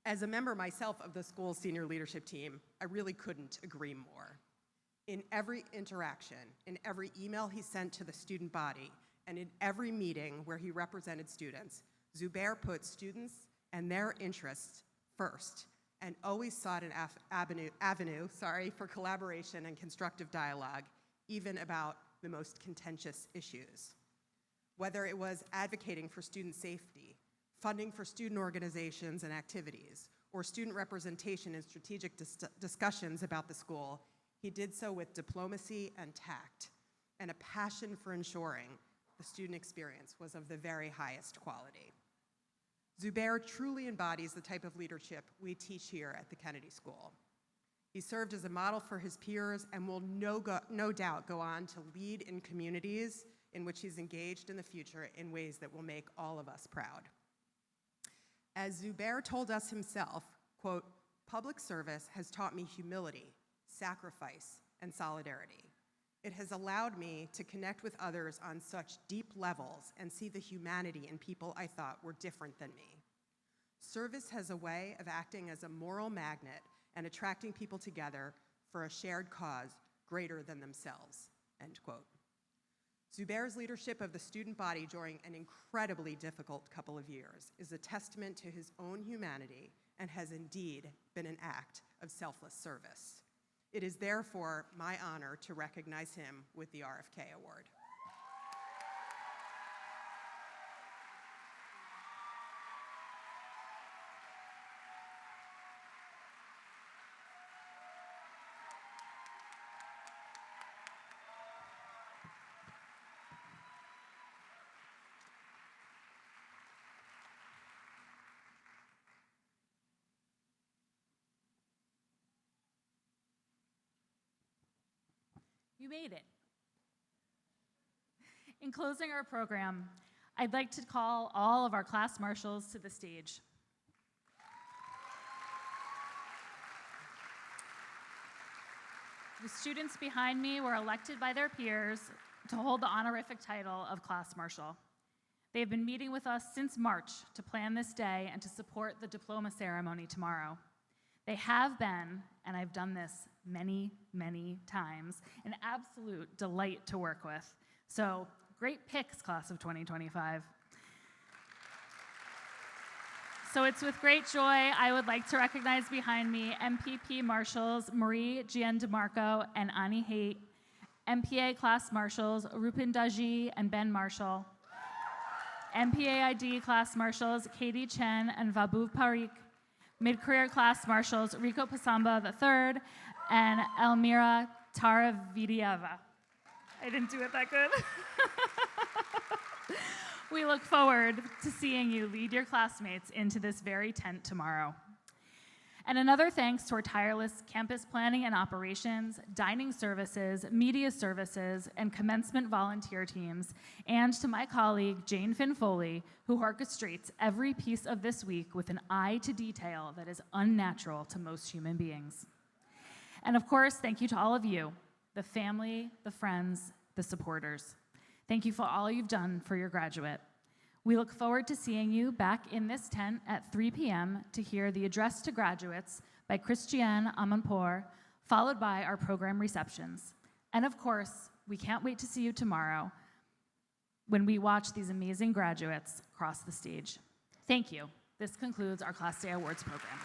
As a member myself of the school's senior leadership team, I really couldn't agree more. In every interaction, in every email he sent to the student body, and in every meeting where he represented students, Zubair put students and their interests first and always sought an avenue for collaboration and constructive dialogue, even about the most contentious issues. Whether it was advocating for student safety, funding for student organizations and activities, or student representation in strategic discussions about the school, he did so with diplomacy and tact, and a passion for ensuring the student experience was of the very highest quality. Zubair truly embodies the type of leadership we teach here at the Kennedy School. He served as a model for his peers and will no doubt go on to lead in communities in which he's engaged in the future in ways that will make all of us proud. As Zubair told us himself, quote, public service has taught me humility, sacrifice, and solidarity. It has allowed me to connect with others on such deep levels and see the humanity in people I thought were different than me. Service has a way of acting as a moral magnet and attracting people together for a shared cause greater than themselves, end quote. Zubair's leadership of the student body during an incredibly difficult couple of years is a testament to his own humanity and has indeed been an act of selfless service. It is therefore my honor to recognize him with the RFK Award. You made it. In closing our program, I'd like to call all of our class marshals to the stage. The students behind me were elected by their peers to hold the honorific title of Class Marshal. They have been meeting with us since March to plan this day and to support the diploma ceremony tomorrow. They have been, and I've done this many, many times, an absolute delight to work with. So, great picks, class of 2025. So it's with great joy I would like to recognize behind me MPP Marshals Marie Gian DeMarco and Ani Haight, MPA Class Marshals Rupin Daji and Ben Marshall, MPAID Class Marshals Katie Chen and Vabu Parikh, Mid-Career Class Marshals Rico Pasamba III and Elmira Taravidieva. I didn't do it that good. We look forward to seeing you lead your classmates into this very tent tomorrow. And another thanks to our tireless campus planning and operations, dining services, media services, and commencement volunteer teams, and to my colleague, Jane Finn-Foley, who orchestrates every piece of this week with an eye to detail that is unnatural to most human beings. And of course, thank you to all of you, the family, the friends, the supporters. Thank you for all you've done for your graduate. We look forward to seeing you back in this tent at 3 p.m. to hear the address to graduates by Christiane Amanpour, followed by our program receptions. And of course, we can't wait to see you tomorrow when we watch these amazing graduates cross the stage. Thank you. This concludes our Class Day Awards program.